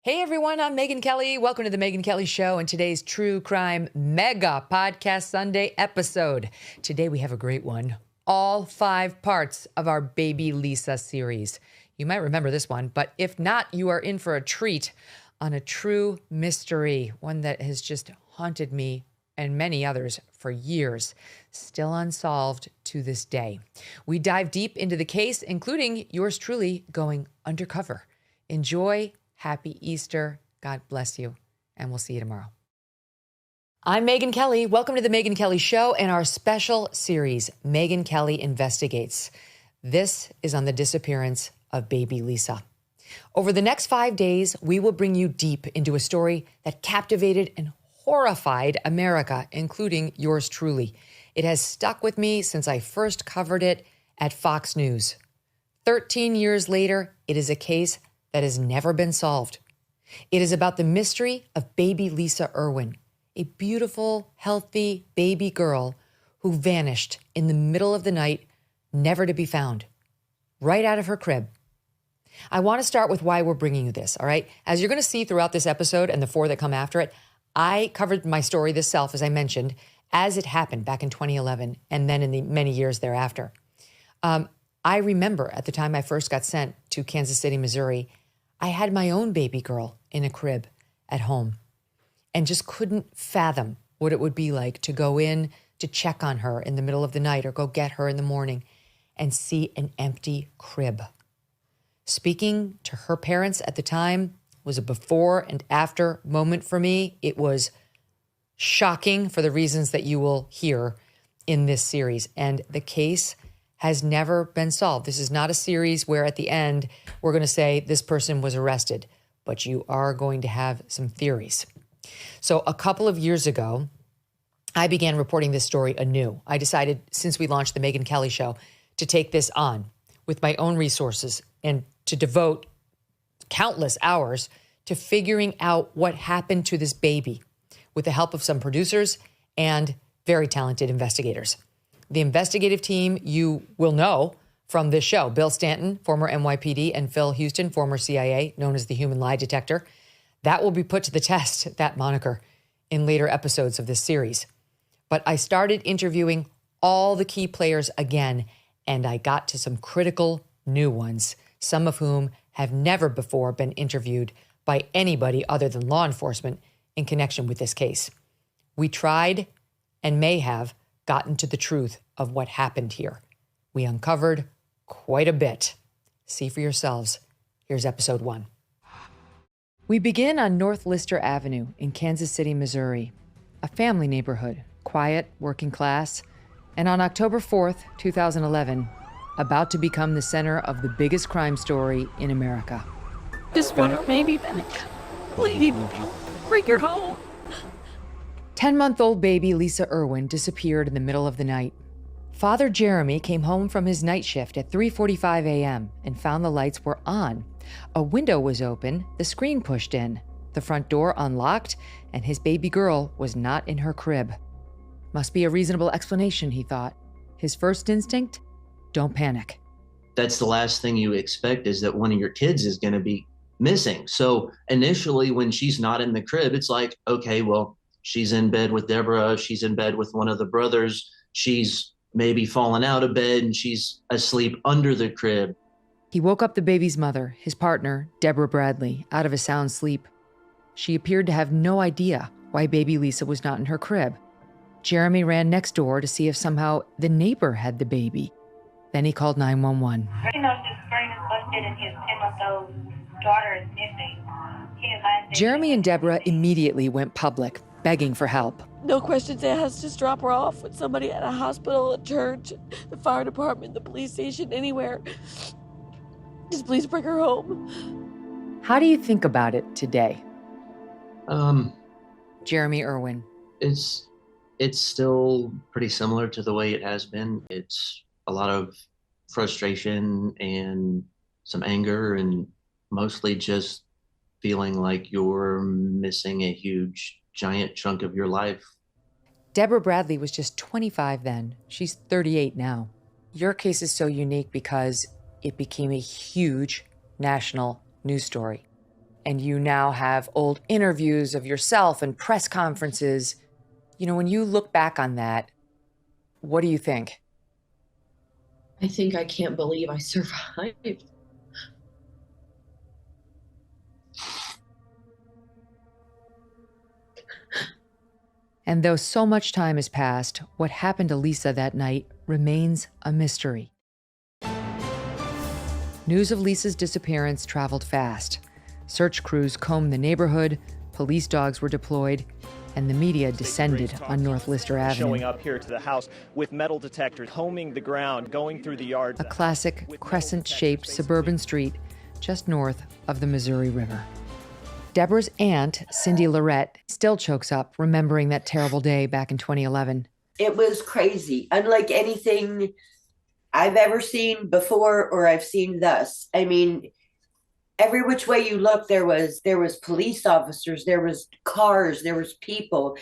Hey everyone, I'm Megyn Kelly. Welcome to the Megyn Kelly Show and today's True Crime Mega Podcast Sunday episode. Today we have a great one. All 5 parts of our Baby Lisa series. You might remember this one, but if not, you are in for a treat on a true mystery, one that has just haunted me and many others for years, still unsolved to this day. We dive deep into the case, including yours truly going undercover. Enjoy. Happy Easter. God bless you. And we'll see you tomorrow. I'm Megyn Kelly. Welcome to the Megyn Kelly Show and our special series, Megyn Kelly Investigates. This is on the disappearance of baby Lisa. Over the next 5 days, we will bring you deep into a story that captivated and horrified America, including yours truly. It has stuck with me since I first covered it at Fox News. 13 years later, it is a case that has never been solved. It is about the mystery of baby Lisa Irwin, a beautiful, healthy baby girl who vanished in the middle of the night, never to be found, right out of her crib. I want to start with why we're bringing you this, all right? As you're going to see throughout this episode and the 4 that come after it, I covered my story this self, as I mentioned, as it happened back in 2011 and then in the many years thereafter. I remember at the time I first got sent to Kansas City, Missouri, I had my own baby girl in a crib at home and just couldn't fathom what it would be like to go in to check on her in the middle of the night or go get her in the morning and see an empty crib. Speaking to her parents at the time was a before and after moment for me. It was shocking for the reasons that you will hear in this series. And the case has never been solved. This is not a series where at the end we're going to say this person was arrested, but you are going to have some theories. So a couple of years ago, I began reporting this story anew. I decided, since we launched the Megyn Kelly Show, to take this on with my own resources and to devote countless hours to figuring out what happened to this baby with the help of some producers and very talented investigators. The investigative team you will know from this show, Bill Stanton, former NYPD, and Phil Houston, former CIA, known as the Human Lie Detector. That will be put to the test, that moniker, in later episodes of this series. But I started interviewing all the key players again, and I got to some critical new ones, some of whom have never before been interviewed by anybody other than law enforcement in connection with this case. We tried and may have gotten to the truth of what happened here. We uncovered quite a bit. See for yourselves. Here's episode 1. We begin on North Lister Avenue in Kansas City, Missouri, a family neighborhood, quiet, working class, and on October 4th, 2011, about to become the center of the biggest crime story in America. Just want her baby back. Please, bring her home. 10-month-old baby Lisa Irwin disappeared in the middle of the night. Father Jeremy came home from his night shift at 3:45 a.m. and found the lights were on. A window was open, the screen pushed in, the front door unlocked, and his baby girl was not in her crib. Must be a reasonable explanation, he thought. His first instinct? Don't panic. That's the last thing you expect, is that one of your kids is going to be missing. So initially, when she's not in the crib, it's like, okay, well, she's in bed with Deborah. She's in bed with one of the brothers. She's maybe fallen out of bed and she's asleep under the crib. He woke up the baby's mother, his partner, Deborah Bradley, out of a sound sleep. She appeared to have no idea why baby Lisa was not in her crib. Jeremy ran next door to see if somehow the neighbor had the baby. Then he called 911. He knows the screen is busted and his 10-month-old daughter is missing. Jeremy and Deborah immediately went public, begging for help. No questions asked, just drop her off with somebody at a hospital, a church, the fire department, the police station, anywhere. Just please bring her home. How do you think about it today? Jeremy Irwin. It's still pretty similar to the way it has been. It's a lot of frustration and some anger, and mostly just feeling like you're missing a huge, giant chunk of your life. Deborah Bradley was just 25 then. She's 38 now. Your case is so unique because it became a huge national news story. and you now have old interviews of yourself and press conferences. You know, when you look back on that, what do you think? I think I can't believe I survived. And though so much time has passed, what happened to Lisa that night remains a mystery. News of Lisa's disappearance traveled fast. Search crews combed the neighborhood, police dogs were deployed, and the media descended on North Lister Avenue. Showing up here to the house with metal detectors, combing the ground, going through the yard. A classic crescent-shaped suburban street just north of the Missouri River. Deborah's aunt, Cindy Lorette, still chokes up remembering that terrible day back in 2011. It was crazy, unlike anything I've ever seen before or I've seen thus. I mean, every which way you look, there was police officers, there was cars, there was people.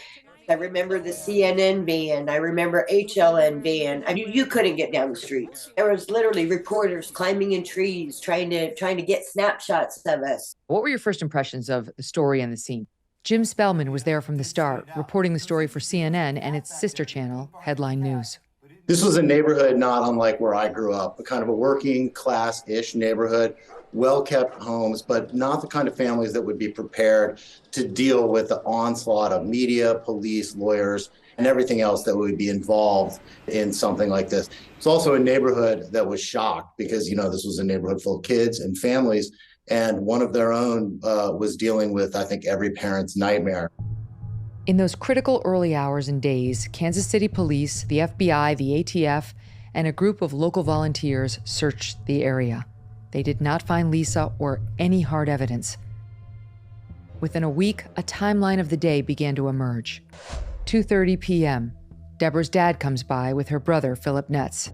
I remember the CNN van. I remember HLN van. I mean, you couldn't get down the streets. There was literally reporters climbing in trees, trying to get snapshots of us. What were your first impressions of the story and the scene? Jim Spellman was there from the start, reporting the story for CNN and its sister channel, Headline News. This was a neighborhood not unlike where I grew up, a kind of a working class-ish neighborhood, well-kept homes, but not the kind of families that would be prepared to deal with the onslaught of media, police, lawyers, and everything else that would be involved in something like this. It's also a neighborhood that was shocked because, this was a neighborhood full of kids and families, and one of their own was dealing with, I think, every parent's nightmare. In those critical early hours and days, Kansas City police, the FBI, the ATF, and a group of local volunteers searched the area. They did not find Lisa or any hard evidence. Within a week, a timeline of the day began to emerge. 2:30 p.m., Deborah's dad comes by with her brother, Philip Netz.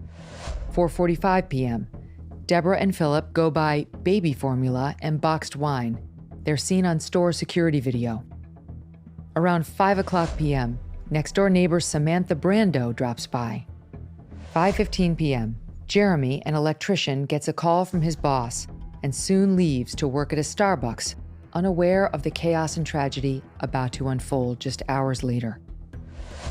4:45 p.m., Deborah and Philip go buy baby formula and boxed wine. They're seen on store security video. Around 5 o'clock p.m., next-door neighbor Samantha Brando drops by. 5:15 p.m., Jeremy, an electrician, gets a call from his boss and soon leaves to work at a Starbucks, unaware of the chaos and tragedy about to unfold just hours later.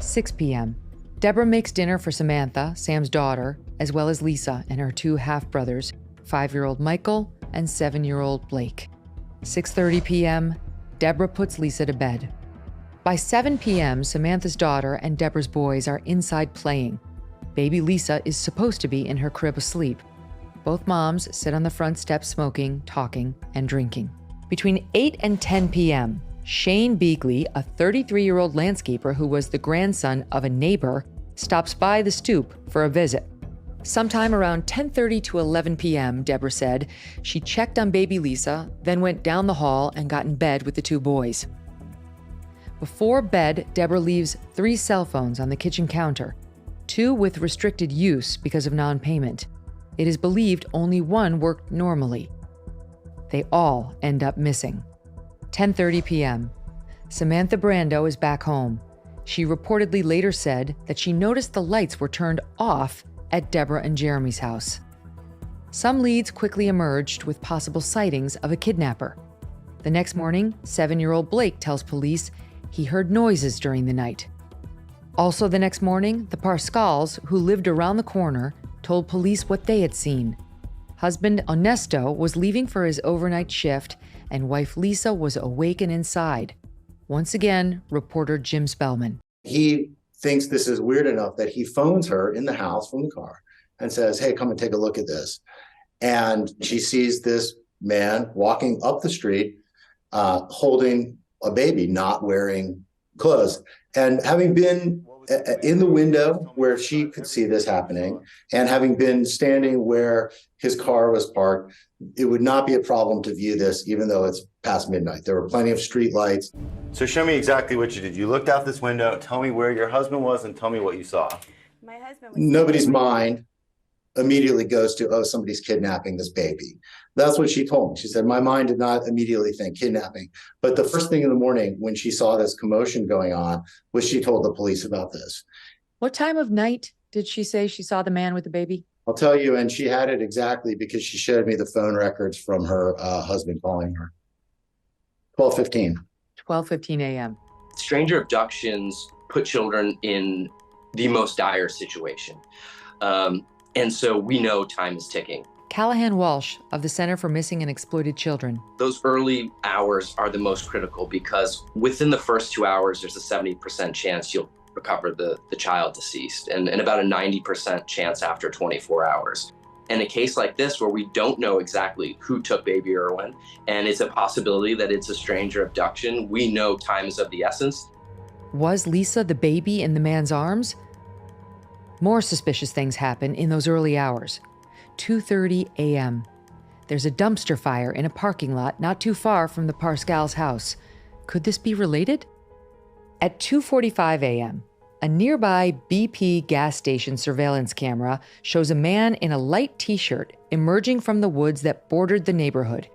6 p.m., Deborah makes dinner for Samantha, Sam's daughter, as well as Lisa and her two half-brothers, 5-year-old Michael and 7-year-old Blake. 6:30 p.m., Deborah puts Lisa to bed. By 7 p.m., Samantha's daughter and Deborah's boys are inside playing. Baby Lisa is supposed to be in her crib asleep. Both moms sit on the front steps smoking, talking, and drinking. Between 8 and 10 p.m., Shane Beagley, a 33-year-old landscaper who was the grandson of a neighbor, stops by the stoop for a visit. Sometime around 10:30 to 11 p.m., Deborah said, she checked on baby Lisa, then went down the hall and got in bed with the two boys. Before bed, Deborah leaves 3 cell phones on the kitchen counter, 2 with restricted use because of non-payment. It is believed only one worked normally. They all end up missing. 10:30 p.m. Samantha Brando is back home. She reportedly later said that she noticed the lights were turned off at Deborah and Jeremy's house. Some leads quickly emerged with possible sightings of a kidnapper. The next morning, 7-year-old Blake tells police he heard noises during the night. Also the next morning, the Parscals, who lived around the corner, told police what they had seen. Husband Onesto was leaving for his overnight shift, and wife Lisa was awake and inside. Once again, reporter Jim Spellman. He thinks this is weird enough that he phones her in the house from the car and says, hey, come and take a look at this. And she sees this man walking up the street, holding a baby, not wearing clothes. And having been in the window where she could see this happening, and having been standing where his car was parked, it would not be a problem to view this, even though it's past midnight. There were plenty of street lights. So show me exactly what you did. You looked out this window, tell me where your husband was, and tell me what you saw. My husband was Nobody's mind immediately goes to, oh, somebody's kidnapping this baby. That's what she told me. She said, my mind did not immediately think kidnapping. But the first thing in the morning when she saw this commotion going on was she told the police about this. What time of night did she say she saw the man with the baby? I'll tell you, and she had it exactly because she showed me the phone records from her husband calling her. 12:15. 12:15 a.m. Stranger abductions put children in the most dire situation. And so we know time is ticking. Callahan Walsh of the Center for Missing and Exploited Children. Those early hours are the most critical because within the first 2 hours, there's a 70% chance you'll recover the child deceased and about a 90% chance after 24 hours. In a case like this where we don't know exactly who took baby Irwin and it's a possibility that it's a stranger abduction, we know time is of the essence. Was Lisa the baby in the man's arms? More suspicious things happen in those early hours. 2:30 a.m. There's a dumpster fire in a parking lot not too far from the Parscal's house. Could this be related? At 2:45 a.m., a nearby BP gas station surveillance camera shows a man in a light t-shirt emerging from the woods that bordered the neighborhood.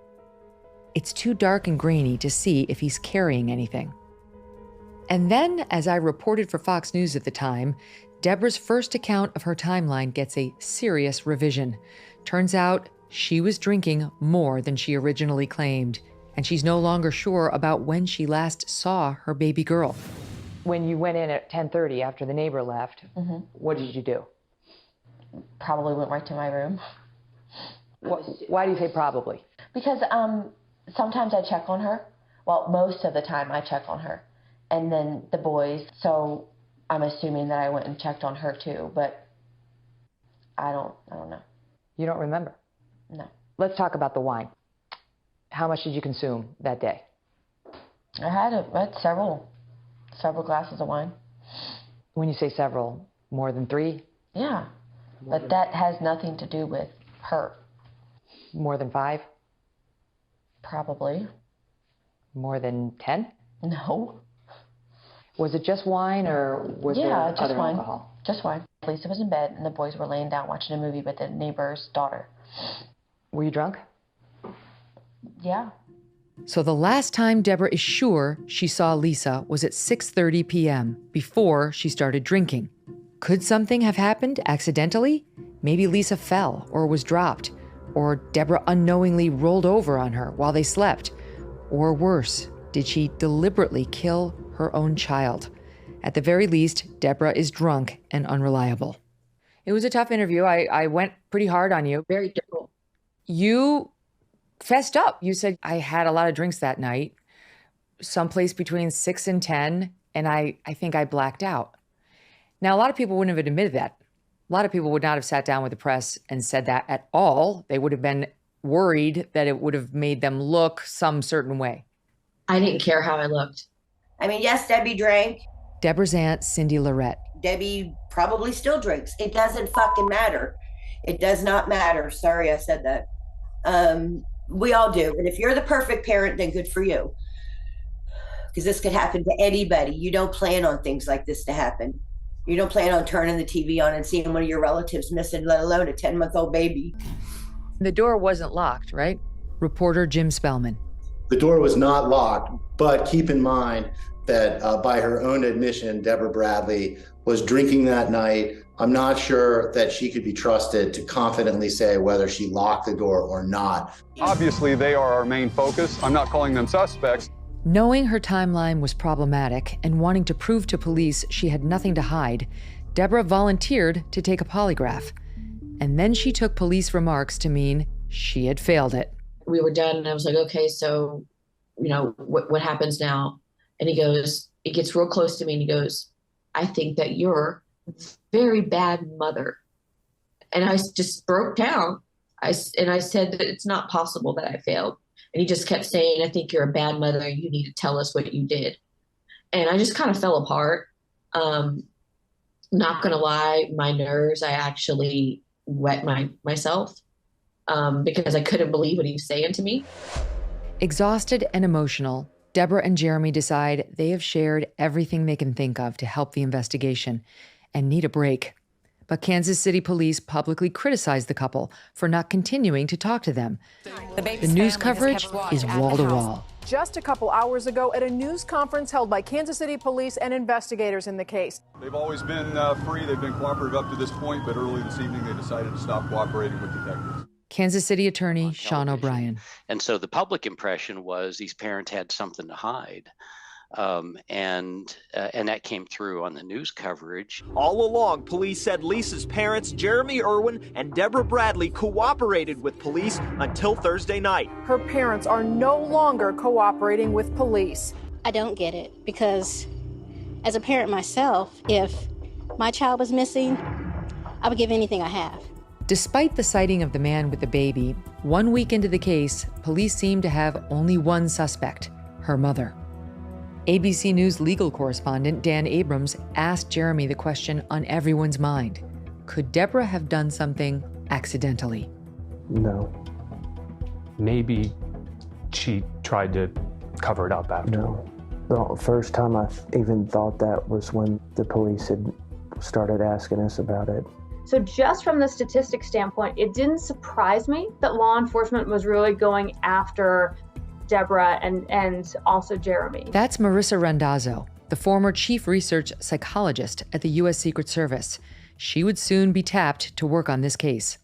It's too dark and grainy to see if he's carrying anything. And then, as I reported for Fox News at the time, Deborah's first account of her timeline gets a serious revision. Turns out she was drinking more than she originally claimed, and she's no longer sure about when she last saw her baby girl. When you went in at 10:30 after the neighbor left, what did you do? Probably went right to my room. Why do you say probably? Because sometimes I check on her. Well, most of the time I check on her. And then the boys, so I'm assuming that I went and checked on her too, but I don't know. You don't remember? No. Let's talk about the wine. How much did you consume that day? I had several glasses of wine. When you say several, more than 3? Yeah, but that has nothing to do with her. More than 5? Probably. More than 10? No. Was it just wine or was there other alcohol? Just wine. Lisa was in bed and the boys were laying down watching a movie with the neighbor's daughter. Were you drunk? Yeah. So the last time Deborah is sure she saw Lisa was at 6:30 p.m. before she started drinking. Could something have happened accidentally? Maybe Lisa fell or was dropped, or Deborah unknowingly rolled over on her while they slept. Or worse, did she deliberately kill her own child? At the very least, Deborah is drunk and unreliable. It was a tough interview. I went pretty hard on you. Very difficult. You fessed up. You said, I had a lot of drinks that night, someplace between 6 and 10, and I think I blacked out. Now, a lot of people wouldn't have admitted that. A lot of people would not have sat down with the press and said that at all. They would have been worried that it would have made them look some certain way. I didn't care how I looked. I mean, yes, Debbie drank. Deborah's aunt, Cindy Lorette. Debbie probably still drinks. It doesn't fucking matter. It does not matter. Sorry, I said that. We all do. And if you're the perfect parent, then good for you. Because this could happen to anybody. You don't plan on things like this to happen. You don't plan on turning the TV on and seeing one of your relatives missing, let alone a 10-month-old baby. The door wasn't locked, right? Reporter Jim Spellman. The door was not locked, but keep in mind that by her own admission, Deborah Bradley was drinking that night. I'm not sure that she could be trusted to confidently say whether she locked the door or not. Obviously, they are our main focus. I'm not calling them suspects. Knowing her timeline was problematic and wanting to prove to police she had nothing to hide, Deborah volunteered to take a polygraph. And then she took police remarks to mean she had failed it. We were done and I was like, okay, so, what happens now? And he gets real close to me and he goes, I think that you're a very bad mother. And I just broke down. I said that it's not possible that I failed. And he just kept saying, I think you're a bad mother. You need to tell us what you did. And I just kind of fell apart. Not going to lie, my nerves, I actually wet myself because I couldn't believe what he was saying to me. Exhausted and emotional, Deborah and Jeremy decide they have shared everything they can think of to help the investigation and need a break. But Kansas City police publicly criticized the couple for not continuing to talk to them. The news coverage is wall to wall. Just a couple hours ago at a news conference held by Kansas City police and investigators in the case. They've always been free. They've been cooperative up to this point, but early this evening they decided to stop cooperating with detectives. Kansas City attorney Sean O'Brien. And so the public impression was these parents had something to hide. And that came through on the news coverage. All along, police said Lisa's parents, Jeremy Irwin and Deborah Bradley, cooperated with police until Thursday night. Her parents are no longer cooperating with police. I don't get it because as a parent myself, if my child was missing, I would give anything I have. Despite the sighting of the man with the baby, 1 week into the case, police seem to have only one suspect, her mother. ABC News legal correspondent Dan Abrams asked Jeremy the question on everyone's mind. Could Deborah have done something accidentally? No. Maybe she tried to cover it up after. No. The first time I even thought that was when the police had started asking us about it. So just from the statistics standpoint, it didn't surprise me that law enforcement was really going after Deborah and also Jeremy. That's Marissa Randazzo, the former chief research psychologist at the U.S. Secret Service. She would soon be tapped to work on this case.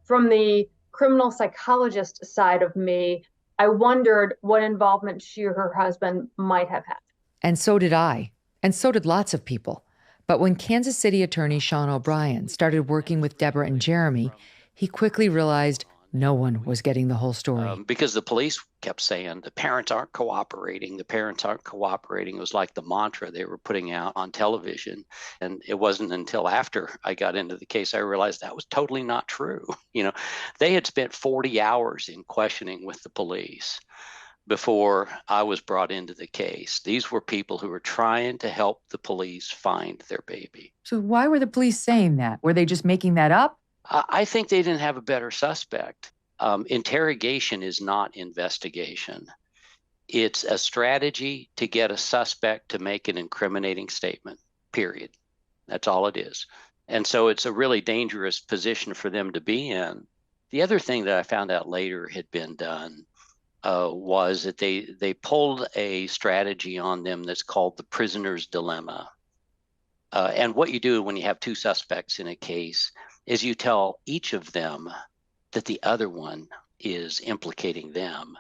From the criminal psychologist side of me, I wondered what involvement she or her husband might have had. And so did I, and so did lots of people. But when Kansas City attorney Sean O'Brien started working with Deborah and Jeremy, he quickly realized no one was getting the whole story. Because the police kept saying, the parents aren't cooperating, the parents aren't cooperating. It was like the mantra they were putting out on television. And it wasn't until after I got into the case, I realized that was totally not true. You know, they had spent 40 hours in questioning with the police before I was brought into the case. These were people who were trying to help the police find their baby. So why were the police saying that? Were they just making that up? I think they didn't have a better suspect. Interrogation is not investigation. It's a strategy to get a suspect to make an incriminating statement, period. That's all it is. And so it's a really dangerous position for them to be in. The other thing that I found out later had been done was that they pulled a strategy on them that's called the prisoner's dilemma. And what you do when you have two suspects in a case is you tell each of them that the other one is implicating them.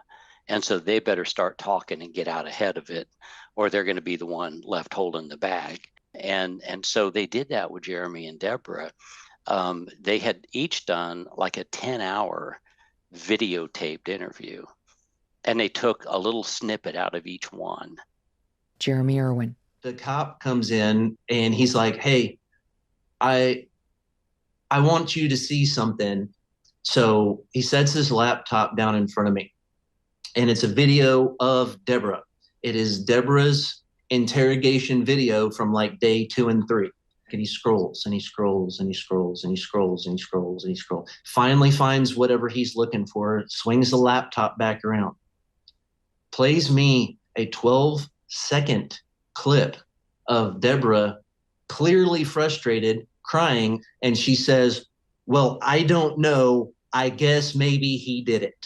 And so they better start talking and get out ahead of it, or they're going to be the one left holding the bag. And so they did that with Jeremy and Deborah. They had each done like a 10-hour videotaped interview, and they took a little snippet out of each one. Jeremy Irwin. The cop comes in and he's like, hey, I want you to see something. So he sets his laptop down in front of me, and it's a video of Deborah. It is Deborah's interrogation video from like day 2 and 3. And he scrolls and he scrolls and he scrolls and he scrolls and he scrolls and he scrolls. Finally finds whatever he's looking for, swings the laptop back around, plays me a 12-second clip of Deborah clearly frustrated, crying, and she says, well, I don't know, I guess maybe he did it,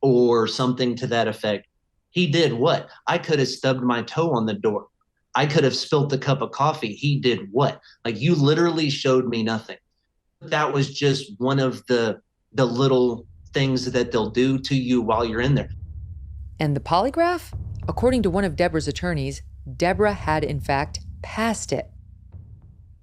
or something to that effect. He did what? I could have stubbed my toe on the door. I could have spilt the cup of coffee. He did what? Like, you literally showed me nothing. That was just one of the little things that they'll do to you while you're in there. And the polygraph? According to one of Deborah's attorneys, Deborah had in fact passed it.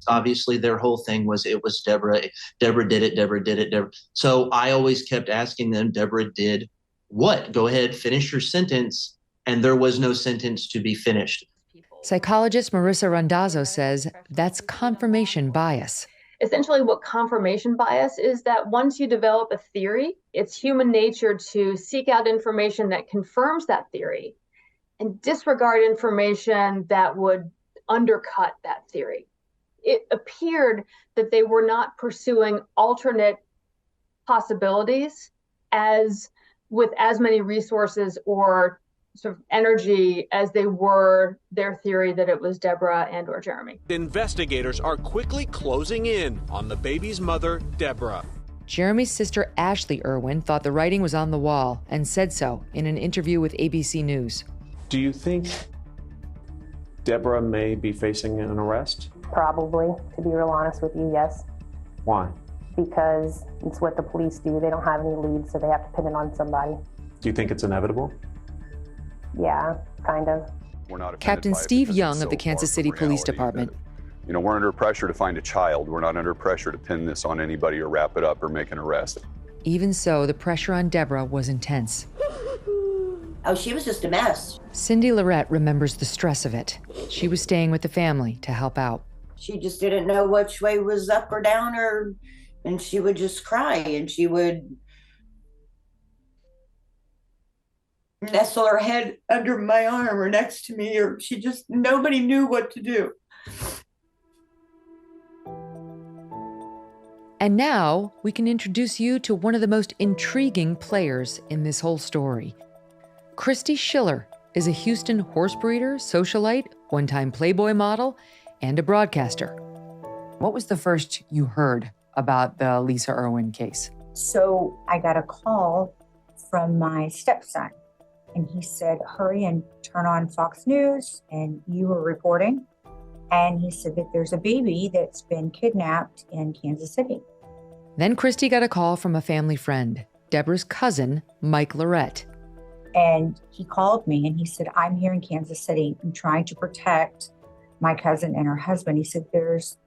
Obviously, their whole thing was it was Deborah. Deborah did it. Deborah did it. Deborah. So I always kept asking them, Deborah did what? Go ahead, finish your sentence. And there was no sentence to be finished. Psychologist Marissa Randazzo says that's confirmation bias. Essentially, what confirmation bias is that once you develop a theory, it's human nature to seek out information that confirms that theory and disregard information that would undercut that theory. It appeared that they were not pursuing alternate possibilities with as many resources or sort of energy as they were their theory that it was Deborah and or Jeremy. Investigators are quickly closing in on the baby's mother, Deborah. Jeremy's sister Ashley Irwin thought the writing was on the wall and said so in an interview with ABC News. Do you think Deborah may be facing an arrest? Probably, to be real honest with you, yes. Why? because it's what the police do. They don't have any leads, so they have to pin it on somebody. Do you think it's inevitable? Yeah, kind of. We're not offended Captain by it Steve because Young it's of the so Kansas far City from Police reality Department. that, we're under pressure to find a child. We're not under pressure to pin this on anybody or wrap it up or make an arrest. Even so, the pressure on Deborah was intense. Oh, she was just a mess. Cindy Lorette remembers the stress of it. She was staying with the family to help out. She just didn't know which way was up or down, and she would just cry, and she would nestle her head under my arm or next to me, or nobody knew what to do. And now we can introduce you to one of the most intriguing players in this whole story. Christy Schiller is a Houston horse breeder, socialite, one-time Playboy model, and a broadcaster. What was the first you heard about the Lisa Irwin case? So I got a call from my stepson, and he said, hurry and turn on Fox News, and you were reporting. And he said that there's a baby that's been kidnapped in Kansas City. Then Christy got a call from a family friend, Deborah's cousin, Mike Lorette. And he called me and he said, I'm here in Kansas City. I'm trying to protect my cousin and her husband. He said, there's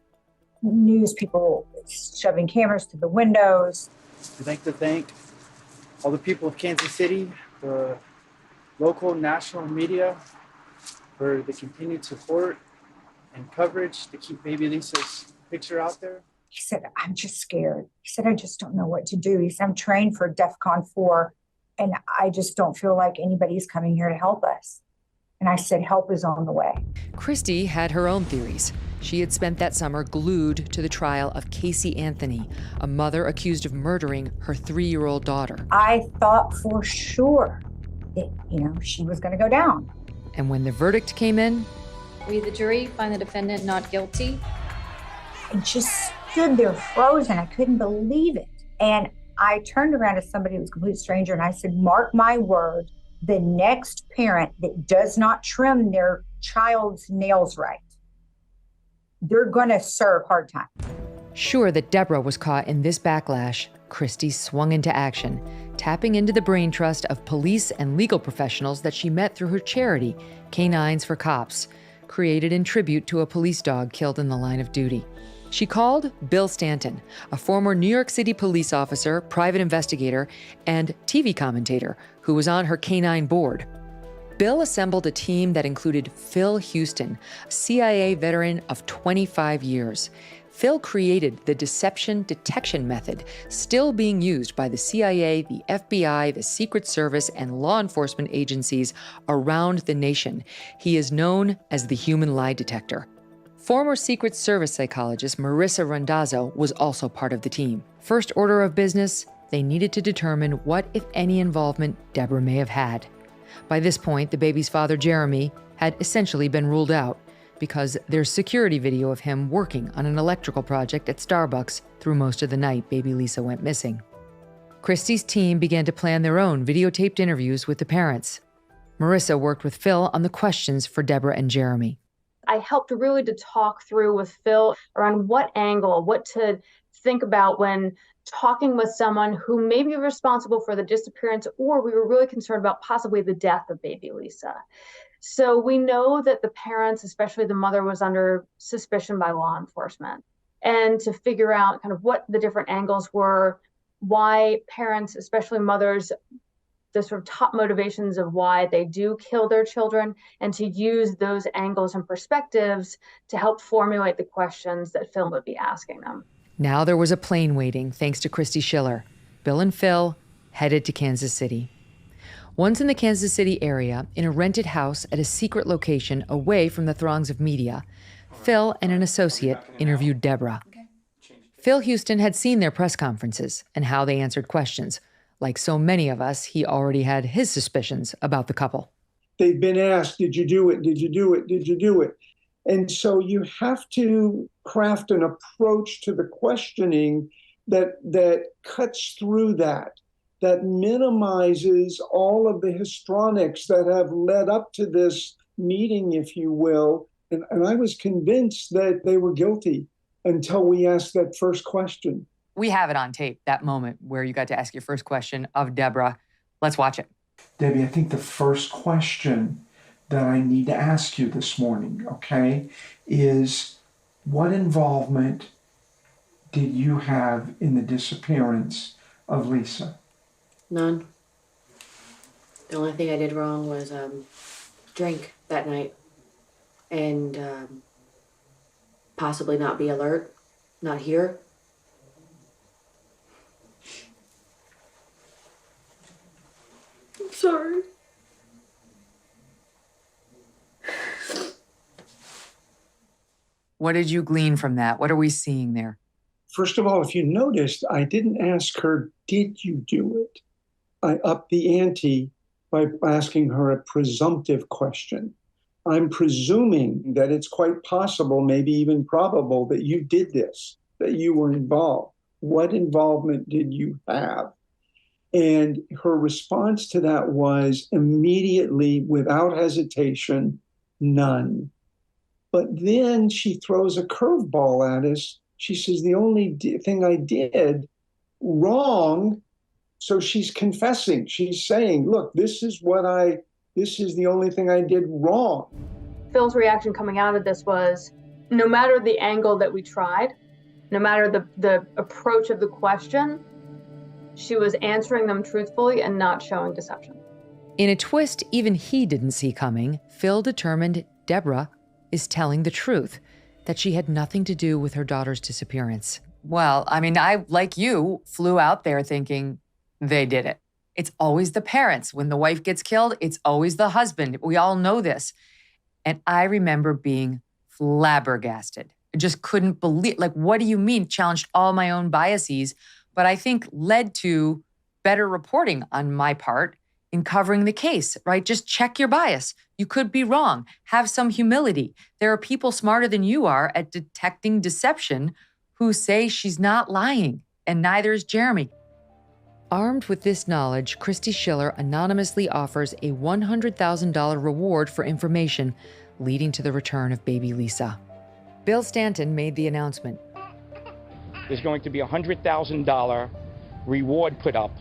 news people shoving cameras to the windows. I'd like to thank all the people of Kansas City, the local national media, for the continued support and coverage to keep baby Lisa's picture out there. He said, I'm just scared. He said, I just don't know what to do. He said, I'm trained for DEFCON 4, and I just don't feel like anybody's coming here to help us. And I said, help is on the way. Christy had her own theories. She had spent that summer glued to the trial of Casey Anthony, a mother accused of murdering her 3-year-old daughter. I thought for sure that, she was going to go down. And when the verdict came in, we, the jury, find the defendant not guilty. I just stood there frozen. I couldn't believe it. And I turned around to somebody who was a complete stranger and I said, mark my word, the next parent that does not trim their child's nails right, they're going to serve hard time. Sure that Deborah was caught in this backlash, Christy swung into action, tapping into the brain trust of police and legal professionals that she met through her charity, Canines for Cops, created in tribute to a police dog killed in the line of duty. She called Bill Stanton, a former New York City police officer, private investigator, and TV commentator who was on her canine board. Bill assembled a team that included Phil Houston, a CIA veteran of 25 years. Phil created the deception detection method, still being used by the CIA, the FBI, the Secret Service, and law enforcement agencies around the nation. He is known as the human lie detector. Former Secret Service psychologist Marissa Randazzo was also part of the team. First order of business, they needed to determine what, if any, involvement Deborah may have had. By this point, the baby's father, Jeremy, had essentially been ruled out because there's security video of him working on an electrical project at Starbucks through most of the night baby Lisa went missing. Christy's team began to plan their own videotaped interviews with the parents. Marissa worked with Phil on the questions for Deborah and Jeremy. I helped really to talk through with Phil around what angle, what to think about when talking with someone who may be responsible for the disappearance, or we were really concerned about possibly the death of baby Lisa. So we know that the parents, especially the mother, was under suspicion by law enforcement. And to figure out kind of what the different angles were, why parents, especially mothers, the sort of top motivations of why they do kill their children, and to use those angles and perspectives to help formulate the questions that Phil would be asking them. Now there was a plane waiting, thanks to Christy Schiller. Bill and Phil headed to Kansas City. Once in the Kansas City area, in a rented house at a secret location away from the throngs of media, Phil and an associate interviewed Deborah. Phil Houston had seen their press conferences and how they answered questions. Like so many of us, he already had his suspicions about the couple. They've been asked, did you do it? Did you do it? Did you do it? And so you have to craft an approach to the questioning that cuts through that minimizes all of the histrionics that have led up to this meeting, if you will. And I was convinced that they were guilty until we asked that first question. We have it on tape, that moment where you got to ask your first question of Deborah. Let's watch it. Debbie, I think the first question that I need to ask you this morning, okay, is what involvement did you have in the disappearance of Lisa? None. The only thing I did wrong was drink that night and possibly not be alert, not here. I'm sorry. What did you glean from that? What are we seeing there? First of all, if you noticed, I didn't ask her, did you do it? I upped the ante by asking her a presumptive question. I'm presuming that it's quite possible, maybe even probable, that you did this, that you were involved. What involvement did you have? And her response to that was immediately, without hesitation, none. But then she throws a curveball at us. She says, the only thing I did wrong. So she's confessing. She's saying, look, this is the only thing I did wrong. Phil's reaction coming out of this was, no matter the angle that we tried, no matter the approach of the question, she was answering them truthfully and not showing deception. In a twist even he didn't see coming, Phil determined Deborah is telling the truth, that she had nothing to do with her daughter's disappearance. Well, I mean, I, like you, flew out there thinking they did it. It's always the parents. When the wife gets killed, it's always the husband. We all know this. And I remember being flabbergasted. I just couldn't believe, like, what do you mean? Challenged all my own biases, but I think led to better reporting on my part in covering the case, right? Just check your bias. You could be wrong. Have some humility. There are people smarter than you are at detecting deception who say she's not lying, and neither is Jeremy. Armed with this knowledge, Christy Schiller anonymously offers a $100,000 reward for information leading to the return of baby Lisa. Bill Stanton made the announcement. There's going to be a $100,000 reward put up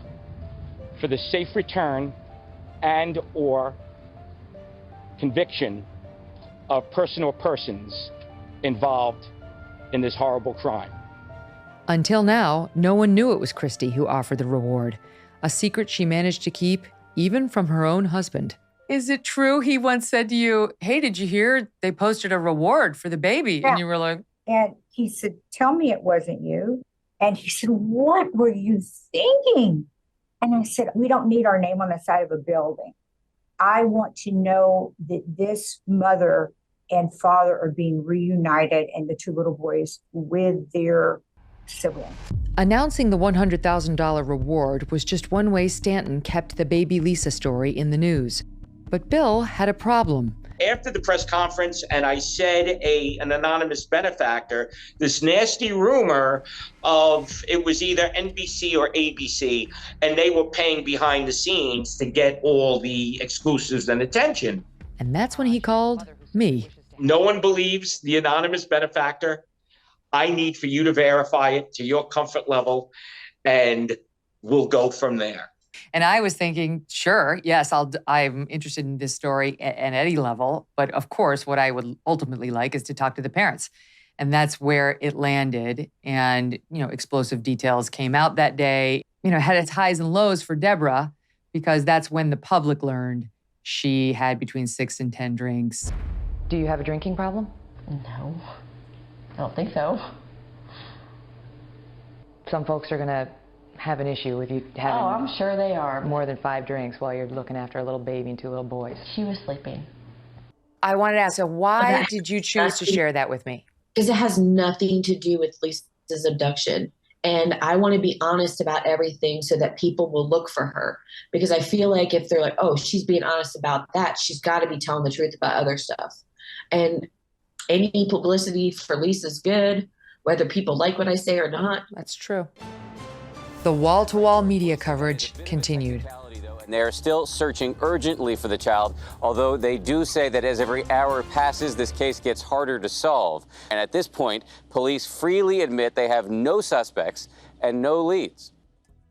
for the safe return and or conviction of person or persons involved in this horrible crime. Until now, no one knew it was Christy who offered the reward, a secret she managed to keep even from her own husband. Is it true he once said to you, hey, did you hear they posted a reward for the baby? Yeah. And you were like... And he said, tell me it wasn't you. And he said, what were you thinking? And I said, we don't need our name on the side of a building. I want to know that this mother and father are being reunited and the two little boys with their sibling. Announcing the $100,000 reward was just one way Stanton kept the baby Lisa story in the news. But Bill had a problem. After the press conference, and I said an anonymous benefactor, this nasty rumor of it was either NBC or ABC, and they were paying behind the scenes to get all the exclusives and attention. And that's when he called me. No one believes the anonymous benefactor. I need for you to verify it to your comfort level, and we'll go from there. And I was thinking, sure, yes, I'm interested in this story at any level. But of course, what I would ultimately like is to talk to the parents. And that's where it landed. And, explosive details came out that day. It had its highs and lows for Deborah, because that's when the public learned she had between 6 and 10 drinks. Do you have a drinking problem? No, I don't think so. Some folks are going to have an issue with you having I'm sure they are. More than 5 drinks while you're looking after a little baby and 2 little boys. She was sleeping. I wanted to ask, so why did you choose to share that with me? Because it has nothing to do with Lisa's abduction. And I want to be honest about everything so that people will look for her. Because I feel like if they're like, oh, she's being honest about that, she's got to be telling the truth about other stuff. And any publicity for Lisa's good, whether people like what I say or not. That's true. The wall-to-wall media coverage continued. And they are still searching urgently for the child, although they do say that as every hour passes, this case gets harder to solve. And at this point, police freely admit they have no suspects and no leads.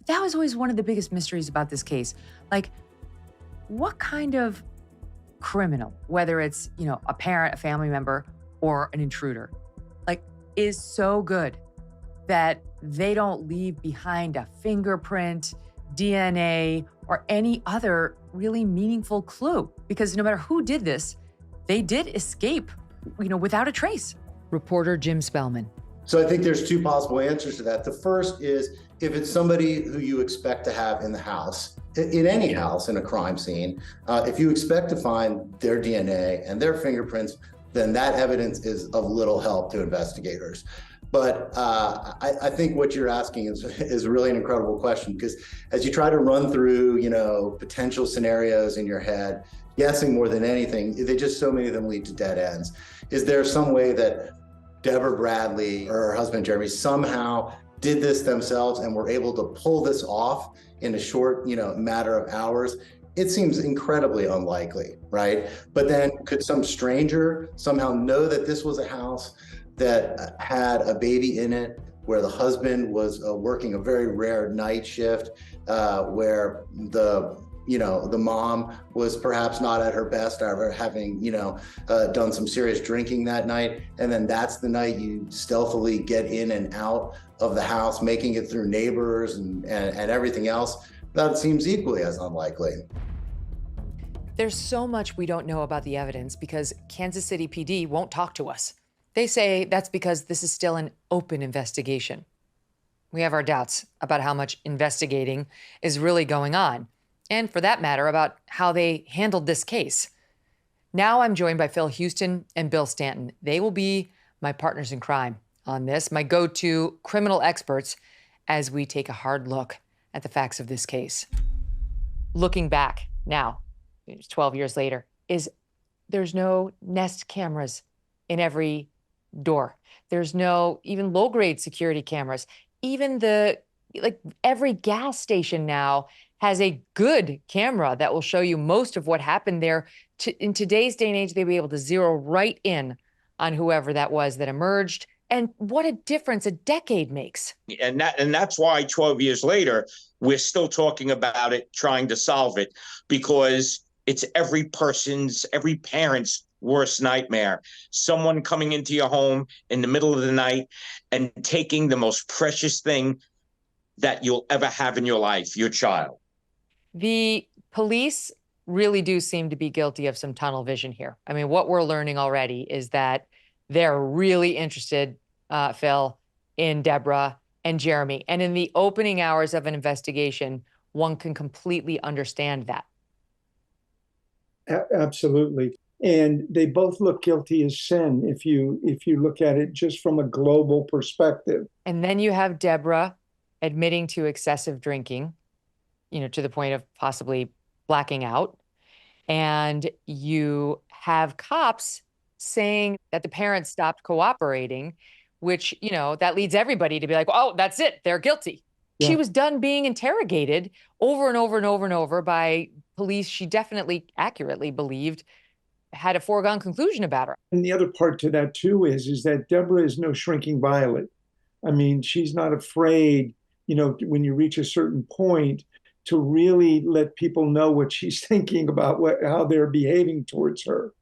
That was always one of the biggest mysteries about this case. Like, what kind of criminal, whether it's, a parent, a family member, or an intruder, is so good that they don't leave behind a fingerprint, DNA, or any other really meaningful clue? Because no matter who did this, they did escape, without a trace. Reporter Jim Spellman. So I think there's two possible answers to that. The first is if it's somebody who you expect to have in the house, in any house, in a crime scene, if you expect to find their DNA and their fingerprints, then that evidence is of little help to investigators. But I think what you're asking is really an incredible question, because as you try to run through, potential scenarios in your head, guessing more than anything, so many of them lead to dead ends. Is there some way that Deborah Bradley or her husband Jeremy somehow did this themselves and were able to pull this off in a short, matter of hours? It seems incredibly unlikely, right? But then could some stranger somehow know that this was a house that had a baby in it, where the husband was working a very rare night shift, where the mom was perhaps not at her best after having, done some serious drinking that night. And then that's the night you stealthily get in and out of the house, making it through neighbors and everything else. That seems equally as unlikely. There's so much we don't know about the evidence because Kansas City PD won't talk to us. They say that's because this is still an open investigation. We have our doubts about how much investigating is really going on, and for that matter, about how they handled this case. Now I'm joined by Phil Houston and Bill Stanton. They will be my partners in crime on this, my go-to criminal experts, as we take a hard look at the facts of this case. Looking back now, 12 years later, there's no Nest cameras in every door. There's no even low-grade security cameras. Even every gas station now has a good camera that will show you most of what happened there. In today's day and age, they'll be able to zero right in on whoever that was that emerged. And what a difference a decade makes. And that's why 12 years later, we're still talking about it, trying to solve it, because it's every parent's worst nightmare. Someone coming into your home in the middle of the night and taking the most precious thing that you'll ever have in your life, your child. The police really do seem to be guilty of some tunnel vision here. I mean, what we're learning already is that they're really interested, Phil, in Deborah and Jeremy. And in the opening hours of an investigation, one can completely understand that. Absolutely. And they both look guilty as sin if you look at it just from a global perspective. And then you have Deborah admitting to excessive drinking, to the point of possibly blacking out. And you have cops saying that the parents stopped cooperating, which, that leads everybody to be like, oh, that's it, they're guilty. Yeah. She was done being interrogated over and over and over and over by police she definitely accurately believed had a foregone conclusion about her. And the other part to that too is that Deborah is no shrinking violet. I mean, she's not afraid, when you reach a certain point, to really let people know what she's thinking about, how they're behaving towards her.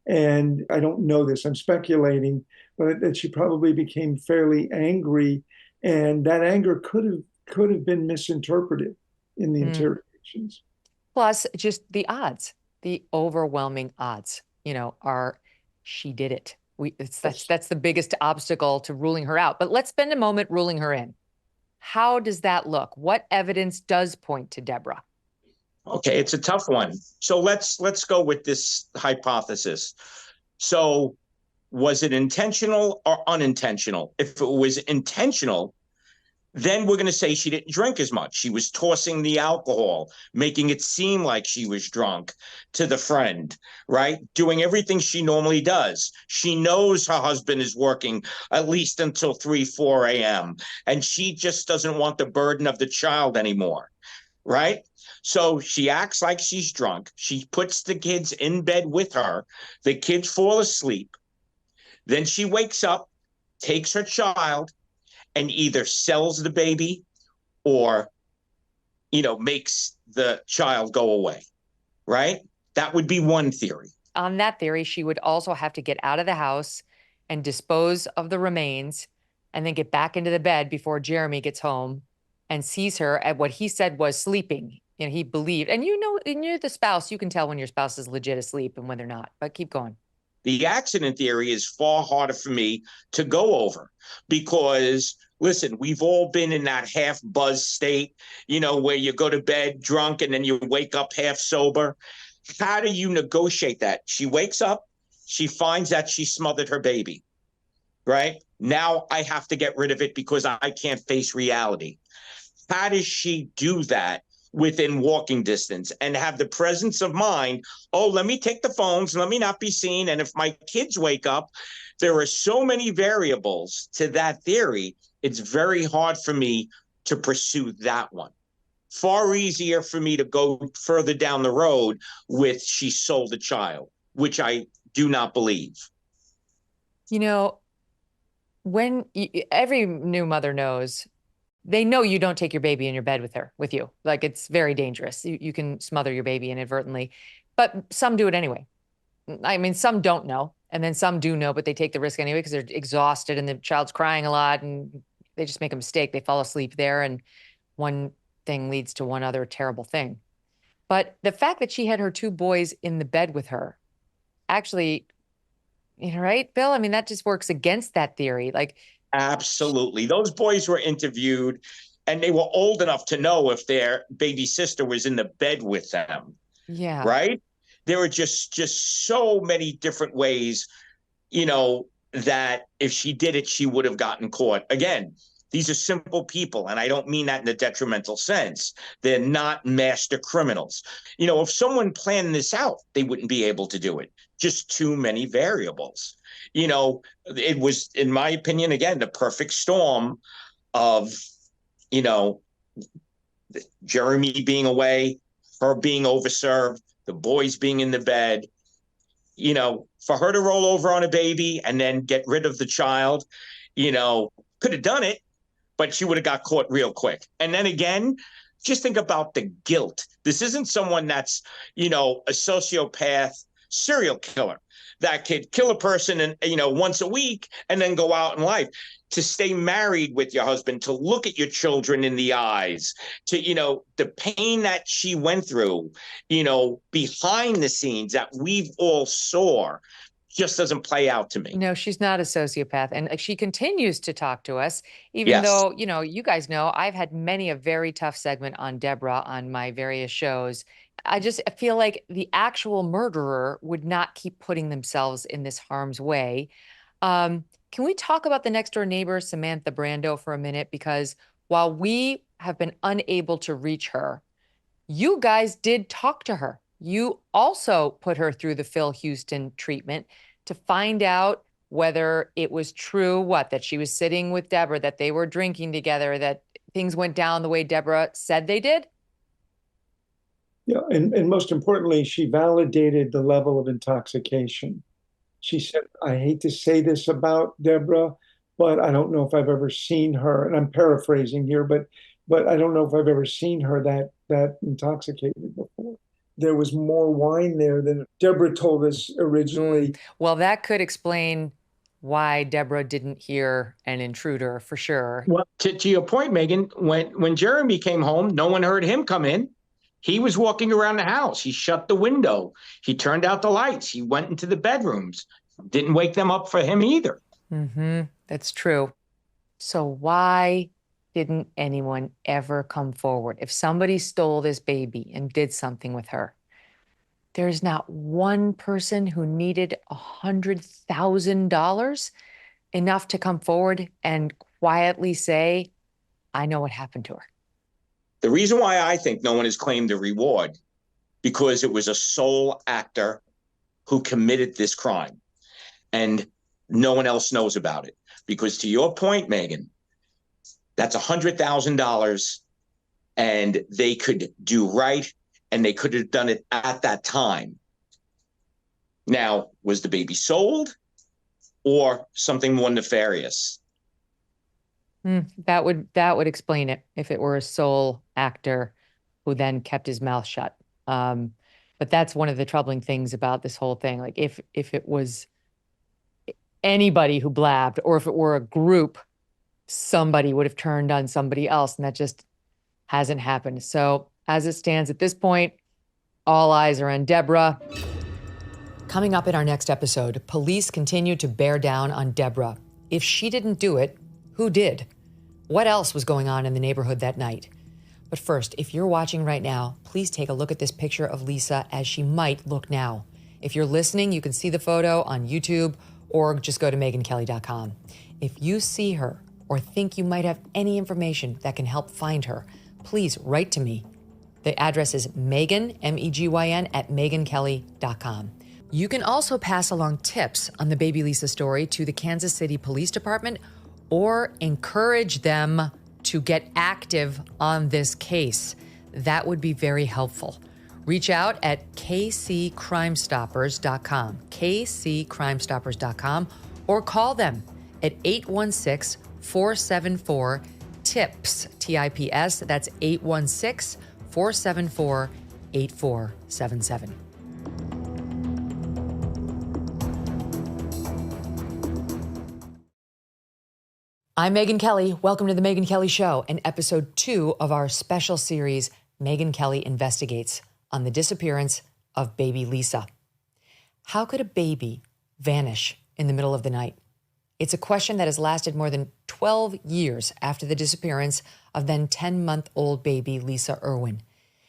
And I don't know this, I'm speculating, but that she probably became fairly angry, and that anger could have been misinterpreted in the interrogations. Plus, just the odds, the overwhelming odds, are she did it. That's the biggest obstacle to ruling her out. But let's spend a moment ruling her in. How does that look? What evidence does point to Deborah? Okay, it's a tough one. So let's go with this hypothesis. So was it intentional or unintentional? If it was intentional, then we're going to say she didn't drink as much. She was tossing the alcohol, making it seem like she was drunk to the friend, right? Doing everything she normally does. She knows her husband is working at least until 3, 4 a.m. And she just doesn't want the burden of the child anymore, right? So she acts like she's drunk. She puts the kids in bed with her. The kids fall asleep. Then she wakes up, takes her child, and either sells the baby or, makes the child go away, right? That would be one theory. On that theory, she would also have to get out of the house and dispose of the remains and then get back into the bed before Jeremy gets home and sees her at what he said was sleeping. He believed, and you're the spouse, you can tell when your spouse is legit asleep and when they're not, but keep going. The accident theory is far harder for me to go over because, listen, we've all been in that half buzz state, where you go to bed drunk and then you wake up half sober. How do you negotiate that? She wakes up, she finds that she smothered her baby, right? Now I have to get rid of it because I can't face reality. How does she do that within walking distance and have the presence of mind? Oh, let me take the phones, let me not be seen. And if my kids wake up, there are so many variables to that theory. It's very hard for me to pursue that one. Far easier for me to go further down the road with she sold the child, which I do not believe. When every new mother knows, they know you don't take your baby in your bed with you. Like, it's very dangerous. You can smother your baby inadvertently, but some do it anyway. I mean, some don't know, and then some do know, but they take the risk anyway because they're exhausted and the child's crying a lot and they just make a mistake. They fall asleep there, and one thing leads to one other terrible thing. But the fact that she had her two boys in the bed with her, actually, right, Bill? I mean, that just works against that theory. Like, absolutely. Those boys were interviewed and they were old enough to know if their baby sister was in the bed with them. Yeah. Right? There were just so many different ways, that if she did it, she would have gotten caught. Again, these are simple people, and I don't mean that in a detrimental sense. They're not master criminals. If someone planned this out, they wouldn't be able to do it. Just too many variables. It was, in my opinion, again, the perfect storm of, Jeremy being away, her being overserved, the boys being in the bed. For her to roll over on a baby and then get rid of the child, could have done it, but she would have got caught real quick. And then again, just think about the guilt. This isn't someone that's, a sociopath serial killer that could kill a person and, once a week and then go out in life. To stay married with your husband, to look at your children in the eyes, to, the pain that she went through, behind the scenes that we've all saw, just doesn't play out to me. No, she's not a sociopath. And she continues to talk to us, even though, you guys know, I've had many a very tough segment on Deborah on my various shows. I feel like the actual murderer would not keep putting themselves in this harm's way. Can we talk about the next door neighbor, Samantha Brando, for a minute? Because while we have been unable to reach her, you guys did talk to her. You also put her through the Phil Houston treatment to find out whether it was true, that she was sitting with Deborah, that they were drinking together, that things went down the way Deborah said they did. Yeah, and most importantly, she validated the level of intoxication. She said, I hate to say this about Deborah, but I don't know if I've ever seen her, and I'm paraphrasing here, but I don't know if I've ever seen her that intoxicated before. There was more wine there than Deborah told us originally. Well, that could explain why Deborah didn't hear an intruder, for sure. Well, to your point, Megyn, when Jeremy came home, no one heard him come in. He was walking around the house. He shut the window. He turned out the lights. He went into the bedrooms. Didn't wake them up for him either. Mm-hmm. That's true. So why didn't anyone ever come forward? If somebody stole this baby and did something with her, there's not one person who needed $100,000 enough to come forward and quietly say, I know what happened to her. The reason why I think no one has claimed the reward, because it was a sole actor who committed this crime and no one else knows about it. Because to your point, Megyn, that's $100,000 and they could do right and they could have done it at that time. Now, was the baby sold or something more nefarious? That would explain it if it were a sole actor who then kept his mouth shut. But that's one of the troubling things about this whole thing. Like if it was anybody who blabbed, or if it were a group, somebody would have turned on somebody else, and that just hasn't happened. So as it stands at this point, all eyes are on Deborah. Coming up in our next episode, police continue to bear down on Deborah. If she didn't do it, who did? What else was going on in the neighborhood that night? But first, if you're watching right now, please take a look at this picture of Lisa as she might look now. If you're listening, you can see the photo on YouTube or just go to megynkelly.com. If you see her or think you might have any information that can help find her, please write to me. The address is Megyn, Megyn, at megynkelly.com. You can also pass along tips on the baby Lisa story to the Kansas City Police Department or encourage them to get active on this case. That would be very helpful. Reach out at kccrimestoppers.com, kccrimestoppers.com, or call them at 816-474-TIPS, TIPS. That's 816-474-8477. I'm Megyn Kelly. Welcome to the Megyn Kelly Show and episode 2 of our special series, Megyn Kelly Investigates, on the disappearance of baby Lisa. How could a baby vanish in the middle of the night? It's a question that has lasted more than 12 years after the disappearance of then 10-month-old baby Lisa Irwin.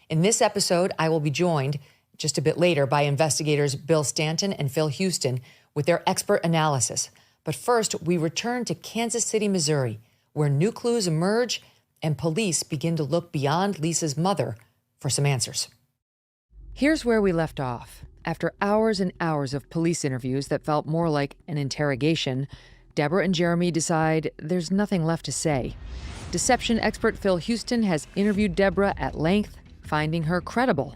In this episode, I will be joined just a bit later by investigators Bill Stanton and Phil Houston with their expert analysis. But first, we return to Kansas City, Missouri, where new clues emerge and police begin to look beyond Lisa's mother for some answers. Here's where we left off. After hours and hours of police interviews that felt more like an interrogation, Deborah and Jeremy decide there's nothing left to say. Deception expert Phil Houston has interviewed Deborah at length, finding her credible.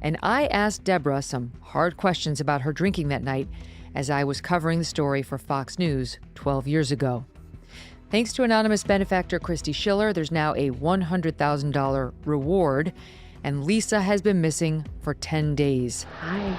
And I asked Deborah some hard questions about her drinking that night as I was covering the story for Fox News 12 years ago. Thanks to anonymous benefactor Christy Schiller, there's now a $100,000 reward, and Lisa has been missing for 10 days. Hi.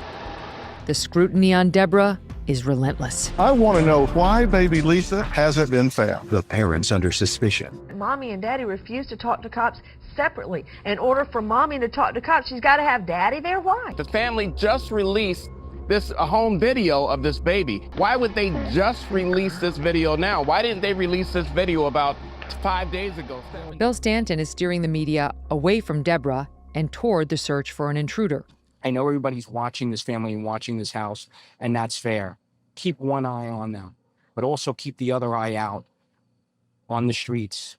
The scrutiny on Deborah is relentless. I want to know why baby Lisa hasn't been found. The parents under suspicion. Mommy and Daddy refuse to talk to cops separately. In order for Mommy to talk to cops, she's got to have Daddy there. Why? The family just released a home video of this baby. Why would they just release this video now? Why didn't they release this video about 5 days ago? Bill Stanton is steering the media away from Deborah and toward the search for an intruder. I know everybody's watching this family and watching this house, and that's fair. Keep one eye on them, but also keep the other eye out on the streets,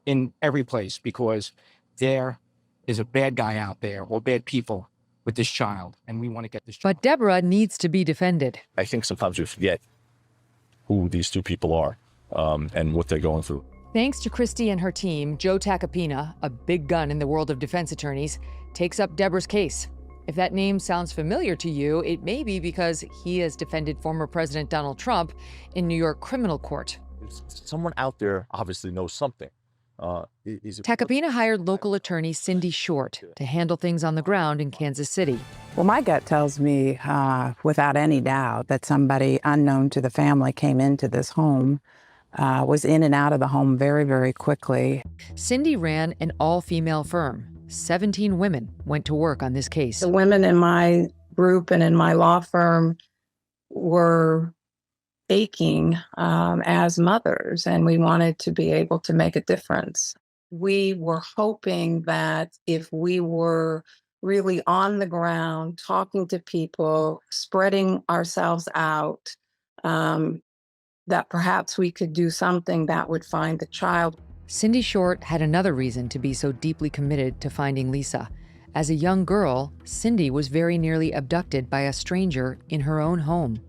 in every place, because there is a bad guy out there, or bad people with this child, and we want to get this child. But Deborah needs to be defended. I think sometimes we forget who these two people are and what they're going through. Thanks to Christy and her team, Joe Tacopina, a big gun in the world of defense attorneys, takes up Deborah's case. If that name sounds familiar to you, it may be because he has defended former President Donald Trump in New York criminal court. Someone out there obviously knows something. Tacopina hired local attorney Cindy Short to handle things on the ground in Kansas City. Well, my gut tells me, without any doubt, that somebody unknown to the family came into this home, was in and out of the home very, very quickly. Cindy ran an all-female firm. 17 women went to work on this case. The women in my group and in my law firm were aching as mothers, and we wanted to be able to make a difference. We were hoping that if we were really on the ground, talking to people, spreading ourselves out, that perhaps we could do something that would find the child. Cindy Short had another reason to be so deeply committed to finding Lisa. As a young girl, Cindy was very nearly abducted by a stranger in her own home.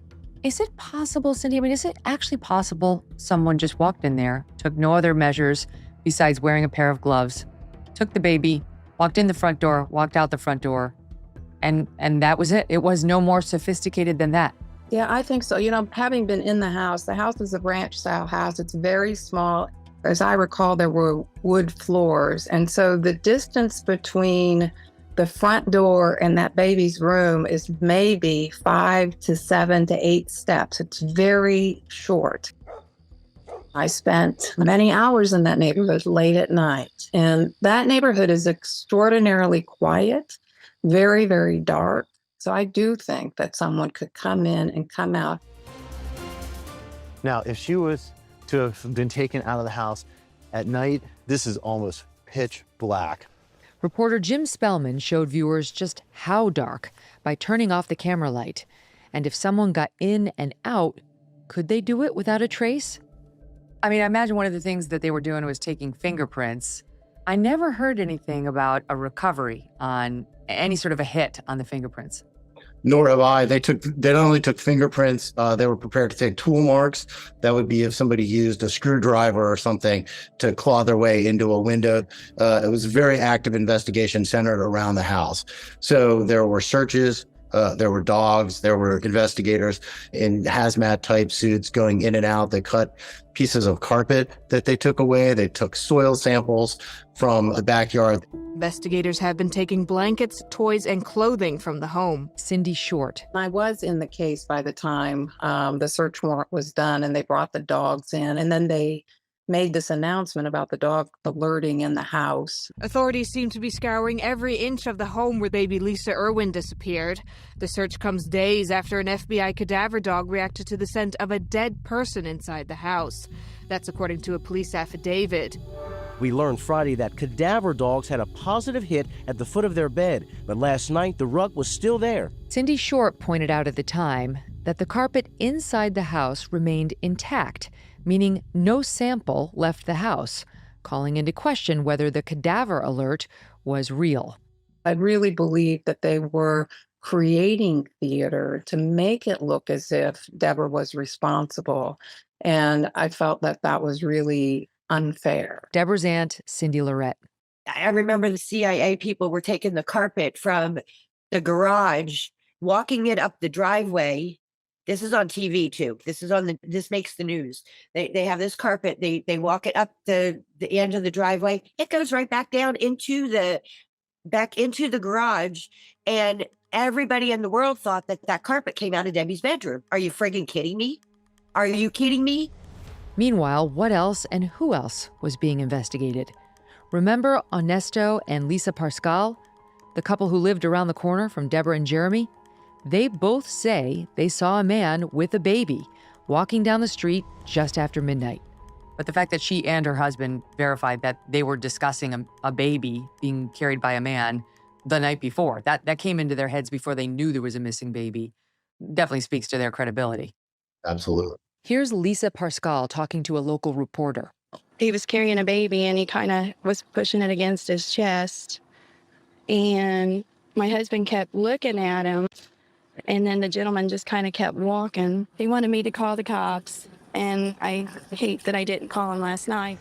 Is it possible, Cindy? I mean, is it actually possible someone just walked in there, took no other measures besides wearing a pair of gloves, took the baby, walked in the front door, walked out the front door, and that was it? It was no more sophisticated than that? Yeah, I think so. You know, having been in the house is a ranch-style house. It's very small. As I recall, there were wood floors. And so the distance between the front door and that baby's room is maybe 5 to 7 to 8 steps. It's very short. I spent many hours in that neighborhood late at night. And that neighborhood is extraordinarily quiet, very, very dark. So I do think that someone could come in and come out. Now, if she was to have been taken out of the house at night, this is almost pitch black. Reporter Jim Spellman showed viewers just how dark by turning off the camera light. And if someone got in and out, could they do it without a trace? I mean, I imagine one of the things that they were doing was taking fingerprints. I never heard anything about a recovery on any sort of a hit on the fingerprints. Nor have I. They not only took fingerprints, they were prepared to take tool marks. That would be if somebody used a screwdriver or something to claw their way into a window. It was a very active investigation centered around the house. So there were searches, there were dogs, there were investigators in hazmat type suits going in and out. They cut pieces of carpet that they took away. They took soil samples from the backyard. Investigators have been taking blankets, toys, and clothing from the home. Cindy Short. I was in the case by the time the search warrant was done, and they brought the dogs in, and then they made this announcement about the dog alerting in the house. Authorities seem to be scouring every inch of the home where baby Lisa Irwin disappeared. The search comes days after an FBI cadaver dog reacted to the scent of a dead person inside the house. That's according to a police affidavit. We learned Friday that cadaver dogs had a positive hit at the foot of their bed, but last night the rug was still there. Cindy Short pointed out at the time that the carpet inside the house remained intact, meaning no sample left the house, calling into question whether the cadaver alert was real. I really believe that they were creating theater to make it look as if Deborah was responsible. And I felt that that was really unfair. Deborah's aunt, Cindy Lorette. I remember the CIA people were taking the carpet from the garage, walking it up the driveway. This is on TV too. This makes the news. They have this carpet. They walk it up the end of the driveway. It goes right back down into the garage. And everybody in the world thought that carpet came out of Debbie's bedroom. Are you friggin' kidding me? Are you kidding me? Meanwhile, what else and who else was being investigated? Remember Ernesto and Lisa Pascal, the couple who lived around the corner from Deborah and Jeremy? They both say they saw a man with a baby walking down the street just after midnight. But the fact that she and her husband verified that they were discussing a baby being carried by a man the night before, that came into their heads before they knew there was a missing baby, definitely speaks to their credibility. Absolutely. Here's Lisa Pascal talking to a local reporter. He was carrying a baby and he kind of was pushing it against his chest. And my husband kept looking at him. And then the gentleman just kind of kept walking. He wanted me to call the cops. And I hate that I didn't call him last night.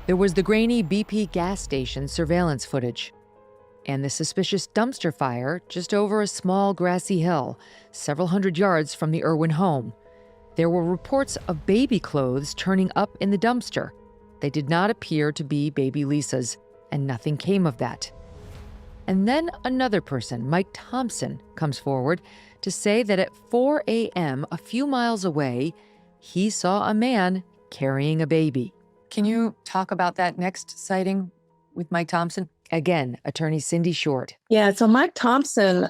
There was the grainy BP gas station surveillance footage. And the suspicious dumpster fire just over a small grassy hill, several hundred yards from the Irwin home. There were reports of baby clothes turning up in the dumpster. They did not appear to be baby Lisa's, and nothing came of that. And then another person, Mike Thompson, comes forward to say that at 4 a.m., a few miles away, he saw a man carrying a baby. Can you talk about that next sighting with Mike Thompson? Again, attorney Cindy Short. Yeah, so Mike Thompson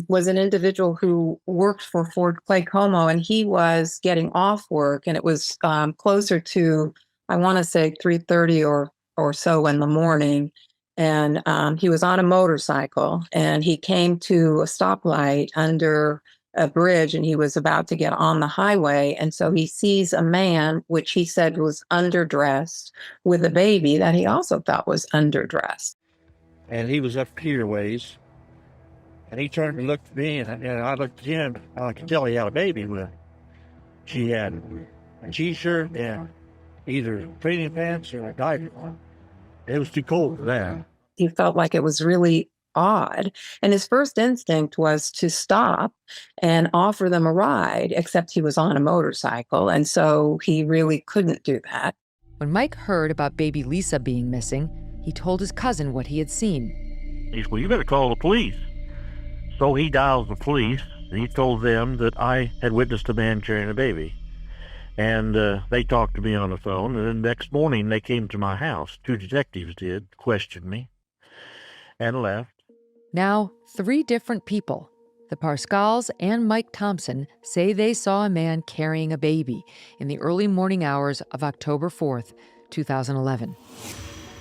was an individual who worked for Ford Clay Como, and he was getting off work, and it was closer to, I want to say 3:30 or so in the morning. And he was on a motorcycle, and he came to a stoplight under a bridge, and he was about to get on the highway. And so he sees a man, which he said was underdressed, with a baby that he also thought was underdressed. And he was up here ways, and he turned and looked at me, and I looked at him. I could tell he had a baby with. She had a t-shirt and either training pants or a diaper. It was too cold for that. He felt like it was really odd. And his first instinct was to stop and offer them a ride, except he was on a motorcycle. And so he really couldn't do that. When Mike heard about baby Lisa being missing, he told his cousin what he had seen. He said, well, you better call the police. So he dials the police, and he told them that I had witnessed a man carrying a baby. And they talked to me on the phone, and then the next morning they came to my house. 2 detectives did, questioned me, and left. Now, 3 different people, the Parscals and Mike Thompson, say they saw a man carrying a baby in the early morning hours of October 4th, 2011.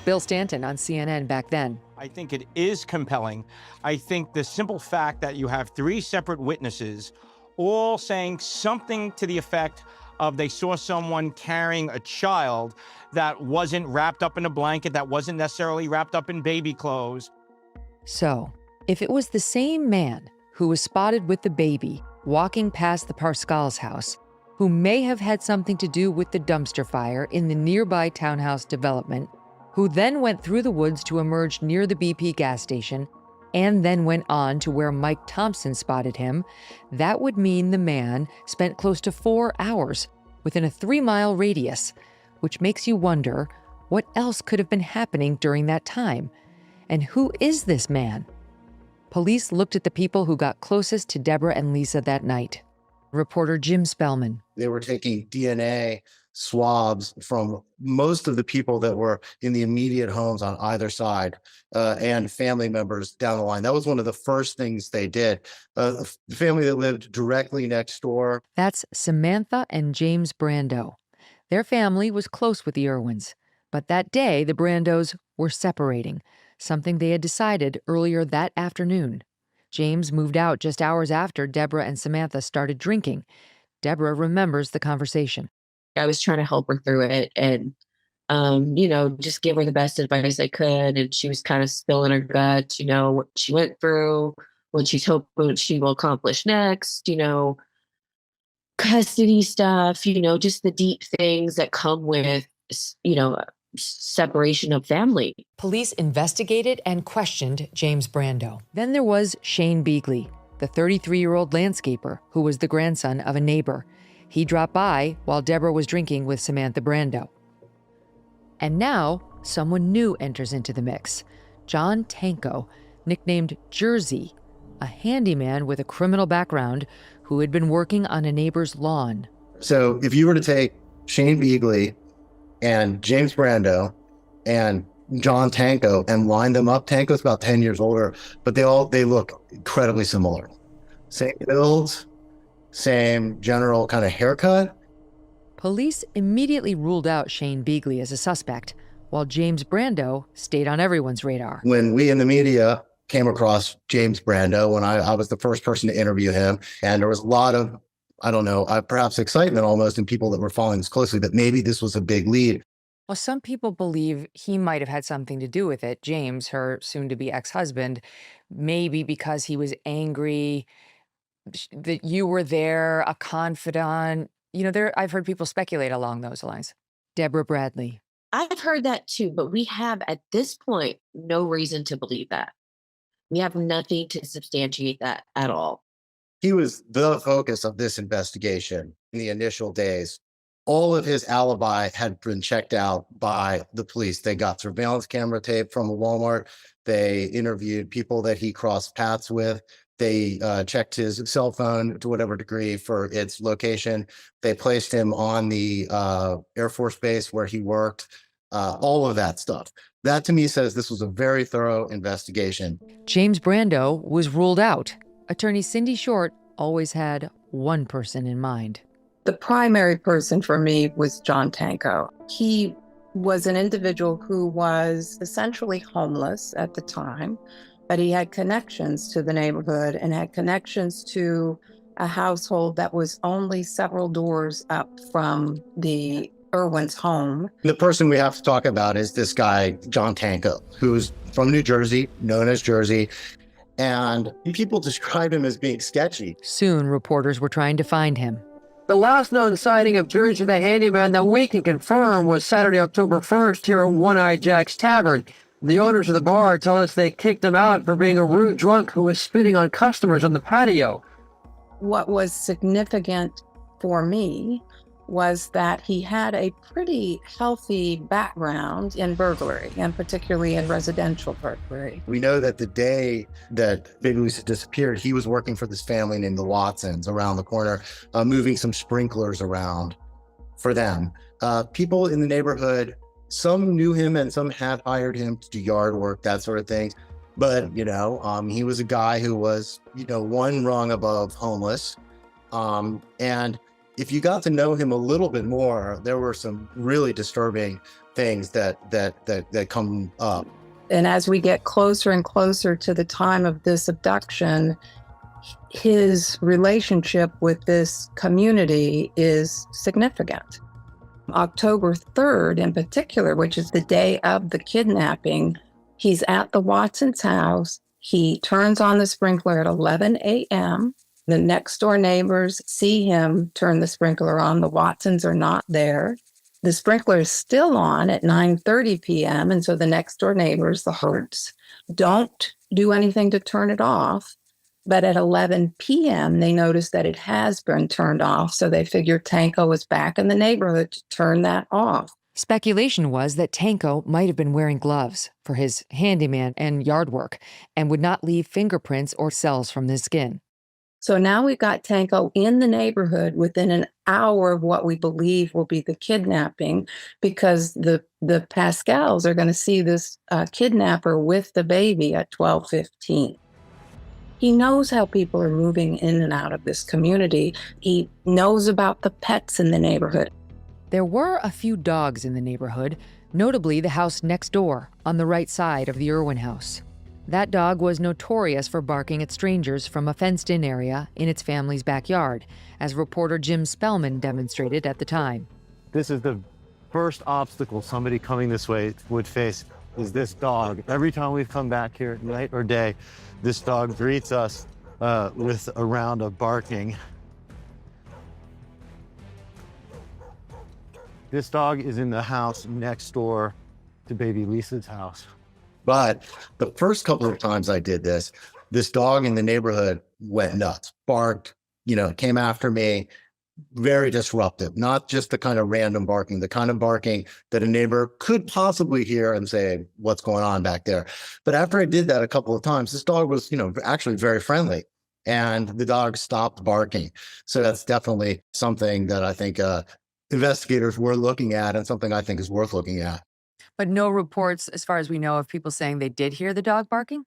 Bill Stanton on CNN back then. I think it is compelling. I think the simple fact that you have 3 separate witnesses all saying something to the effect of they saw someone carrying a child that wasn't wrapped up in a blanket, that wasn't necessarily wrapped up in baby clothes. So, if it was the same man who was spotted with the baby walking past the Parscals' house, who may have had something to do with the dumpster fire in the nearby townhouse development, who then went through the woods to emerge near the BP gas station, and then went on to where Mike Thompson spotted him, that would mean the man spent close to 4 hours within a 3-mile radius, which makes you wonder what else could have been happening during that time. And who is this man? Police looked at the people who got closest to Deborah and Lisa that night. Reporter Jim Spellman. They were taking DNA swabs from most of the people that were in the immediate homes on either side and family members down the line. That was one of the first things they did. The family that lived directly next door. That's Samantha and James Brando. Their family was close with the Irwins, but that day the Brandos were separating, something they had decided earlier that afternoon. James moved out just hours after Deborah and Samantha started drinking. Deborah remembers the conversation. I was trying to help her through it and, just give her the best advice I could. And she was kind of spilling her guts, what she went through, what she's hoping she will accomplish next, custody stuff, just the deep things that come with, separation of family. Police investigated and questioned James Brando. Then there was Shane Beagley, the 33-year-old landscaper who was the grandson of a neighbor. He dropped by while Deborah was drinking with Samantha Brando. And now, someone new enters into the mix. John Tenko, nicknamed Jersey, a handyman with a criminal background who had been working on a neighbor's lawn. So if you were to take Shane Beagley and James Brando and John Tenko and line them up, Tanko's about 10 years older, but they look incredibly similar. Same builds, same general kind of haircut. Police immediately ruled out Shane Beagley as a suspect, while James Brando stayed on everyone's radar. When we in the media came across James Brando, when I was the first person to interview him, and there was a lot of, perhaps excitement almost in people that were following this closely, that maybe this was a big lead. Well, some people believe he might have had something to do with it. James, her soon-to-be ex-husband, maybe because he was angry that you were there, a confidant. I've heard people speculate along those lines. Deborah Bradley. I've heard that too, but we have at this point no reason to believe that. We have nothing to substantiate that at all. He was the focus of this investigation in the initial days. All of his alibi had been checked out by the police. They got surveillance camera tape from a Walmart. They interviewed people that he crossed paths with. They checked his cell phone to whatever degree for its location. They placed him on the Air Force Base where he worked, all of that stuff. That to me says this was a very thorough investigation. James Brando was ruled out. Attorney Cindy Short always had one person in mind. The primary person for me was John Tenko. He was an individual who was essentially homeless at the time, but he had connections to the neighborhood and had connections to a household that was only several doors up from the Irwin's home. The person we have to talk about is this guy, John Tenko, who's from New Jersey, known as Jersey, and people describe him as being sketchy. Soon, reporters were trying to find him. The last known sighting of Jersey the handyman that we can confirm was Saturday, October 1st here at One-Eye Jack's Tavern. The owners of the bar tell us they kicked him out for being a rude drunk who was spitting on customers on the patio. What was significant for me was that he had a pretty healthy background in burglary, and particularly in residential burglary. We know that the day that baby Lisa disappeared, he was working for this family named the Watsons around the corner, moving some sprinklers around for them. People in the neighborhood, some knew him and some had hired him to do yard work, that sort of thing. But, he was a guy who was, one rung above homeless. And if you got to know him a little bit more, there were some really disturbing things that come up. And as we get closer and closer to the time of this abduction, his relationship with this community is significant. October 3rd in particular, which is the day of the kidnapping, he's at the Watson's house. He turns on the sprinkler at 11 a.m. The next door neighbors see him turn the sprinkler on. The Watsons are not there. The sprinkler is still on at 9:30 p.m. And so the next door neighbors, the Hurts, don't do anything to turn it off. But at 11 p.m., they notice that it has been turned off. So they figure Tenko was back in the neighborhood to turn that off. Speculation was that Tenko might have been wearing gloves for his handyman and yard work and would not leave fingerprints or cells from his skin. So now we've got Tenko in the neighborhood within an hour of what we believe will be the kidnapping, because the Pascals are going to see this kidnapper with the baby at 12:15. He knows how people are moving in and out of this community. He knows about the pets in the neighborhood. There were a few dogs in the neighborhood, notably the house next door on the right side of the Irwin house. That dog was notorious for barking at strangers from a fenced-in area in its family's backyard, as reporter Jim Spellman demonstrated at the time. This is the first obstacle somebody coming this way would face, is this dog. Every time we've come back here, night or day, this dog greets us with a round of barking. This dog is in the house next door to baby Lisa's house. But the first couple of times I did this dog in the neighborhood went nuts, barked, came after me, very disruptive, not just the kind of random barking, the kind of barking that a neighbor could possibly hear and say, what's going on back there? But after I did that a couple of times, this dog was, actually very friendly, and the dog stopped barking. So that's definitely something that I think investigators were looking at, and something I think is worth looking at. But no reports, as far as we know, of people saying they did hear the dog barking?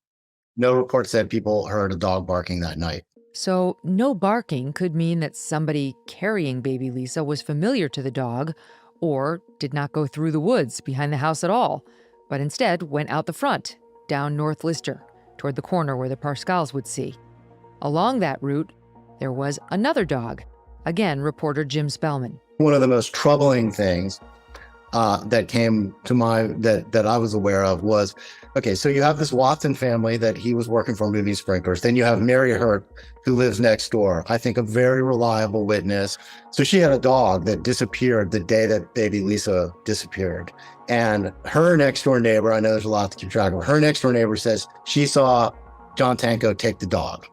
No report said people heard a dog barking that night. So no barking could mean that somebody carrying baby Lisa was familiar to the dog, or did not go through the woods behind the house at all, but instead went out the front, down North Lister, toward the corner where the Pascals would see. Along that route, there was another dog. Again, reporter Jim Spellman. One of the most troubling things that came to mind that I was aware of was, okay, so you have this Watson family that he was working for, moving sprinklers. Then you have Mary Hurt, who lives next door. I think a very reliable witness. So she had a dog that disappeared the day that baby Lisa disappeared. And her next door neighbor, I know there's a lot to keep track of, her next door neighbor says she saw John Tenko take the dog.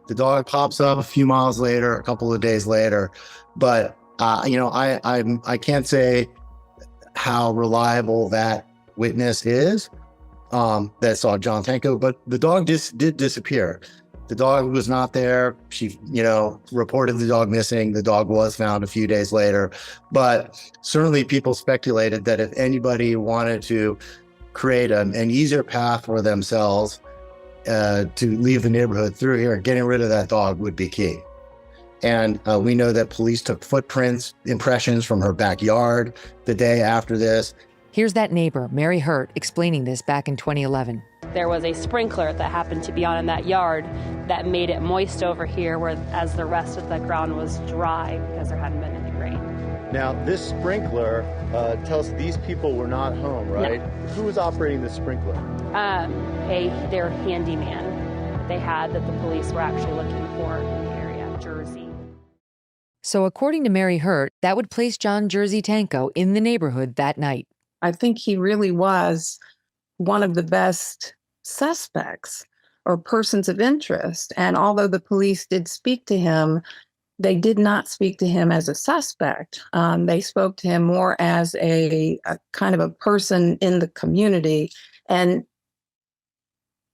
The dog pops up a few miles later, a couple of days later. But, I can't say how reliable that witness is that saw John Tenko, but the dog did disappear. The dog was not there. She, reported the dog missing. The dog was found a few days later, but certainly people speculated that if anybody wanted to create an easier path for themselves to leave the neighborhood through here, getting rid of that dog would be key. And we know that police took footprints, impressions from her backyard the day after this. Here's that neighbor, Mary Hurt, explaining this back in 2011. There was a sprinkler that happened to be on in that yard that made it moist over here, whereas the rest of the ground was dry because there hadn't been any rain. Now, this sprinkler tells these people were not home, right? No. Who was operating the sprinkler? Their handyman they had that the police were actually looking for in the area, Jersey. So according to Mary Hurt, that would place John Jersey Tenko in the neighborhood that night. I think he really was one of the best suspects or persons of interest. And although the police did speak to him, They did not speak to him as a suspect. They spoke to him more as a kind of a person in the community. And,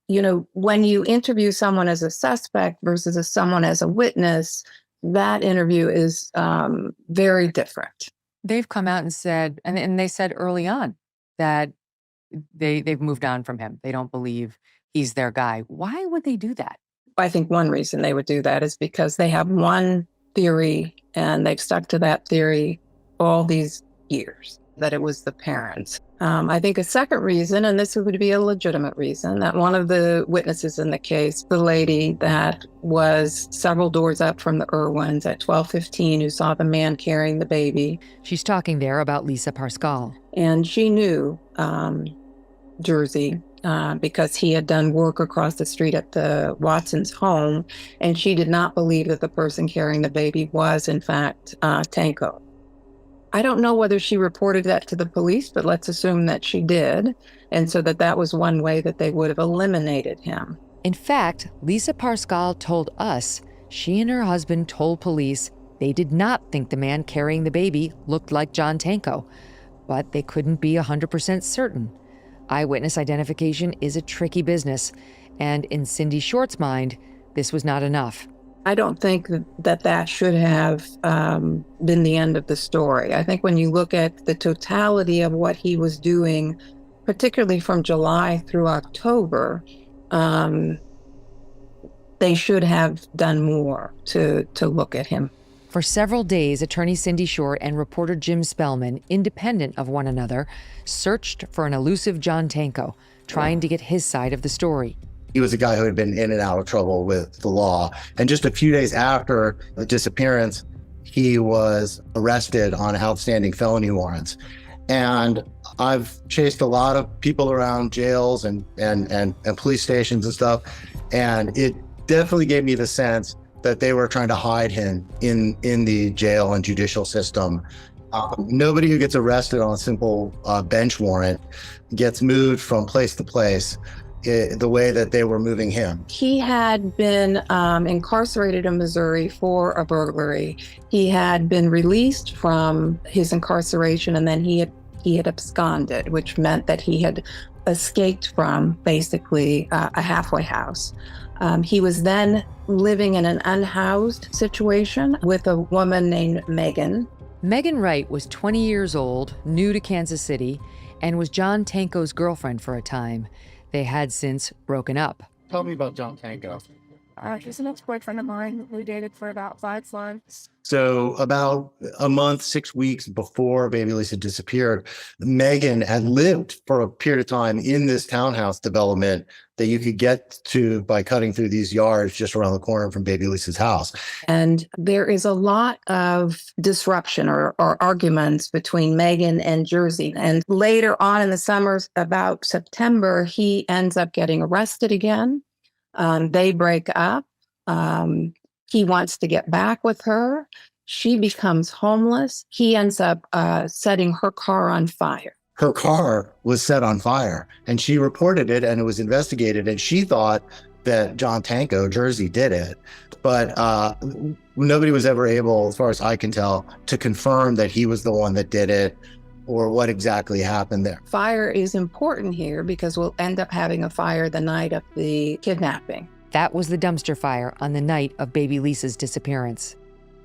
you know, when you interview someone as a suspect versus someone as a witness, that interview is very different. They've come out and said, and they said early on that they've moved on from him. They don't believe he's their guy. Why would they do that? I think one reason they would do that is because they have one theory and they've stuck to that theory all these years, that it was the parents. I think a second reason, and this would be a legitimate reason, that one of the witnesses in the case, the lady that was several doors up from the Irwins at 12:15, who saw the man carrying the baby. She's talking there about Lisa Parscale. And she knew Jersey because he had done work across the street at the Watson's home, and she did not believe that the person carrying the baby was, in fact, Tenko. I don't know whether she reported that to the police, but let's assume that she did, and so that was one way that they would have eliminated him. In fact, Lisa Parscale told us she and her husband told police they did not think the man carrying the baby looked like John Tenko, but they couldn't be 100% certain. Eyewitness identification is a tricky business, and in Cindy Short's mind, this was not enough. I don't think that should have been the end of the story. I think when you look at the totality of what he was doing, particularly from July through October, they should have done more to look at him. For several days, attorney Cindy Short and reporter Jim Spellman, independent of one another, searched for an elusive John Tenko, trying to get his side of the story. He was a guy who had been in and out of trouble with the law. And just a few days after the disappearance, he was arrested on outstanding felony warrants. And I've chased a lot of people around jails and police stations and stuff. And it definitely gave me the sense that they were trying to hide him in the jail and judicial system. Nobody who gets arrested on a simple bench warrant gets moved from place to place the way that they were moving him. He had been incarcerated in Missouri for a burglary. He had been released from his incarceration, and then he had absconded, which meant that he had escaped from basically a halfway house. He was then living in an unhoused situation with a woman named Megyn. Megyn Wright was 20 years old, new to Kansas City, and was John Tenko's girlfriend for a time. They had since broken up. Tell me about John Tenko. He's an ex-boyfriend of mine. We dated for about 5 months. So about a month, 6 weeks before baby Lisa disappeared, Megyn had lived for a period of time in this townhouse development that you could get to by cutting through these yards just around the corner from baby Lisa's house. And there is a lot of disruption or arguments between Megyn and Jersey. And later on in the summer, about September, he ends up getting arrested again. They break up. He wants to get back with her. She becomes homeless. He ends up setting her car on fire. Her car was set on fire, and she reported it, and it was investigated, and she thought that John Tenko, Jersey, did it. But nobody was ever able, as far as I can tell, to confirm that he was the one that did it or what exactly happened there. Fire is important here because we'll end up having a fire the night of the kidnapping. That was the dumpster fire on the night of baby Lisa's disappearance.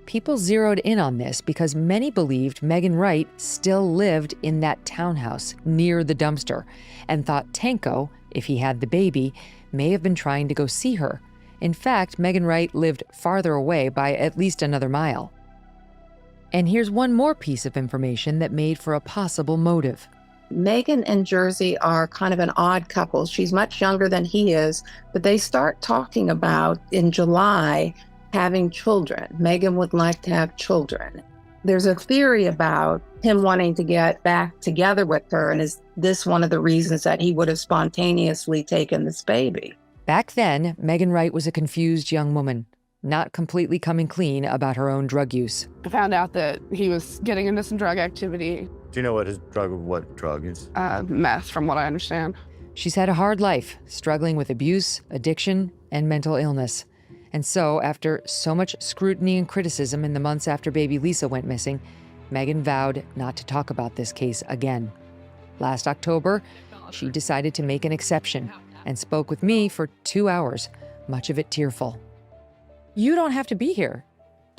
People zeroed in on this because many believed Megyn Wright still lived in that townhouse near the dumpster and thought Tenko, if he had the baby, may have been trying to go see her. In fact, Megyn Wright lived farther away by at least another mile. And here's one more piece of information that made for a possible motive. Megyn and Jersey are kind of an odd couple. She's much younger than he is, but they start talking about, in July, having children. Megyn would like to have children. There's a theory about him wanting to get back together with her, and is this one of the reasons that he would have spontaneously taken this baby? Back then, Megyn Wright was a confused young woman, not completely coming clean about her own drug use. I found out that he was getting into some drug activity. Do you know what drug is? Meth, from what I understand. She's had a hard life, struggling with abuse, addiction, and mental illness. And so, after so much scrutiny and criticism in the months after baby Lisa went missing, Megyn vowed not to talk about this case again. Last October, she decided to make an exception and spoke with me for 2 hours, much of it tearful. You don't have to be here.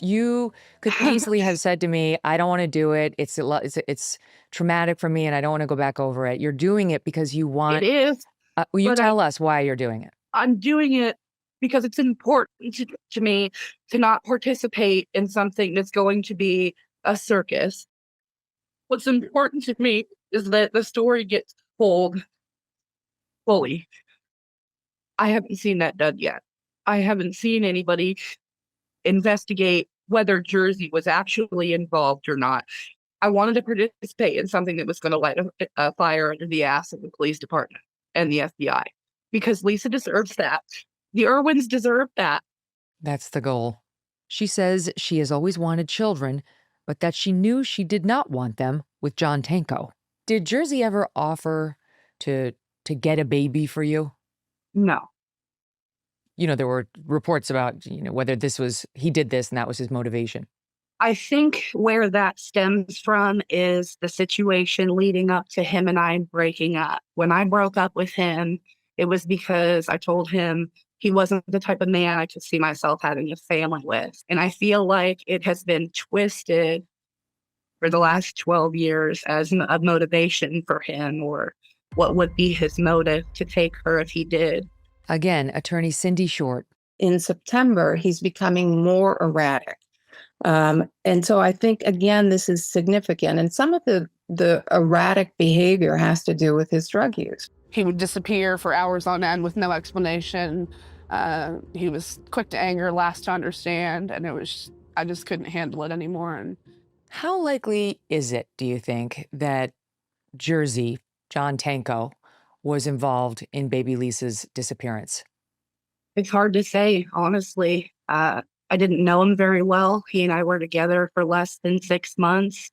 You could easily have said to me, I don't want to do it. It's traumatic for me and I don't want to go back over it. You're doing it because you want. It is. Will you but tell us why you're doing it? I'm doing it because it's important to me to not participate in something that's going to be a circus. What's important to me is that the story gets told fully. I haven't seen that done yet. I haven't seen anybody investigate whether Jersey was actually involved or not. I wanted to participate in something that was going to light a fire under the ass of the police department and the FBI, because Lisa deserves that. The Irwins deserve that. That's the goal. She says she has always wanted children, but that she knew she did not want them with John Tenko. Did Jersey ever offer to get a baby for you? No. There were reports about, whether he did this and that was his motivation. I think where that stems from is the situation leading up to him and I breaking up. When I broke up with him, it was because I told him he wasn't the type of man I could see myself having a family with. And I feel like it has been twisted for the last 12 years as a motivation for him, or what would be his motive to take her if he did. Again, attorney Cindy Short. In September, he's becoming more erratic. And so I think, again, this is significant. And some of the erratic behavior has to do with his drug use. He would disappear for hours on end with no explanation. He was quick to anger, last to understand, and I just couldn't handle it anymore. And how likely is it, do you think, that Jersey, John Tenko, was involved in baby Lisa's disappearance? It's hard to say, honestly. I didn't know him very well. He and I were together for less than 6 months,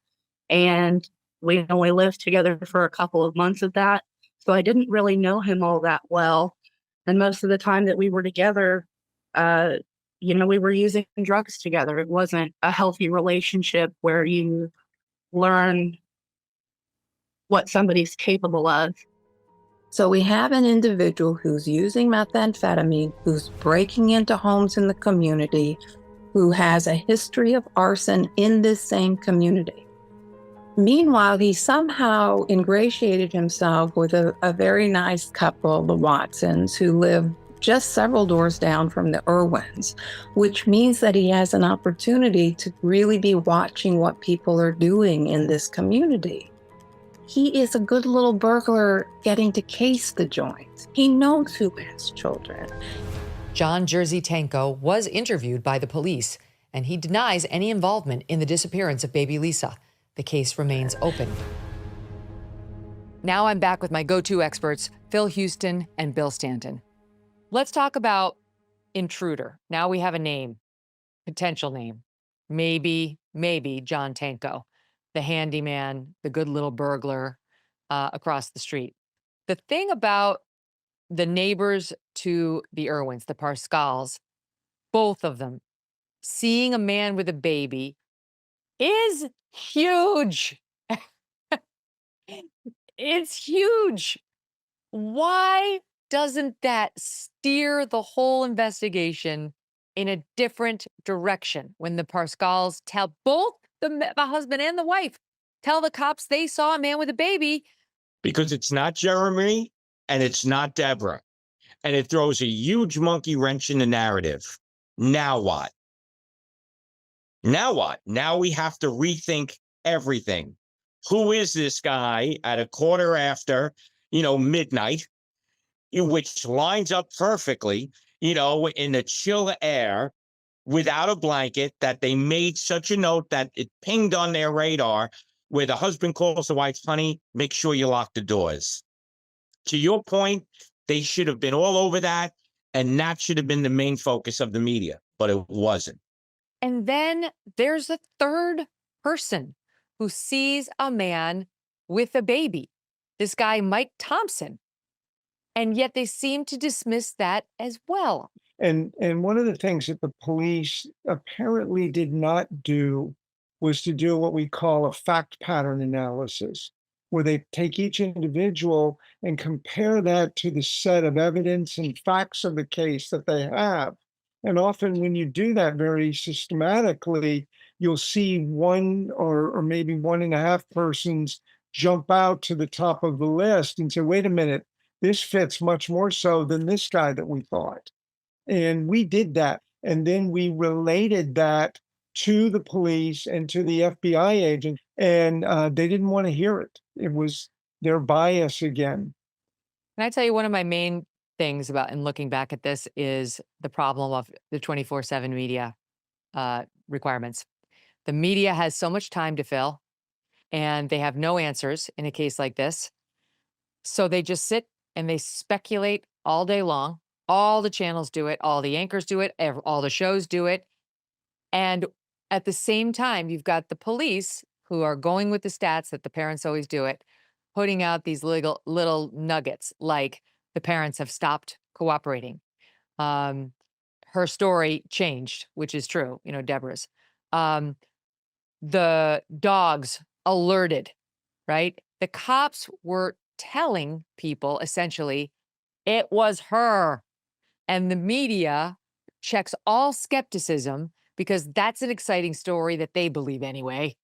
and we only lived together for a couple of months of that. So I didn't really know him all that well. And most of the time that we were together, we were using drugs together. It wasn't a healthy relationship where you learn what somebody's capable of. So we have an individual who's using methamphetamine, who's breaking into homes in the community, who has a history of arson in this same community. Meanwhile, he somehow ingratiated himself with a very nice couple, the Watsons, who live just several doors down from the Irwins, which means that he has an opportunity to really be watching what people are doing in this community. He is a good little burglar getting to case the joints. He knows who has children. John Jersey Tenko was interviewed by the police, and he denies any involvement in the disappearance of baby Lisa. The case remains open. Now I'm back with my go-to experts, Phil Houston and Bill Stanton. Let's talk about intruder. Now we have a name, potential name. Maybe John Tenko, the handyman, the good little burglar across the street. The thing about the neighbors to the Irwins, the Parscals, both of them, seeing a man with a baby is huge. It's huge. Why doesn't that steer the whole investigation in a different direction when the Parscals tell both the husband and the wife, tell the cops they saw a man with a baby? Because it's not Jeremy and it's not Deborah. And it throws a huge monkey wrench in the narrative. Now what? Now what? Now we have to rethink everything. Who is this guy at a quarter after, midnight, which lines up perfectly, in the chill air without a blanket, that they made such a note that it pinged on their radar, where the husband calls the wife, honey, make sure you lock the doors. To your point, they should have been all over that, and that should have been the main focus of the media, but it wasn't. And then there's a third person who sees a man with a baby, this guy, Mike Thompson. And yet they seem to dismiss that as well. And one of the things that the police apparently did not do was to do what we call a fact pattern analysis, where they take each individual and compare that to the set of evidence and facts of the case that they have. And often when you do that very systematically, you'll see one or maybe one and a half persons jump out to the top of the list and say, wait a minute, this fits much more so than this guy that we thought. And we did that. And then we related that to the police and to the FBI agent, and they didn't want to hear it. It was their bias again. Can I tell you one of my main things about in looking back at this is the problem of the 24/7 media requirements. The media has so much time to fill, and they have no answers in a case like this. So they just sit and they speculate all day long. All the channels do it, all the anchors do it, all the shows do it. And at the same time, you've got the police who are going with the stats that the parents always do it, putting out these little nuggets like the parents have stopped cooperating. Her story changed, which is true, Deborah's. The dogs alerted, right? The cops were telling people essentially it was her. And the media checks all skepticism because that's an exciting story that they believe anyway.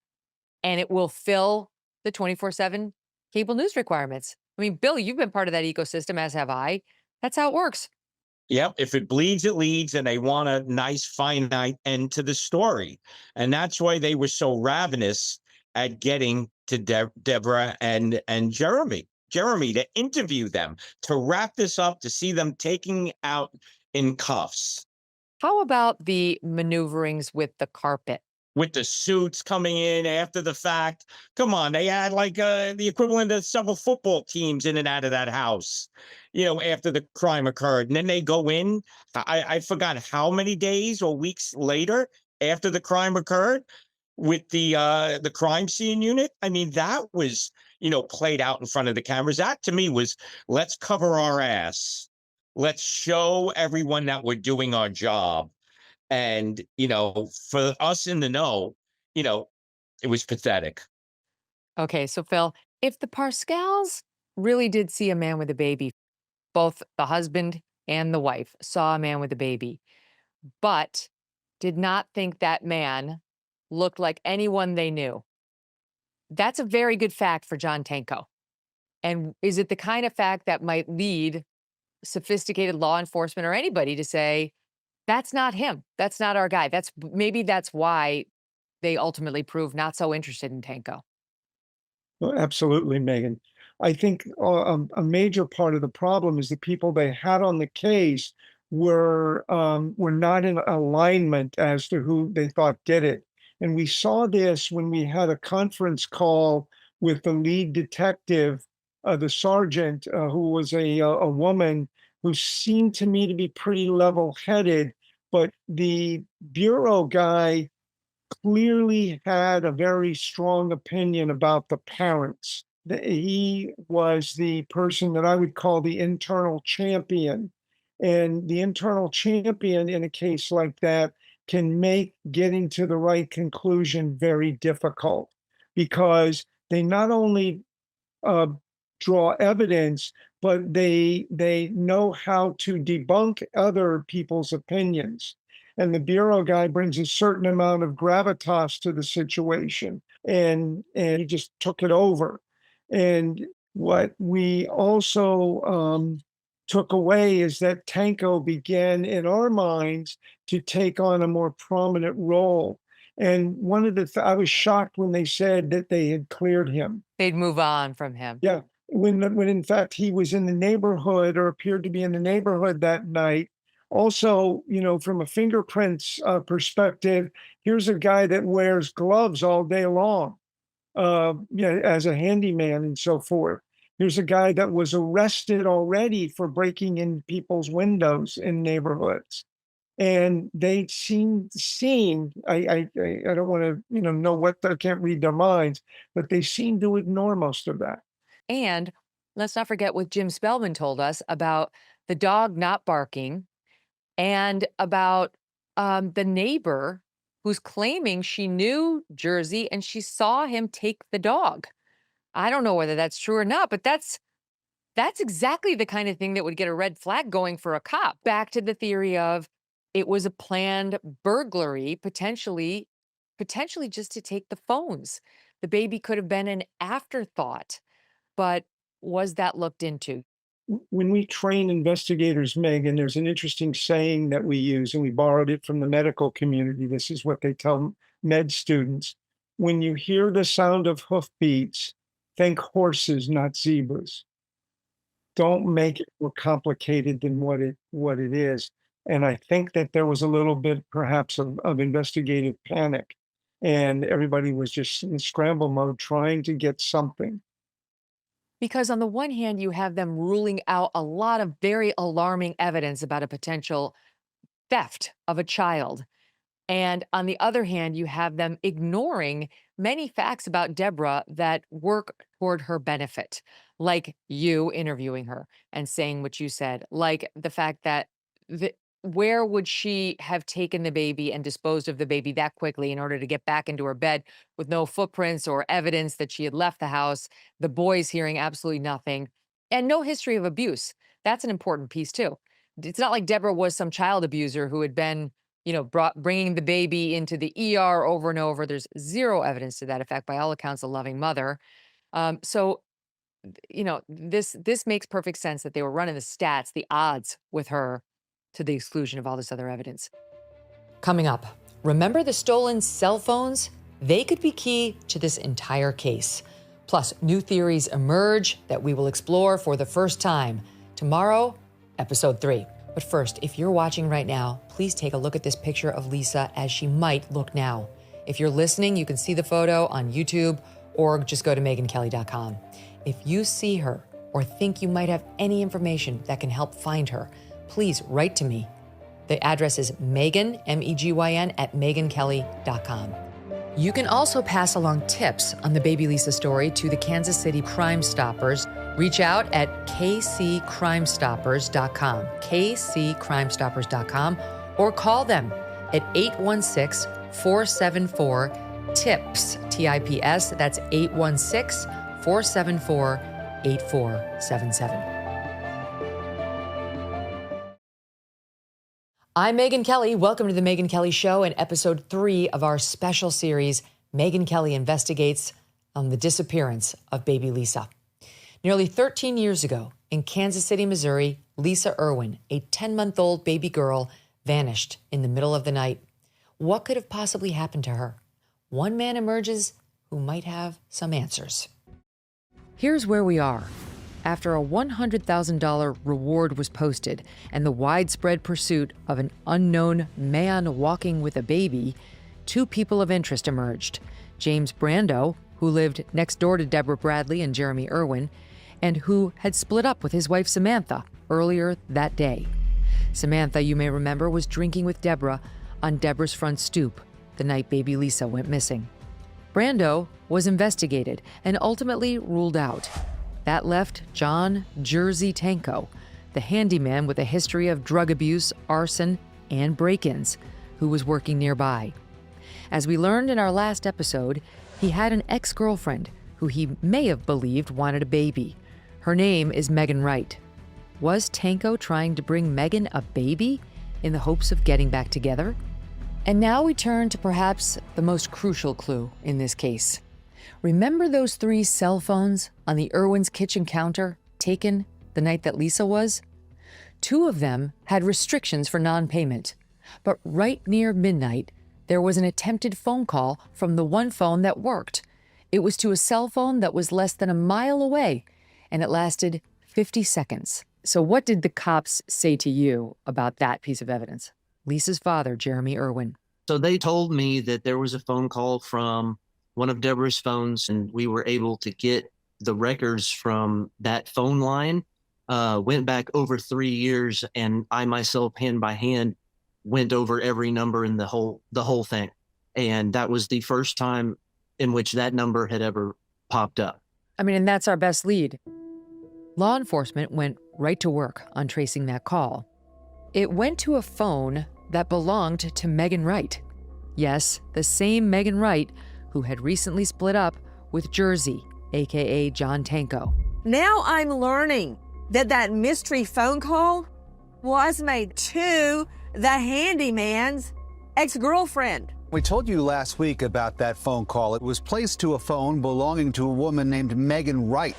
And it will fill the 24/7 cable news requirements. I mean, Bill, you've been part of that ecosystem, as have I. That's how it works. Yep. If it bleeds, it leads, and they want a nice finite end to the story. And that's why they were so ravenous at getting to Deborah and Jeremy to interview them, to wrap this up, to see them taking out in cuffs. How about the maneuverings with the carpet? With the suits coming in after the fact. Come on, they had like the equivalent of several football teams in and out of that house, after the crime occurred. And then they go in, I forgot how many days or weeks later after the crime occurred with the crime scene unit. I mean, that was, played out in front of the cameras. That to me was, let's cover our ass. Let's show everyone that we're doing our job. And, for us in the know, it was pathetic. Okay, so Phil, if the Parscales really did see a man with a baby, both the husband and the wife saw a man with a baby, but did not think that man looked like anyone they knew, that's a very good fact for John Tenko. And is it the kind of fact that might lead sophisticated law enforcement or anybody to say, that's not him. That's not our guy. Maybe that's why they ultimately prove not so interested in Tenko. Well, absolutely, Megyn. I think a major part of the problem is the people they had on the case were not in alignment as to who they thought did it. And we saw this when we had a conference call with the lead detective, the sergeant, who was a woman who seemed to me to be pretty level-headed, but the bureau guy clearly had a very strong opinion about the parents. He was the person that I would call the internal champion. And the internal champion in a case like that can make getting to the right conclusion very difficult, because they not only draw evidence, but they know how to debunk other people's opinions. And the bureau guy brings a certain amount of gravitas to the situation, and he just took it over. And what we also took away is that Tenko began, in our minds, to take on a more prominent role. And one of I was shocked when they said that they had cleared him. They'd move on from him. Yeah. When in fact he was in the neighborhood, or appeared to be in the neighborhood that night. Also, from a fingerprints perspective, here's a guy that wears gloves all day long, as a handyman and so forth. Here's a guy that was arrested already for breaking in people's windows in neighborhoods. And they seem, I don't want to, know what, I can't read their minds, but they seem to ignore most of that. And let's not forget what Jim Spellman told us about the dog not barking, and about the neighbor who's claiming she knew Jersey and she saw him take the dog. I don't know whether that's true or not, but that's exactly the kind of thing that would get a red flag going for a cop. Back to the theory of it was a planned burglary, potentially just to take the phones. The baby could have been an afterthought, but was that looked into? When we train investigators, Megan, there's an interesting saying that we use, and we borrowed it from the medical community. This is what they tell med students. When you hear the sound of hoofbeats, think horses, not zebras. Don't make it more complicated than what it is. And I think that there was a little bit perhaps of investigative panic, and everybody was just in scramble mode trying to get something. Because on the one hand, you have them ruling out a lot of very alarming evidence about a potential theft of a child. And on the other hand, you have them ignoring many facts about Deborah that work toward her benefit, like you interviewing her and saying what you said, like the fact that where would she have taken the baby and disposed of the baby that quickly in order to get back into her bed with no footprints or evidence that she had left the house, the boys hearing absolutely nothing, and no history of abuse. That's an important piece too. It's not like Deborah was some child abuser who had been, bringing the baby into the ER over and over. There's zero evidence to that effect. By all accounts, a loving mother. This makes perfect sense that they were running the stats, the odds with her to the exclusion of all this other evidence. Coming up, remember the stolen cell phones? They could be key to this entire case. Plus, new theories emerge that we will explore for the first time. Tomorrow, episode 3. But first, if you're watching right now, please take a look at this picture of Lisa as she might look now. If you're listening, you can see the photo on YouTube or just go to megynkelly.com. If you see her or think you might have any information that can help find her, please write to me. The address is Megyn, Megyn, at megynkelly.com. You can also pass along tips on the Baby Lisa story to the Kansas City Crime Stoppers. Reach out at kccrimestoppers.com, kccrimestoppers.com, or call them at 816-474-TIPS, TIPS. That's 816-474-8477. I'm Megyn Kelly. Welcome to the Megyn Kelly Show and episode 3 of our special series, Megyn Kelly Investigates, on the disappearance of baby Lisa. Nearly 13 years ago, in Kansas City, Missouri, Lisa Irwin, a 10-month-old baby girl, vanished in the middle of the night. What could have possibly happened to her? One man emerges who might have some answers. Here's where we are. After a $100,000 reward was posted and the widespread pursuit of an unknown man walking with a baby, 2 people of interest emerged. James Brando, who lived next door to Deborah Bradley and Jeremy Irwin, and who had split up with his wife Samantha earlier that day. Samantha, you may remember, was drinking with Deborah on Deborah's front stoop the night baby Lisa went missing. Brando was investigated and ultimately ruled out. That left John Jersey Tenko, the handyman with a history of drug abuse, arson, and break-ins, who was working nearby. As we learned in our last episode, he had an ex-girlfriend who he may have believed wanted a baby. Her name is Megyn Wright. Was Tenko trying to bring Megyn a baby in the hopes of getting back together? And now we turn to perhaps the most crucial clue in this case. Remember those 3 cell phones on the Irwin's kitchen counter taken the night that Lisa was? 2 of them had restrictions for non-payment, but right near midnight, there was an attempted phone call from the one phone that worked. It was to a cell phone that was less than a mile away, and it lasted 50 seconds. So what did the cops say to you about that piece of evidence? Lisa's father, Jeremy Irwin. So they told me that there was a phone call from one of Deborah's phones, and we were able to get the records from that phone line. Went back over 3 years, and I myself, hand by hand, went over every number in the whole thing. And that was the first time in which that number had ever popped up. I mean, and that's our best lead. Law enforcement went right to work on tracing that call. It went to a phone that belonged to Megyn Wright. Yes, the same Megyn Wright who had recently split up with Jersey, aka John Tenko. Now I'm learning that that mystery phone call was made to the handyman's ex-girlfriend. We told you last week about that phone call. It was placed to a phone belonging to a woman named Megyn Wright.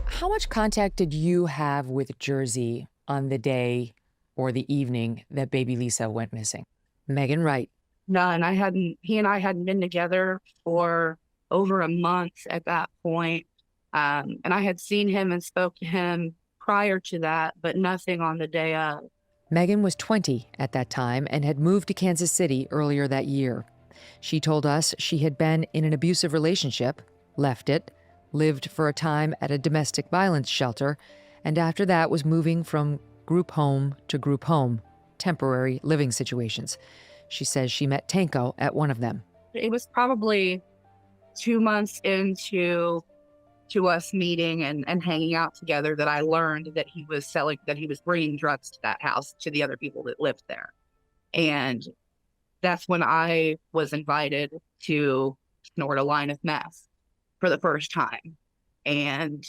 How much contact did you have with Jersey on the day or the evening that baby Lisa went missing? Megyn Wright. None. He and I hadn't been together for over a month at that point. And I had seen him and spoke to him prior to that, but nothing on the day of. Megyn was 20 at that time and had moved to Kansas City earlier that year. She told us she had been in an abusive relationship, left it, lived for a time at a domestic violence shelter, and after that was moving from group home to group home, temporary living situations. She says she met Tenko at one of them. It was probably 2 months into us meeting and hanging out together that I learned that he was bringing drugs to that house to the other people that lived there. And that's when I was invited to snort a line of meth for the first time. And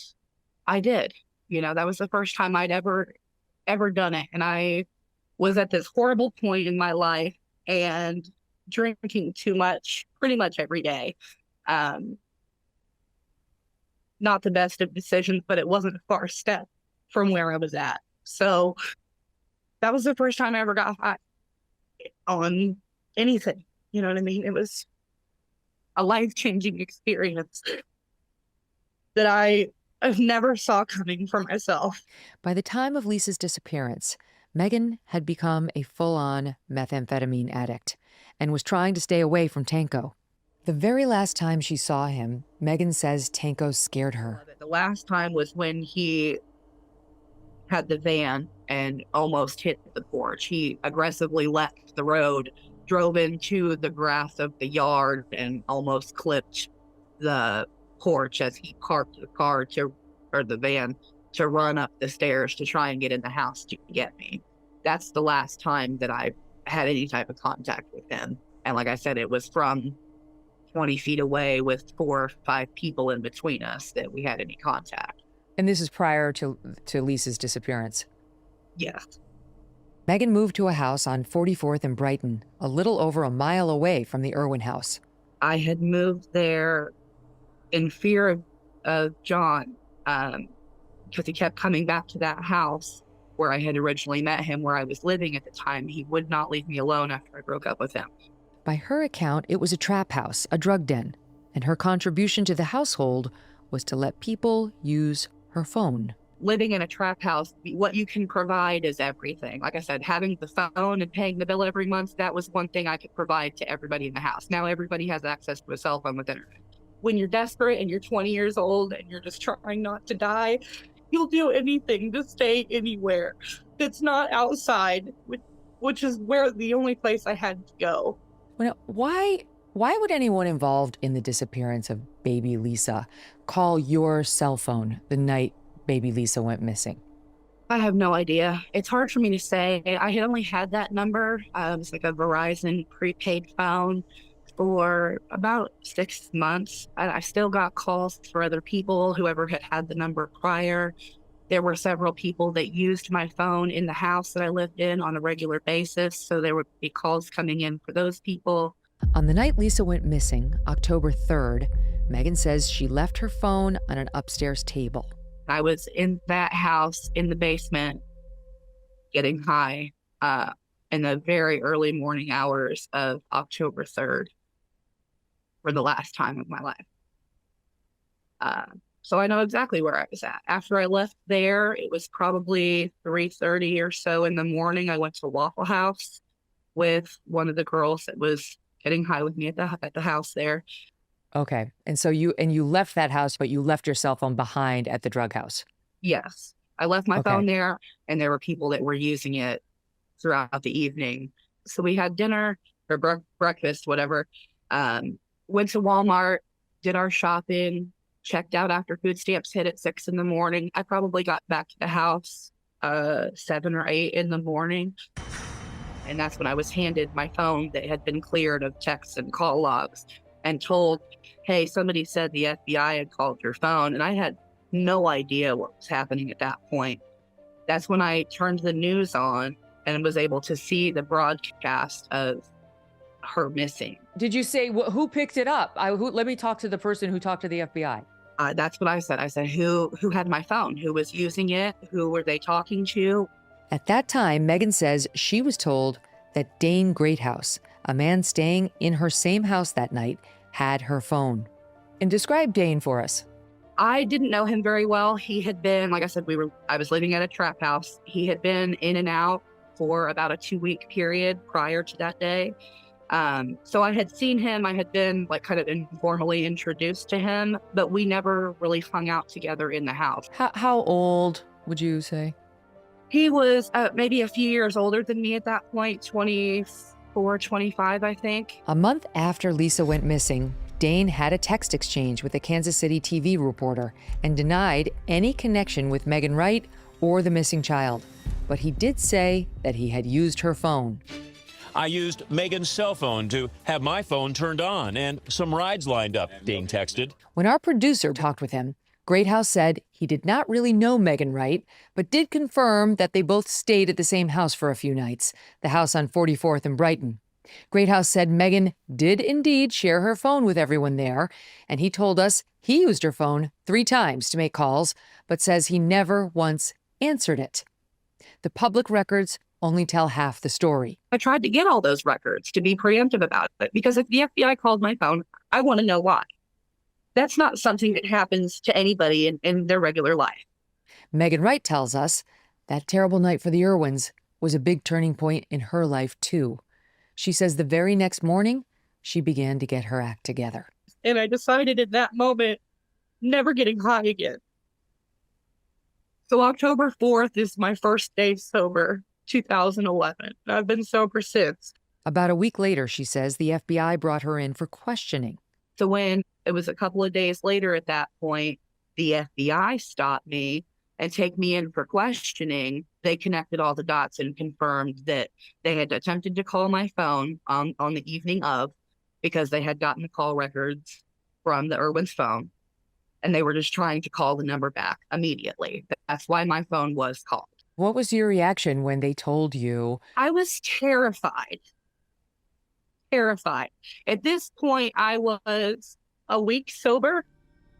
I did. That was the first time I'd ever done it. And I was at this horrible point in my life and drinking too much pretty much every day. Not the best of decisions, but it wasn't a far step from where I was at. So that was the first time I ever got high on anything. You know what I mean? It was a life-changing experience that I never saw coming for myself. By the time of Lisa's disappearance, Megyn had become a full-on methamphetamine addict and was trying to stay away from Tenko. The very last time she saw him, Megyn says Tenko scared her. The last time was when he had the van and almost hit the porch. He aggressively left the road, drove into the grass of the yard, and almost clipped the porch as he parked the van to run up the stairs to try and get in the house to get me. That's the last time that I had any type of contact with him. And like I said, it was from 20 feet away with 4 or 5 people in between us that we had any contact. And this is prior to Lisa's disappearance? Yes. Megyn moved to a house on 44th and Brighton, a little over a mile away from the Irwin house. I had moved there in fear of John, because he kept coming back to that house where I had originally met him, where I was living at the time. He would not leave me alone after I broke up with him. By her account, it was a trap house, a drug den, and her contribution to the household was to let people use her phone. Living in a trap house, what you can provide is everything. Like I said, having the phone and paying the bill every month, that was one thing I could provide to everybody in the house. Now everybody has access to a cell phone with internet. When you're desperate and you're 20 years old and you're just trying not to die, you'll do anything to stay anywhere that's not outside, which is where the only place I had to go. Well, why would anyone involved in the disappearance of baby Lisa call your cell phone the night baby Lisa went missing? I have no idea. It's hard for me to say. I had only had that number. It was like a Verizon prepaid phone for about 6 months. I still got calls for other people, whoever had the number prior. There were several people that used my phone in the house that I lived in on a regular basis, so there would be calls coming in for those people. On the night Lisa went missing, October 3rd, Megyn says she left her phone on an upstairs table. I was in that house in the basement getting high in the very early morning hours of October 3rd for the last time of my life. So I know exactly where I was at. After I left there, it was probably 3:30 or so in the morning. I went to Waffle House with one of the girls that was getting high with me at the house there. Okay. And so you left that house, but you left your cell phone behind at the drug house. Yes. I left my phone there, and there were people that were using it throughout the evening. So we had dinner or breakfast, whatever. Went to Walmart, did our shopping, checked out after food stamps hit at 6 a.m. I probably got back to the house 7 or 8 in the morning. And that's when I was handed my phone that had been cleared of texts and call logs and told, hey, somebody said the FBI had called your phone. And I had no idea what was happening at that point. That's when I turned the news on and was able to see the broadcast of her missing. Did you say who picked it up? Let me talk to the person who talked to the FBI. That's what I said. I said, who had my phone? Who was using it? Who were they talking to? At that time, Megyn says she was told that Dane Greathouse, a man staying in her same house that night, had her phone. And describe Dane for us. I didn't know him very well. He had been, like I said, I was living at a trap house. He had been in and out for about a 2-week period prior to that day. So I had seen him. I had been like kind of informally introduced to him, but we never really hung out together in the house. How old would you say? He was maybe a few years older than me at that point, 24, 25, I think. A month after Lisa went missing, Dane had a text exchange with a Kansas City TV reporter and denied any connection with Megyn Wright or the missing child. But he did say that he had used her phone. I used Megyn's cell phone to have my phone turned on and some rides lined up, Dane texted. When our producer talked with him, Greathouse said he did not really know Megyn Wright, but did confirm that they both stayed at the same house for a few nights, the house on 44th and Brighton. Greathouse said Megyn did indeed share her phone with everyone there, and he told us he used her phone 3 times to make calls, but says he never once answered it. The public records only tell half the story. I tried to get all those records to be preemptive about it, because if the FBI called my phone, I want to know why. That's not something that happens to anybody in their regular life. Megyn Wright tells us that terrible night for the Irwins was a big turning point in her life, too. She says the very next morning, she began to get her act together. And I decided in that moment, never getting high again. So October 4th is my first day sober, 2011. I've been sober since. About a week later, she says, the FBI brought her in for questioning. So when it was a couple of days later at that point, the FBI stopped me and take me in for questioning. They connected all the dots and confirmed that they had attempted to call my phone on the evening of, because they had gotten the call records from the Irwin's phone, and they were just trying to call the number back immediately. That's why my phone was called. What was your reaction when they told you? I was terrified. Terrified. At this point, I was a week sober.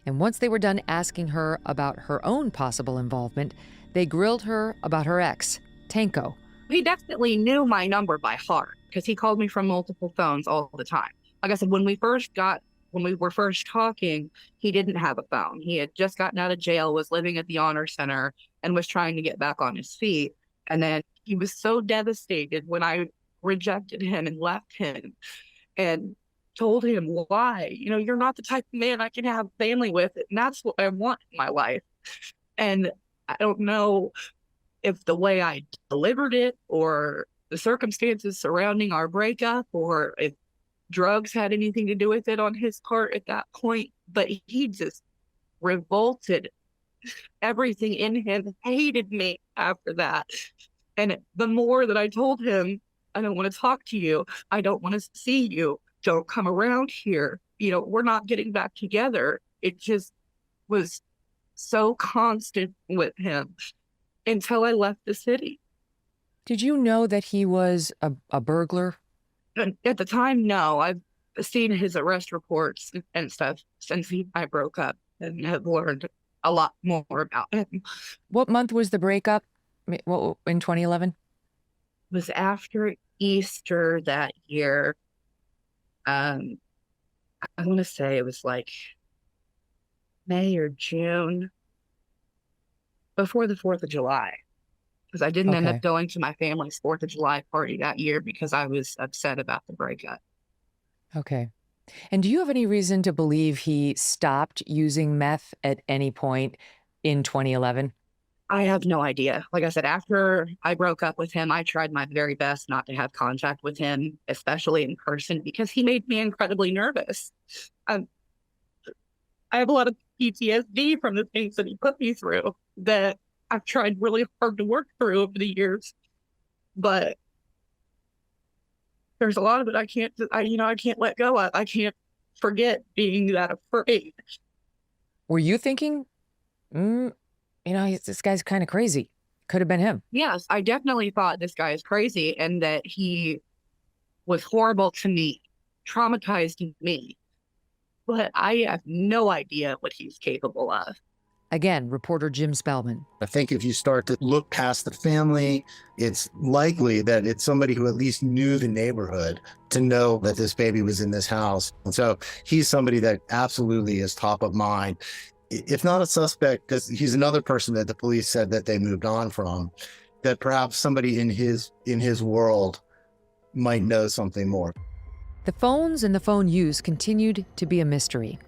And once they were done asking her about her own possible involvement, they grilled her about her ex, Tenko. He definitely knew my number by heart because he called me from multiple phones all the time. Like I said, when we were first talking, he didn't have a phone. He had just gotten out of jail, was living at the Honor Center, and was trying to get back on his feet. And then he was so devastated when I rejected him and left him and told him why. You're not the type of man I can have a family with, and that's what I want in my life. And I don't know if the way I delivered it or the circumstances surrounding our breakup or if drugs had anything to do with it on his part at that point, but he just revolted. Everything in him hated me after that. And the more that I told him, I don't want to talk to you, I don't want to see you, don't come around here, we're not getting back together. It just was so constant with him until I left the city. Did you know that he was a burglar? At the time, no. I've seen his arrest reports and stuff since I broke up and have learned a lot more about him. What month was the breakup in 2011? It was after Easter that year. I want to say it was like May or June, before the 4th of July, because I didn't end up going to my family's 4th of July party that year because I was upset about the breakup. Okay. And do you have any reason to believe he stopped using meth at any point in 2011? I have no idea. Like I said, after I broke up with him, I tried my very best not to have contact with him, especially in person, because he made me incredibly nervous. I have a lot of PTSD from the things that he put me through that I've tried really hard to work through over the years. But there's a lot of it I can't let go of. I can't forget being that afraid. Were you thinking, this guy's kind of crazy? Could have been him. Yes, I definitely thought this guy is crazy and that he was horrible to me, traumatized me. But I have no idea what he's capable of. Again, reporter Jim Spellman. I think if you start to look past the family, it's likely that it's somebody who at least knew the neighborhood to know that this baby was in this house. And so he's somebody that absolutely is top of mind. If not a suspect, because he's another person that the police said that they moved on from, that perhaps somebody in his world might know something more. The phones and the phone use continued to be a mystery.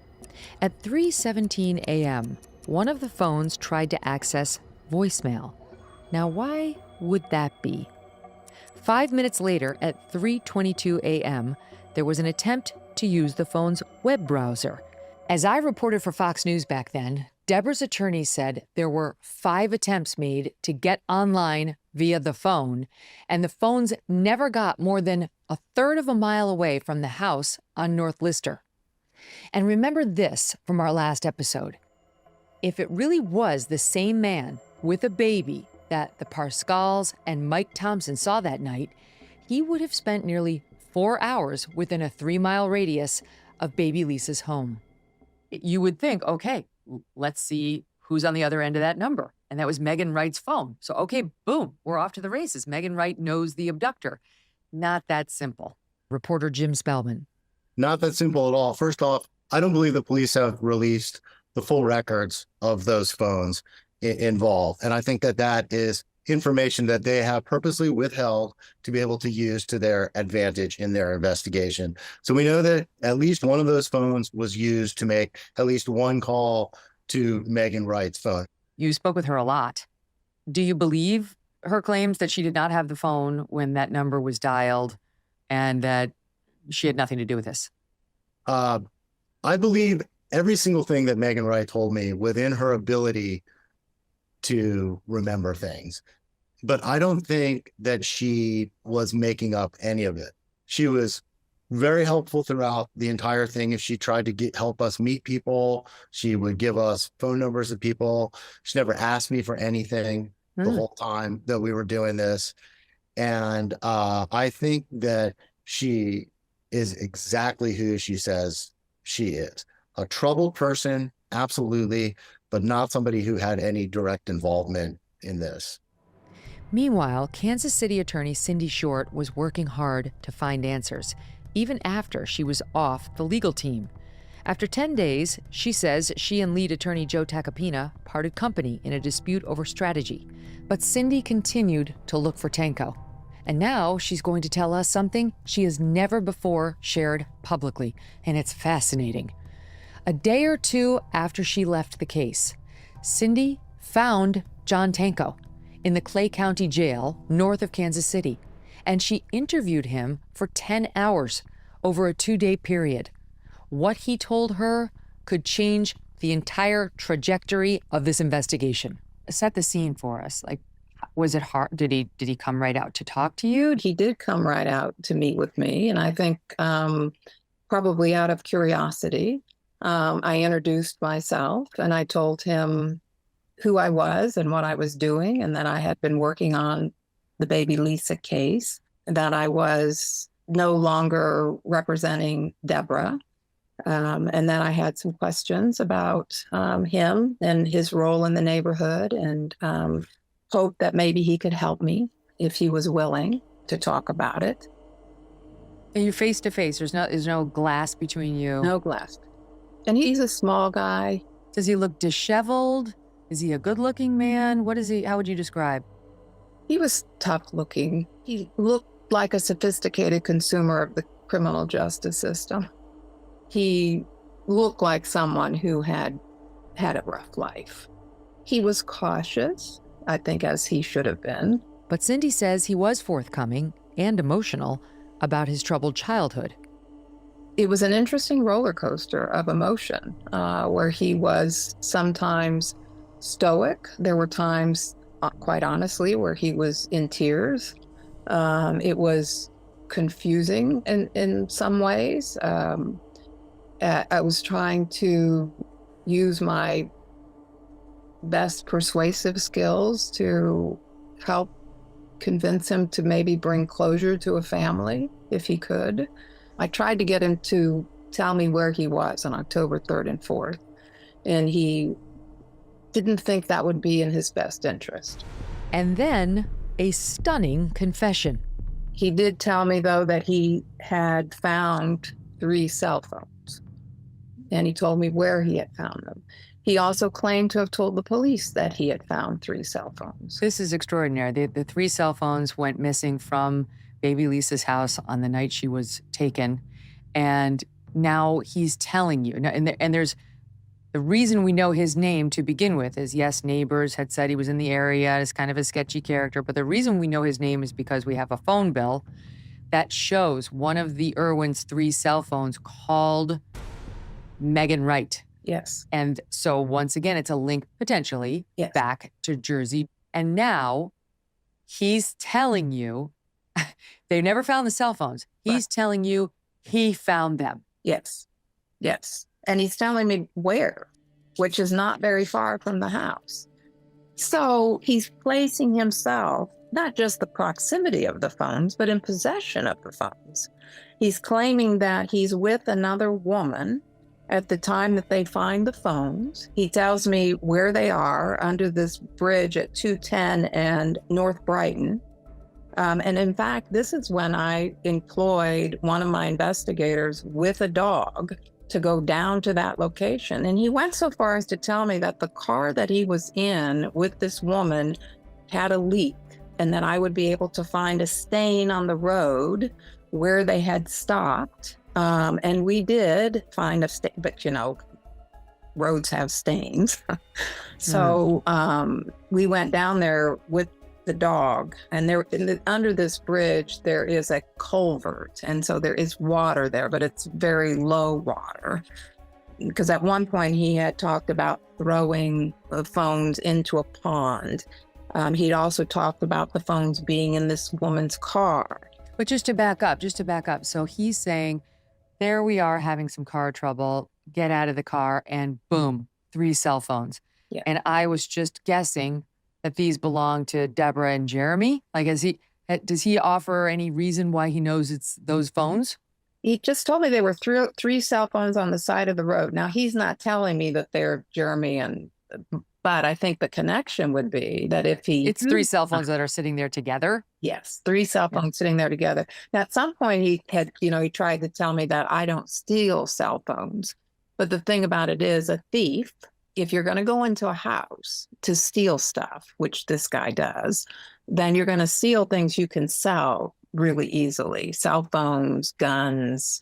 At 3:17 a.m., one of the phones tried to access voicemail. Now, why would that be? 5 minutes later, at 3:22 a.m., there was an attempt to use the phone's web browser. As I reported for Fox News back then, Deborah's attorney said there were 5 attempts made to get online via the phone, and the phones never got more than a third of a mile away from the house on North Lister. And remember this from our last episode. If it really was the same man with a baby that the Parscals and Mike Thompson saw that night, he would have spent nearly 4 hours within a 3-mile radius of baby Lisa's home. You would think, okay, let's see who's on the other end of that number. And that was Megyn Wright's phone. So, okay, boom, we're off to the races. Megyn Wright knows the abductor. Not that simple. Reporter Jim Spellman. Not that simple at all. First off, I don't believe the police have released the full records of those phones involved. And I think that that is information that they have purposely withheld to be able to use to their advantage in their investigation. So we know that at least one of those phones was used to make at least one call to Megyn Wright's phone. You spoke with her a lot. Do you believe her claims that she did not have the phone when that number was dialed and that she had nothing to do with this? I believe every single thing that Megyn Wright told me within her ability to remember things. But I don't think that she was making up any of it. She was very helpful throughout the entire thing. If she tried to help us meet people, she would give us phone numbers of people. She never asked me for anything the whole time that we were doing this. And I think that she is exactly who she says she is. A troubled person, absolutely, but not somebody who had any direct involvement in this. Meanwhile, Kansas City attorney Cindy Short was working hard to find answers, even after she was off the legal team. After 10 days, she says she and lead attorney Joe Tacopina parted company in a dispute over strategy. But Cindy continued to look for Tenko. And now she's going to tell us something she has never before shared publicly, and it's fascinating. A day or two after she left the case, Cindy found John Tenko in the Clay County Jail north of Kansas City, and she interviewed him for 10 hours over a 2-day period. What he told her could change the entire trajectory of this investigation. Set the scene for us. Like, was it hard? Did he come right out to talk to you? He did come right out to meet with me, and I think probably out of curiosity. I introduced myself and I told him who I was and what I was doing, and that I had been working on the baby Lisa case, that I was no longer representing Deborah, and that I had some questions about him and his role in the neighborhood, and hoped that maybe he could help me if he was willing to talk about it. And you're face to face. There's no glass between you. No glass. And he's a small guy. Does he look disheveled? Is he a good-looking man? What is he? How would you describe? He was tough-looking. He looked like a sophisticated consumer of the criminal justice system. He looked like someone who had had a rough life. He was cautious, I think, as he should have been. But Cindy says he was forthcoming and emotional about his troubled childhood. It was an interesting roller coaster of emotion, where he was sometimes stoic. There were times, quite honestly, where he was in tears. It was confusing in some ways. I was trying to use my best persuasive skills to help convince him to maybe bring closure to a family if he could. I tried to get him to tell me where he was on October 3rd and 4th, and he didn't think that would be in his best interest. And then a stunning confession. He did tell me, though, that he had found 3 cell phones, and he told me where he had found them. He also claimed to have told the police that he had found 3 cell phones. This is extraordinary. The 3 cell phones went missing from baby Lisa's house on the night she was taken. And now he's telling you, and there's the reason we know his name to begin with is, yes, neighbors had said he was in the area as kind of a sketchy character, but the reason we know his name is because we have a phone bill that shows one of the Irwin's 3 cell phones called Megyn Wright. Yes. And so once again, it's a link potentially back to Jersey. And now he's telling you, they never found the cell phones. He's telling you he found them. Yes. Yes. And he's telling me where, which is not very far from the house. So he's placing himself, not just the proximity of the phones, but in possession of the phones. He's claiming that he's with another woman at the time that they find the phones. He tells me where they are under this bridge at 210 and North Brighton. And in fact, this is when I employed one of my investigators with a dog to go down to that location. And he went so far as to tell me that the car that he was in with this woman had a leak, and that I would be able to find a stain on the road where they had stopped. And we did find a stain, but roads have stains. So we went down there with the dog, and under this bridge, there is a culvert. And so there is water there, but it's very low water. Because at one point he had talked about throwing the phones into a pond. He'd also talked about the phones being in this woman's car. But just to back up. So he's saying, there we are having some car trouble, get out of the car, and boom, 3 cell phones. Yeah. And I was just guessing that these belong to Deborah and Jeremy. Like, does he offer any reason why he knows it's those phones? He just told me there were 3 cell phones on the side of the road. Now, he's not telling me that they're Jeremy but I think the connection would be that if he... It's 3 cell phones that are sitting there together? Yes, 3 cell phones sitting there together. Now, at some point he had, he tried to tell me that I don't steal cell phones. But the thing about it is, a thief, if you're going to go into a house to steal stuff, which this guy does, then you're going to steal things you can sell really easily. Cell phones, guns,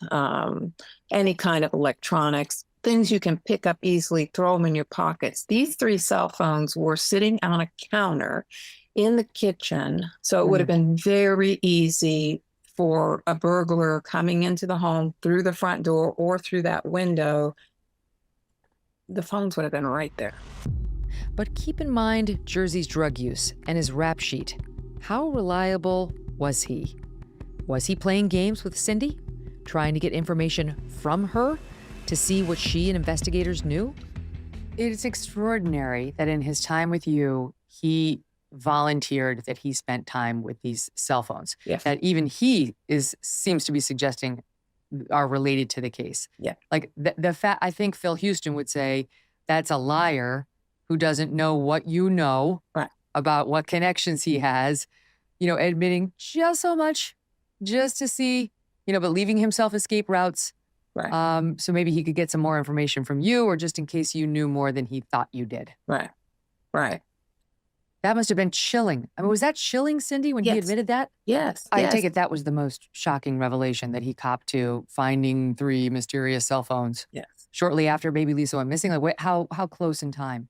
any kind of electronics, things you can pick up easily, throw them in your pockets. These 3 cell phones were sitting on a counter in the kitchen. So it would have been very easy for a burglar coming into the home through the front door or through that window. The phones would have been right there. But keep in mind Jersey's drug use and his rap sheet. How reliable was he? Was he playing games with Cindy, trying to get information from her to see what she and investigators knew? It's extraordinary that in his time with you, he volunteered that he spent time with these cell phones. Yes. That even he seems to be suggesting are related to the case. Yeah. Like the fact, I think Phil Houston would say that's a liar who doesn't know what you know about what connections he has, admitting just so much just to see, but leaving himself escape routes. Right. So maybe he could get some more information from you, or just in case you knew more than he thought you did. Right. Right. That must have been chilling. I mean, was that chilling, Cindy, when he admitted that? Yes. I take it that was the most shocking revelation, that he copped to finding 3 mysterious cell phones. Yes. Shortly after baby Lisa went missing. Like, how close in time?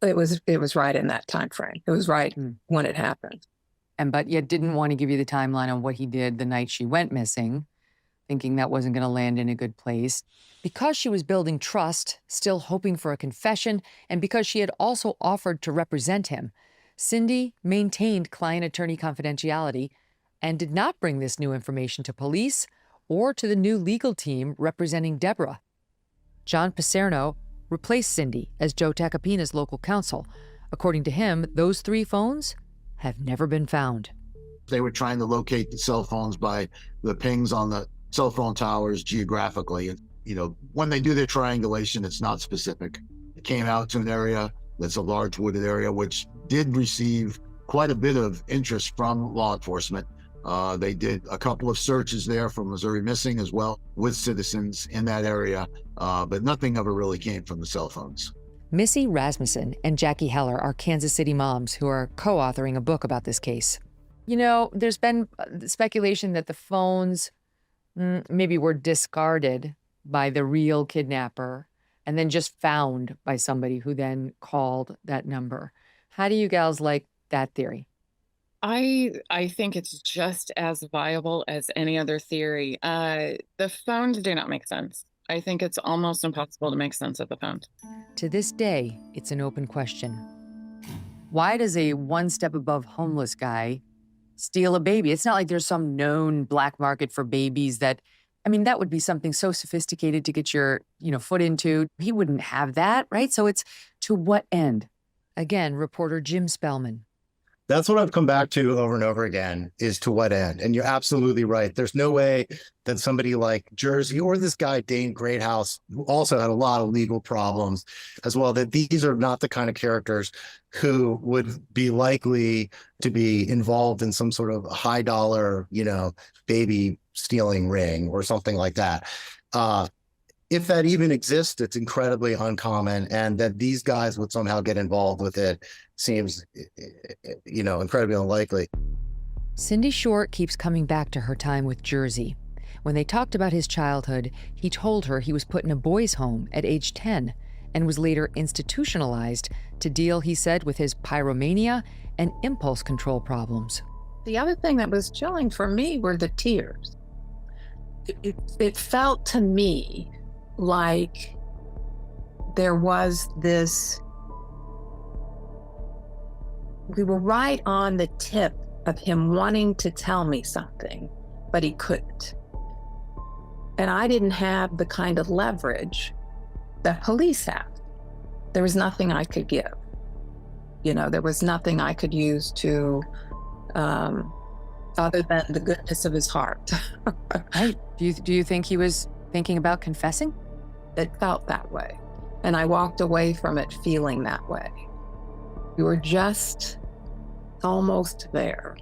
It was right in that time frame. It was right when it happened. But yet didn't want to give you the timeline on what he did the night she went missing, thinking that wasn't going to land in a good place. Because she was building trust, still hoping for a confession, and because she had also offered to represent him, Cindy maintained client-attorney confidentiality, and did not bring this new information to police or to the new legal team representing Deborah. John Paserno replaced Cindy as Joe Tacopina's local counsel. According to him, those 3 phones have never been found. They were trying to locate the cell phones by the pings on the cell phone towers geographically. And, when they do their triangulation, it's not specific. It came out to an area that's a large wooded area, which did receive quite a bit of interest from law enforcement. They did a couple of searches there for Missouri Missing as well with citizens in that area, but nothing ever really came from the cell phones. Missy Rasmussen and Jackie Heller are Kansas City moms who are co-authoring a book about this case. There's been speculation that the phones maybe were discarded by the real kidnapper and then just found by somebody who then called that number. How do you gals like that theory? I think it's just as viable as any other theory. The phones do not make sense. I think it's almost impossible to make sense of the phones. To this day, it's an open question. Why does a one step above homeless guy steal a baby? It's not like there's some known black market for babies that would be something so sophisticated to get your, foot into. He wouldn't have that, right? So it's to what end? Again, reporter Jim Spellman. That's what I've come back to over and over again, is to what end? And you're absolutely right. There's no way that somebody like Jersey or this guy, Dane Greathouse, who also had a lot of legal problems as well, that these are not the kind of characters who would be likely to be involved in some sort of high dollar, baby stealing ring or something like that. If that even exists, it's incredibly uncommon, and that these guys would somehow get involved with it seems, incredibly unlikely. Cindy Short keeps coming back to her time with Jersey. When they talked about his childhood, he told her he was put in a boys' home at age 10 and was later institutionalized to deal, he said, with his pyromania and impulse control problems. The other thing that was chilling for me were the tears. It felt to me like there was this, we were right on the tip of him wanting to tell me something, but he couldn't. And I didn't have the kind of leverage that police have. There was nothing I could give. There was nothing I could use to, other than the goodness of his heart. Right. Do you think he was thinking about confessing? It felt that way. And I walked away from it feeling that way. We were just almost there.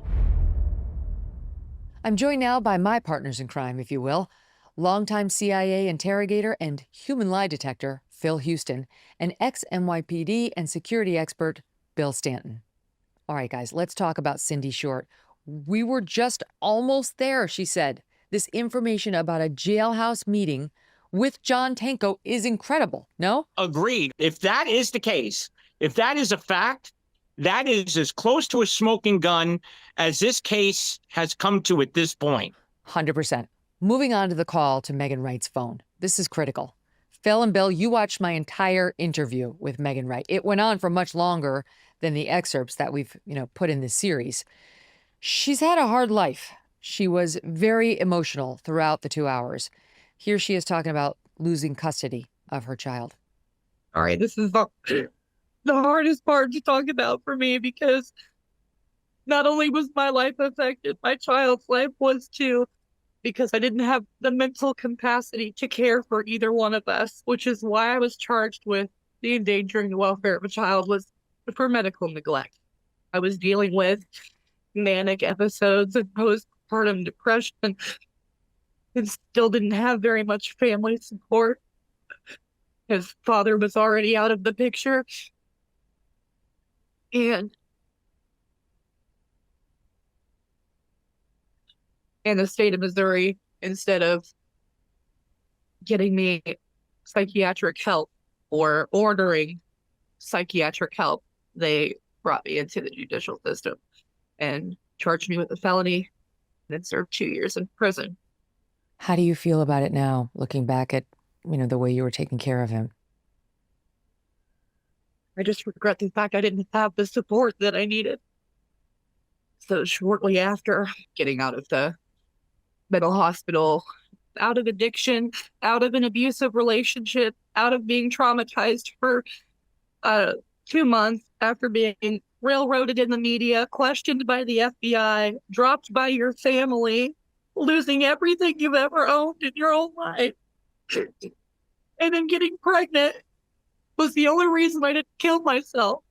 I'm joined now by my partners in crime, if you will, longtime CIA interrogator and human lie detector, Phil Houston, and ex-NYPD and security expert, Bill Stanton. All right, guys, let's talk about Cindy Short. We were just almost there, she said. This information about a jailhouse meeting with John Tenko is incredible, no? Agreed. If that is the case, if that is a fact, that is as close to a smoking gun as this case has come to at this point. 100%. Moving on to the call to Megyn Wright's phone. This is critical. Phil and Bill, you watched my entire interview with Megyn Wright. It went on for much longer than the excerpts that we've, put in this series. She's had a hard life. She was very emotional throughout the 2 hours. Here she is talking about losing custody of her child. All right, this is the hardest part to talk about for me, because not only was my life affected, my child's life was too, because I didn't have the mental capacity to care for either one of us, which is why I was charged with the endangering the welfare of a child was for medical neglect. I was dealing with manic episodes and postpartum depression, and still didn't have very much family support. His father was already out of the picture. And the state of Missouri, instead of getting me psychiatric help or ordering psychiatric help, they brought me into the judicial system and charged me with a felony and then served 2 years in prison. How do you feel about it now, looking back at, the way you were taking care of him? I just regret the fact I didn't have the support that I needed. So shortly after getting out of the mental hospital, out of addiction, out of an abusive relationship, out of being traumatized for 2 months, after being railroaded in the media, questioned by the FBI, dropped by your family, losing everything you've ever owned in your whole life, and then getting pregnant was the only reason I didn't kill myself.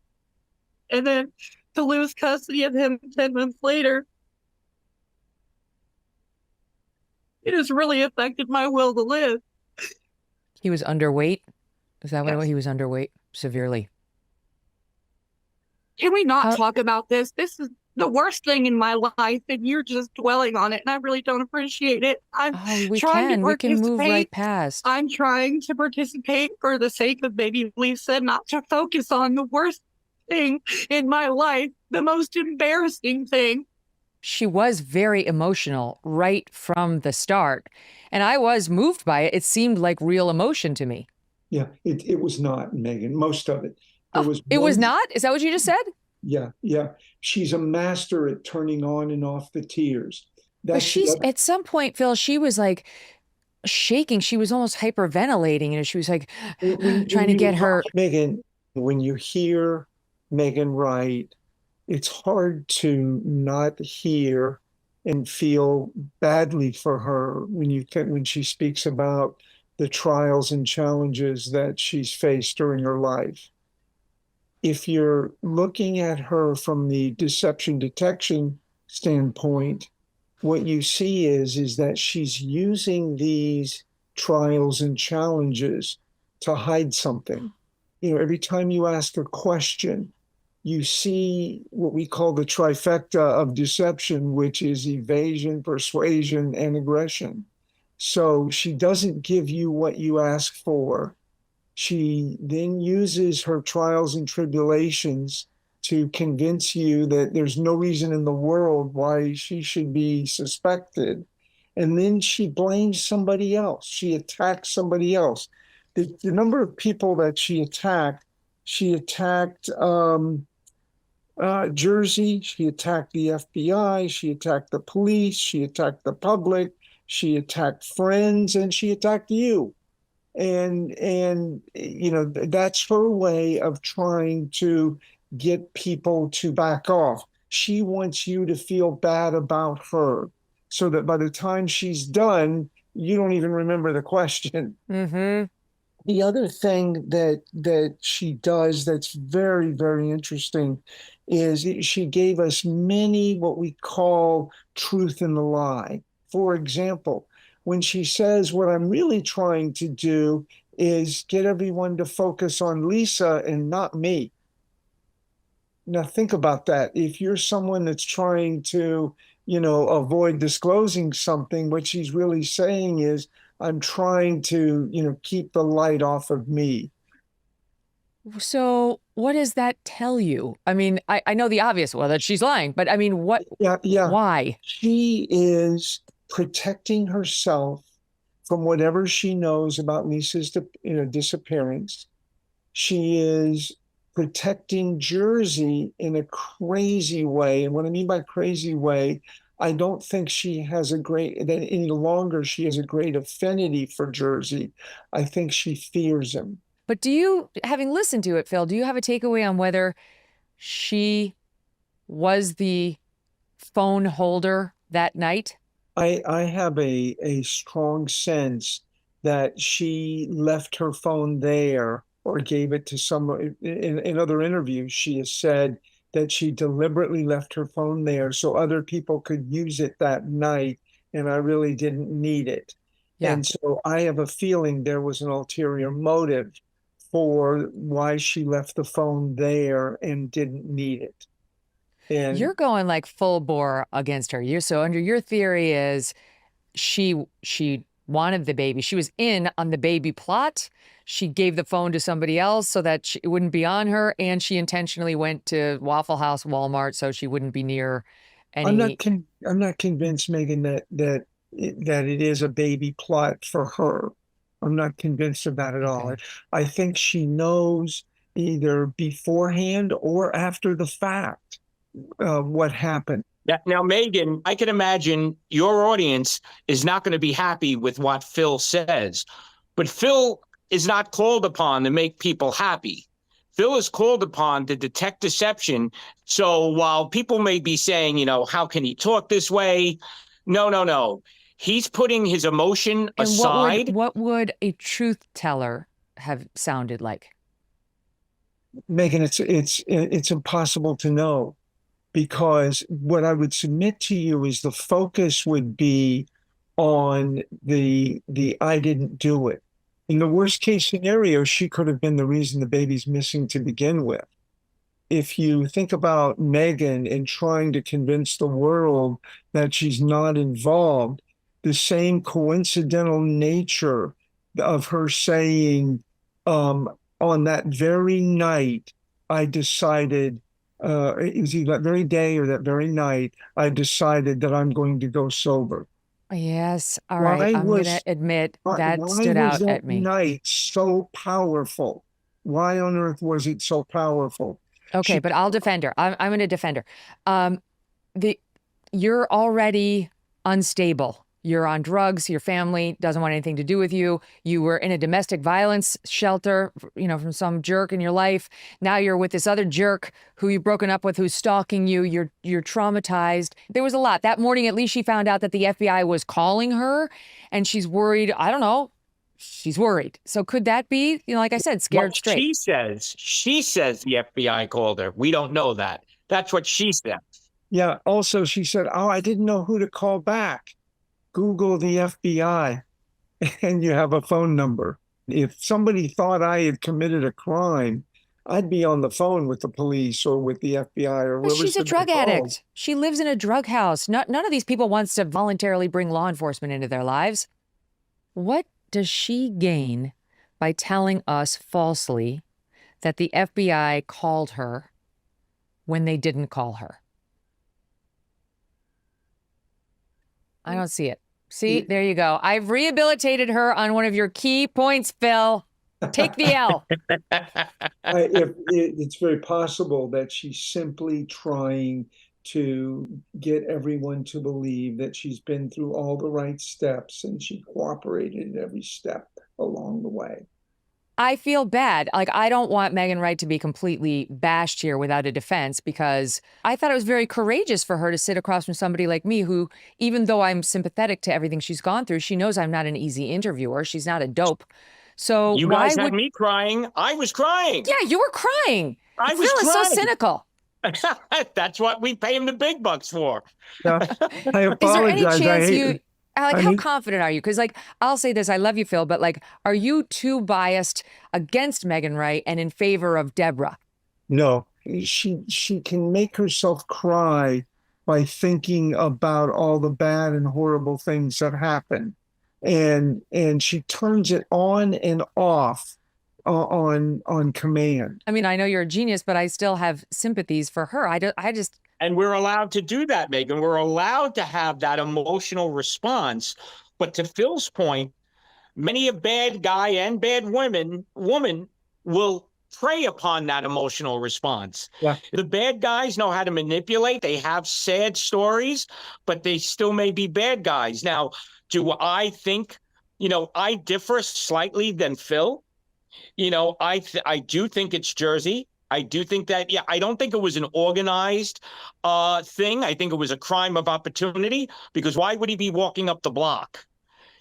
And then to lose custody of him 10 months later, it has really affected my will to live. He was underweight? Is that what Yes. it was? He was underweight severely. Can we not talk about this? This is the worst thing in my life, and you're just dwelling on it, and I really don't appreciate it. I'm We trying to can. We can move right participate. past. I'm trying to participate for the sake of baby Lisa, not to focus on the worst thing in my life, the most embarrassing thing. She was very emotional right from the start, and I was moved by it. It seemed like real emotion to me. Yeah, it was not, Megyn. Most of it. It was not? Is that what you just said? Yeah. She's a master at turning on and off the tears. But she's at some point, Phil, she was like shaking. She was almost hyperventilating, and she was like trying to get her. Megyn, when you hear Megyn Wright, it's hard to not hear and feel badly for her when she speaks about the trials and challenges that she's faced during her life. If you're looking at her from the deception detection standpoint, what you see is that she's using these trials and challenges to hide something. Every time you ask a question, you see what we call the trifecta of deception, which is evasion, persuasion, and aggression. So she doesn't give you what you ask for. She then uses her trials and tribulations to convince you that there's no reason in the world why she should be suspected. And then she blames somebody else. She attacks somebody else. The number of people that she attacked Jersey, she attacked the FBI, she attacked the police, she attacked the public, she attacked friends, and she attacked you. And that's her way of trying to get people to back off. She wants you to feel bad about her so that by the time she's done, you don't even remember the question. Mm-hmm. The other thing that she does that's very, very interesting is she gave us many what we call truth in the lie. For example, when she says, what I'm really trying to do is get everyone to focus on Lisa and not me. Now think about that. If you're someone that's trying to, avoid disclosing something, what she's really saying is, I'm trying to, keep the light off of me. So what does that tell you? I mean, I know the obvious, well, that she's lying, but I mean, what? Yeah. Why? She is protecting herself from whatever she knows about Lisa's disappearance. She is protecting Jersey in a crazy way. And what I mean by crazy way, I don't think she has any longer she has a great affinity for Jersey. I think she fears him. But do you, having listened to it, Phil, do you have a takeaway on whether she was the phone holder that night? I have a strong sense that she left her phone there or gave it to someone. In other interviews, she has said that she deliberately left her phone there so other people could use it that night, and I really didn't need it. Yeah. And so I have a feeling there was an ulterior motive for why she left the phone there and didn't need it. And you're going like full bore against her. So under your theory is she wanted the baby. She was in on the baby plot. She gave the phone to somebody else so that it wouldn't be on her, and she intentionally went to Waffle House, Walmart, so she wouldn't be near any. I'm not convinced, Megyn, that it is a baby plot for her. I'm not convinced of that at all. I think she knows either beforehand or after the fact what happened. Now, Megyn, I can imagine your audience is not going to be happy with what Phil says, but Phil is not called upon to make people happy. Phil is called upon to detect deception. So while people may be saying, how can he talk this way? No. He's putting his emotion aside. And what would a truth teller have sounded like? Megyn, it's impossible to know, because what I would submit to you is the focus would be on the I didn't do it. In the worst case scenario, she could have been the reason the baby's missing to begin with. If you think about Megyn and trying to convince the world that she's not involved, the same coincidental nature of her saying, on that very night, I decided, it was either that very day or that very night, I decided that I'm going to go sober. Yes. All right. I'm going to admit that stood out at me. Why was that night so powerful? Why on earth was it so powerful? Okay, but I'll defend her. I'm going to defend her. You're already unstable. You're on drugs. Your family doesn't want anything to do with you. You were in a domestic violence shelter, from some jerk in your life. Now you're with this other jerk who you've broken up with, who's stalking you. You're traumatized. There was a lot. That morning, at least she found out that the FBI was calling her, and she's worried. I don't know. She's worried. So could that be, like I said, scared straight? She says the FBI called her. We don't know that. That's what she said. Yeah. Also, she said, I didn't know who to call back. Google the FBI and you have a phone number. If somebody thought I had committed a crime, I'd be on the phone with the police or with the FBI or whoever. She's a drug addict. She lives in a drug house. None of these people wants to voluntarily bring law enforcement into their lives. What does she gain by telling us falsely that the FBI called her when they didn't call her? I don't see it. See, there you go. I've rehabilitated her on one of your key points, Phil. Take the L. It's very possible that she's simply trying to get everyone to believe that she's been through all the right steps and she cooperated every step along the way. I feel bad. I don't want Megyn Wright to be completely bashed here without a defense, because I thought it was very courageous for her to sit across from somebody like me who, even though I'm sympathetic to everything she's gone through, she knows I'm not an easy interviewer. She's not a dope. So you guys had me crying. I was crying. Yeah, you were crying. I was Phil crying. is so cynical. That's what we pay him the big bucks for. I apologize. Is there any chance how confident are you? Because I'll say this, I love you, Phil, but are you too biased against Megyn Wright and in favor of Deborah? No, she can make herself cry by thinking about all the bad and horrible things that happen. And she turns it on and off on command. I mean, I know you're a genius, but I still have sympathies for her. And we're allowed to do that, Megyn. We're allowed to have that emotional response. But to Phil's point, many a bad guy and bad woman will prey upon that emotional response. Yeah. The bad guys know how to manipulate. They have sad stories, but they still may be bad guys. Now, do I think, I differ slightly than Phil. I do think it's Jersey. I do think that, I don't think it was an organized thing. I think it was a crime of opportunity, because why would he be walking up the block,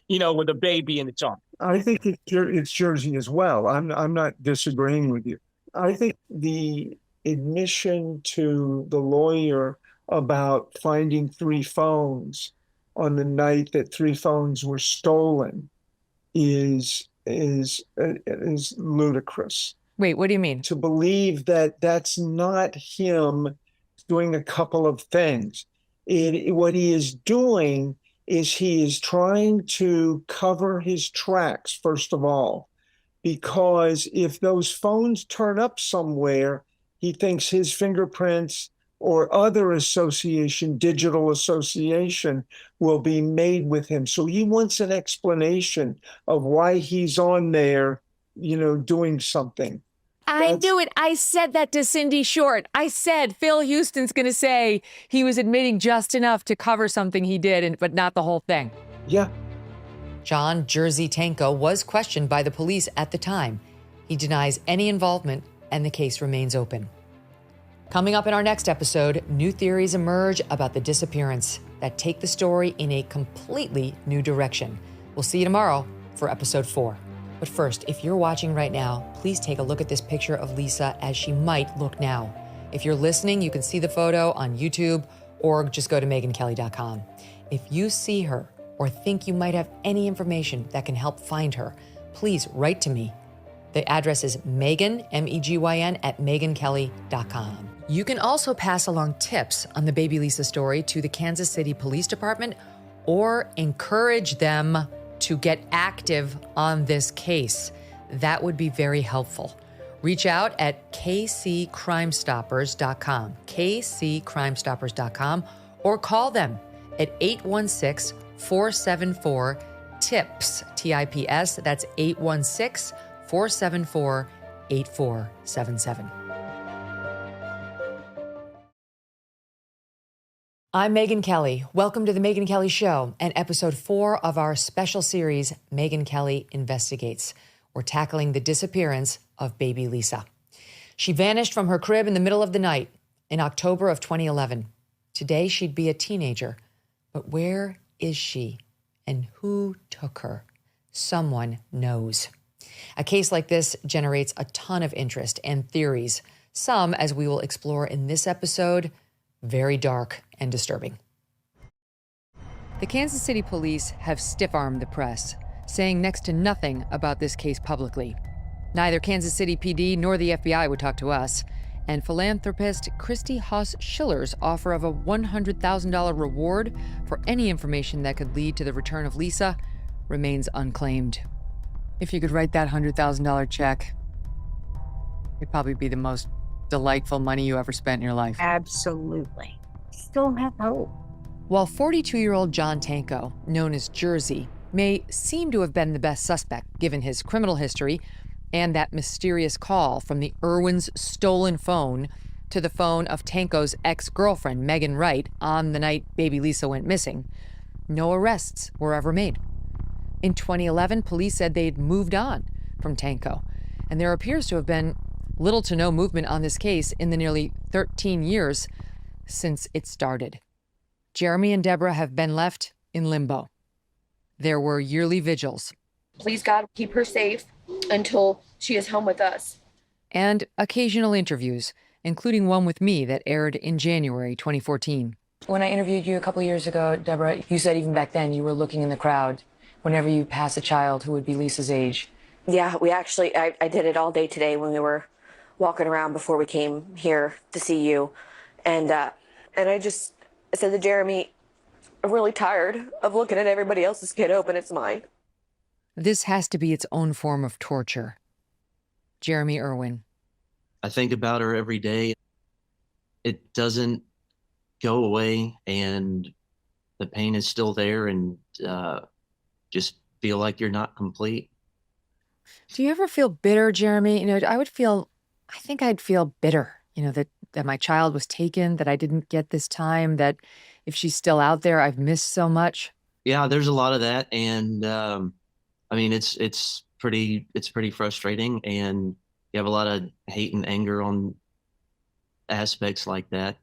with a baby in its arms? I think it's Jersey as well. I'm not disagreeing with you. I think the admission to the lawyer about finding 3 phones on the night that 3 phones were stolen is ludicrous. Wait, what do you mean? To believe that that's not him doing a couple of things. What he is doing is he is trying to cover his tracks, first of all, because if those phones turn up somewhere, he thinks his fingerprints or other digital association will be made with him. So he wants an explanation of why he's on there, doing something. I knew it. I said that to Cindy Short. I said Phil Houston's going to say he was admitting just enough to cover something he did, but not the whole thing. Yeah. John Jersey Tenko was questioned by the police at the time. He denies any involvement, and the case remains open. Coming up in our next episode, new theories emerge about the disappearance that take the story in a completely new direction. We'll see you tomorrow for episode 4. But first, if you're watching right now, please take a look at this picture of Lisa as she might look now. If you're listening, you can see the photo on YouTube or just go to megynkelly.com. If you see her or think you might have any information that can help find her, please write to me. The address is Megyn, Megyn, at megynkelly.com. You can also pass along tips on the baby Lisa story to the Kansas City Police Department or encourage them to get active on this case. That would be very helpful. Reach out at kccrimestoppers.com, kccrimestoppers.com, or call them at 816-474-TIPS, TIPS. That's 816-474-8477. I'm Megyn Kelly. Welcome to the Megyn Kelly Show and episode 4 of our special series, Megyn Kelly Investigates. We're tackling the disappearance of baby Lisa. She vanished from her crib in the middle of the night in October of 2011. Today, she'd be a teenager. But where is she? And who took her? Someone knows. A case like this generates a ton of interest and theories. Some, as we will explore in this episode, very dark and disturbing. The Kansas City police have stiff-armed the press, saying next to nothing about this case publicly. Neither Kansas City PD nor the FBI would talk to us, and philanthropist Christy Haas-Schiller's offer of a $100,000 reward for any information that could lead to the return of Lisa remains unclaimed. If you could write that $100,000 check, it'd probably be the most delightful money you ever spent in your life. Absolutely. Still have hope. While 42-year-old John Tenko, known as Jersey, may seem to have been the best suspect given his criminal history and that mysterious call from the Irwins' stolen phone to the phone of Tenko's ex-girlfriend, Megyn Wright, on the night baby Lisa went missing, no arrests were ever made. In 2011, police said they'd moved on from Tenko, and there appears to have been little to no movement on this case in the nearly 13 years since it started. Jeremy and Deborah have been left in limbo. There were yearly vigils. Please, God, keep her safe until she is home with us. And occasional interviews, including one with me that aired in January 2014. When I interviewed you a couple years ago, Deborah, you said even back then you were looking in the crowd whenever you pass a child who would be Lisa's age. Yeah, we actually, I did it all day today when we were walking around before we came here to see you. And I said to Jeremy, I'm really tired of looking at everybody else's kid open. It's mine. This has to be its own form of torture. Jeremy Irwin. I think about her every day. It doesn't go away, and the pain is still there, and just feel like you're not complete. Do you ever feel bitter, Jeremy? You know, I think I'd feel bitter, you know, that my child was taken, that I didn't get this time, that if she's still out there, I've missed so much. Yeah, there's a lot of that. And I mean, it's pretty frustrating, and you have a lot of hate and anger on aspects like that.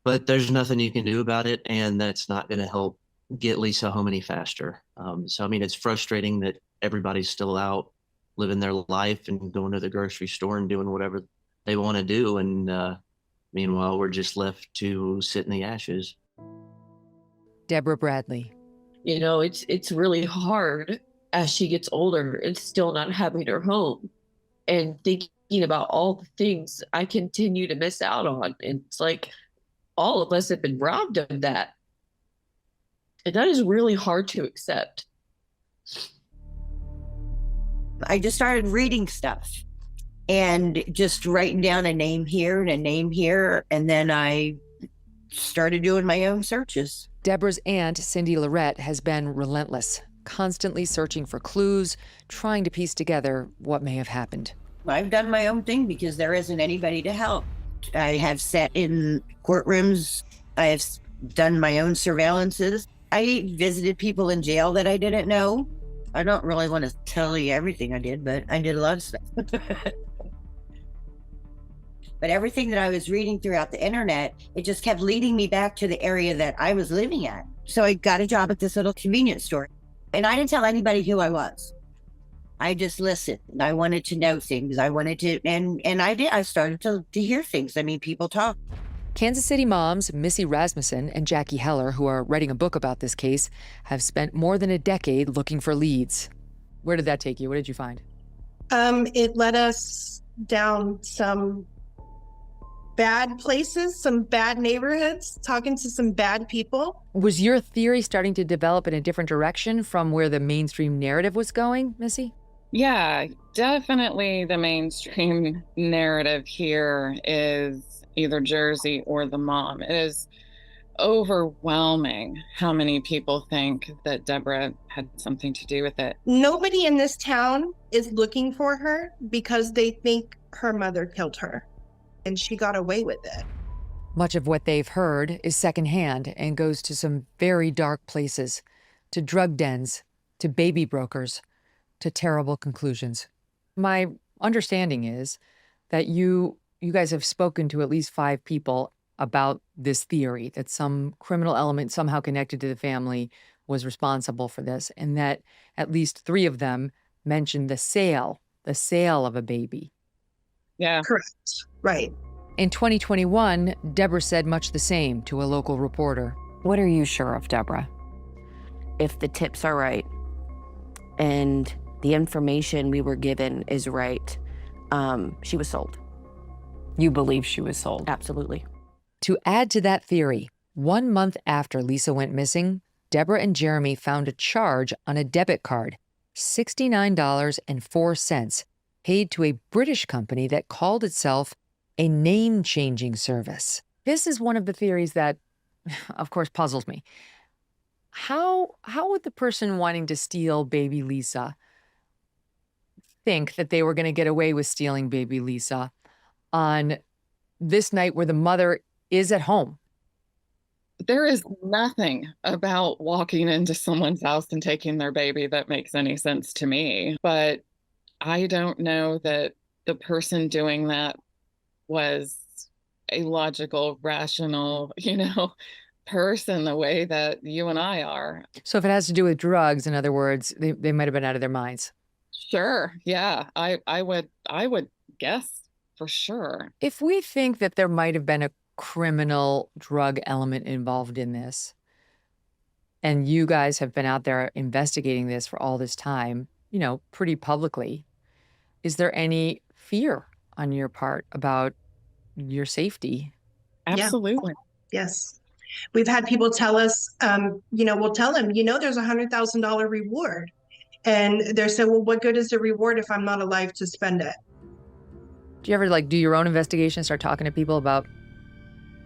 But there's nothing you can do about it, and that's not going to help get Lisa home any faster. So, I mean, it's frustrating that everybody's still out living their life and going to the grocery store and doing whatever they want to do. And meanwhile, we're just left to sit in the ashes. Deborah Bradley. You know, it's really hard as she gets older and still not having her home and thinking about all the things I continue to miss out on. And it's like all of us have been robbed of that. And that is really hard to accept. I just started reading stuff and just writing down a name here and a name here. And then I started doing my own searches. Deborah's aunt, Cindy Lorette, has been relentless, constantly searching for clues, trying to piece together what may have happened. I've done my own thing because there isn't anybody to help. I have sat in courtrooms. I have done my own surveillances. I visited people in jail that I didn't know. I don't really want to tell you everything I did, but I did a lot of stuff. But everything that I was reading throughout the internet, it just kept leading me back to the area that I was living at. So I got a job at this little convenience store. And I didn't tell anybody who I was. I just listened. I wanted to know things. I wanted to, and I did. I started to hear things. I mean, people talk. Kansas City moms Missy Rasmussen and Jackie Heller, who are writing a book about this case, have spent more than a decade looking for leads. Where did that take you? What did you find? It led us down some bad places, some bad neighborhoods, talking to some bad people. Was your theory starting to develop in a different direction from where the mainstream narrative was going, Missy? Yeah, definitely the mainstream narrative here is either Jersey or the mom. It is overwhelming how many people think that Deborah had something to do with it. Nobody in this town is looking for her because they think her mother killed her, and she got away with it. Much of what they've heard is secondhand and goes to some very dark places, to drug dens, to baby brokers, to terrible conclusions. My understanding is that you guys have spoken to at least 5 people about this theory, that some criminal element somehow connected to the family was responsible for this, and that at least 3 of them mentioned the sale of a baby. Yeah. Correct. Right. In 2021, Deborah said much the same to a local reporter. What are you sure of, Deborah? If the tips are right and the information we were given is right, she was sold. You believe she was sold? Absolutely. To add to that theory, 1 month after Lisa went missing, Deborah and Jeremy found a charge on a debit card, $69.04, paid to a British company that called itself a name-changing service. This is one of the theories that, of course, puzzles me. How would the person wanting to steal baby Lisa think that they were going to get away with stealing baby Lisa on this night where the mother is at home? There is nothing about walking into someone's house and taking their baby that makes any sense to me. But I don't know that the person doing that was a logical, rational, person the way that you and I are. So if it has to do with drugs, in other words, they might have been out of their minds. Sure. Yeah. I would guess for sure. If we think that there might have been a criminal drug element involved in this, and you guys have been out there investigating this for all this time, pretty publicly, is there any fear on your part about your safety? Absolutely. Yeah. Yes. We've had people tell us, we'll tell them, there's $100,000 reward. And they're saying, well, what good is the reward if I'm not alive to spend it? Do you ever do your own investigation, start talking to people about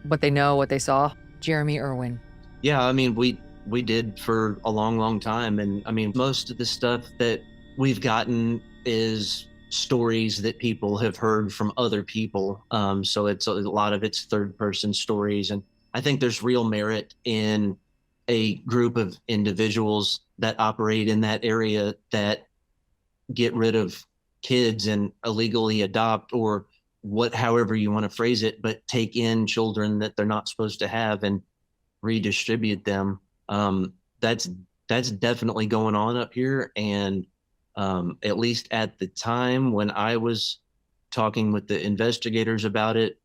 what they know, what they saw? Jeremy Irwin. Yeah, I mean, we did for a long, long time. And I mean, most of the stuff that we've gotten is stories that people have heard from other people. So it's a lot of it's third person stories. And I think there's real merit in a group of individuals that operate in that area that get rid of kids and illegally adopt, or however you want to phrase it, but take in children that they're not supposed to have and redistribute them. That's definitely going on up here. And at least at the time when I was talking with the investigators about it,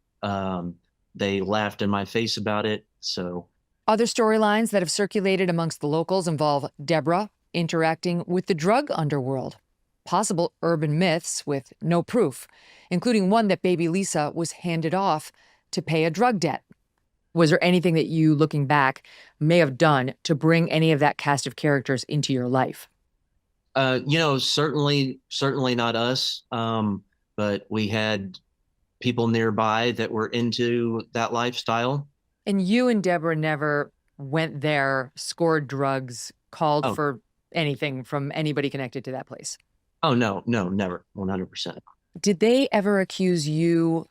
they laughed in my face about it. So other storylines that have circulated amongst the locals involve Deborah interacting with the drug underworld, possible urban myths with no proof, including one that baby Lisa was handed off to pay a drug debt. Was there anything that you, looking back, may have done to bring any of that cast of characters into your life? Certainly not us. But we had people nearby that were into that lifestyle. And you and Deborah never went there, scored drugs, called for anything from anybody connected to that place? Oh, no, never. 100%. Did they ever accuse you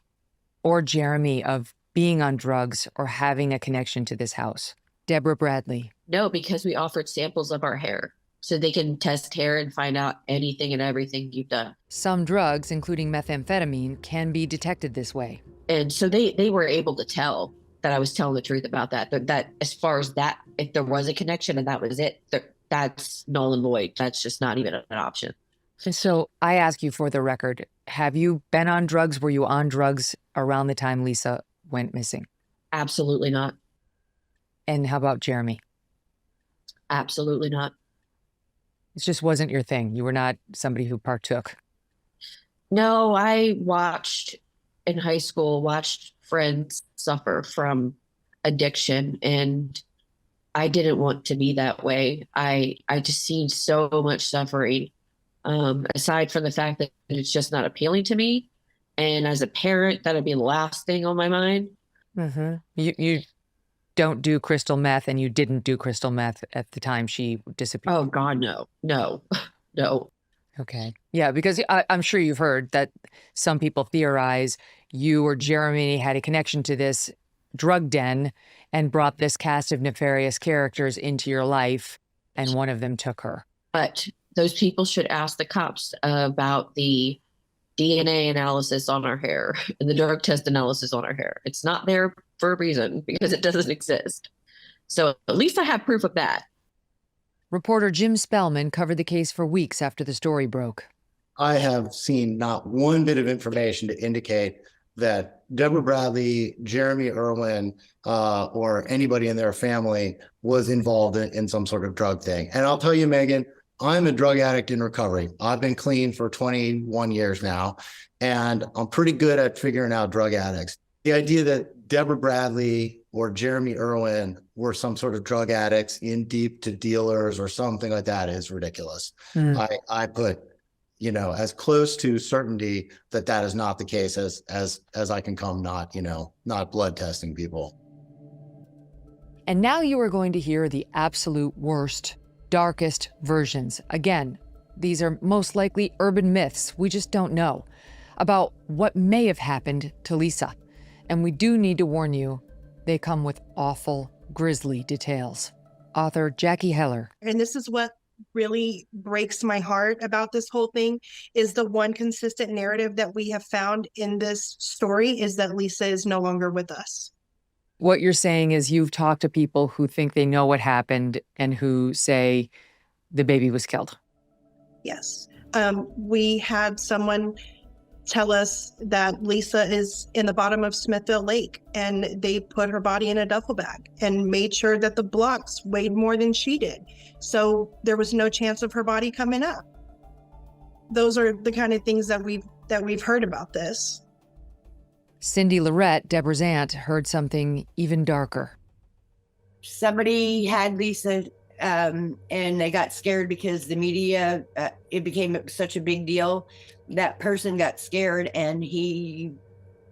or Jeremy of being on drugs or having a connection to this house? Deborah Bradley. No, because we offered samples of our hair so they can test hair and find out anything and everything you've done. Some drugs, including methamphetamine, can be detected this way. And so they were able to tell that I was telling the truth about that. That as far as that, if there was a connection and that was it, that's null and void. That's just not even an option. And so I ask you for the record, have you been on drugs? Were you on drugs around the time Lisa went missing? Absolutely not. And how about Jeremy? Absolutely not. It just wasn't your thing. You were not somebody who partook. No, I watched in high school, watched friends suffer from addiction, and I didn't want to be that way. I just seen so much suffering. Aside from the fact that it's just not appealing to me. And as a parent, that'd be the last thing on my mind. Mm-hmm. You don't do crystal meth, and you didn't do crystal meth at the time she disappeared. Oh, God, no. No. Okay. Yeah, because I'm sure you've heard that some people theorize you or Jeremy had a connection to this drug den and brought this cast of nefarious characters into your life, and one of them took her. But those people should ask the cops about the DNA analysis on our hair and the drug test analysis on our hair. It's not there for a reason because it doesn't exist. So at least I have proof of that. Reporter Jim Spellman covered the case for weeks after the story broke. I have seen not one bit of information to indicate that Deborah Bradley, Jeremy Irwin, or anybody in their family was involved in some sort of drug thing. And I'll tell you, Megyn, I'm a drug addict in recovery. I've been clean for 21 years now, and I'm pretty good at figuring out drug addicts. The idea that Deborah Bradley or Jeremy Irwin were some sort of drug addicts in deep to dealers or something like that is ridiculous. I put, as close to certainty that that is not the case as I can come, not blood testing people. And now you are going to hear the absolute worst, darkest versions. Again, these are most likely urban myths. We just don't know about what may have happened to Lisa. And we do need to warn you, they come with awful, grisly details. Author Jackie Heller. And this is what really breaks my heart about this whole thing, is the one consistent narrative that we have found in this story is that Lisa is no longer with us. What you're saying is you've talked to people who think they know what happened and who say the baby was killed. Yes. We had someone tell us that Lisa is in the bottom of Smithville Lake, and they put her body in a duffel bag and made sure that the blocks weighed more than she did. So there was no chance of her body coming up. Those are the kind of things that we've heard about this. Cindy Lorette, Deborah's aunt, heard something even darker. Somebody had Lisa and they got scared because the media, it became such a big deal. That person got scared and he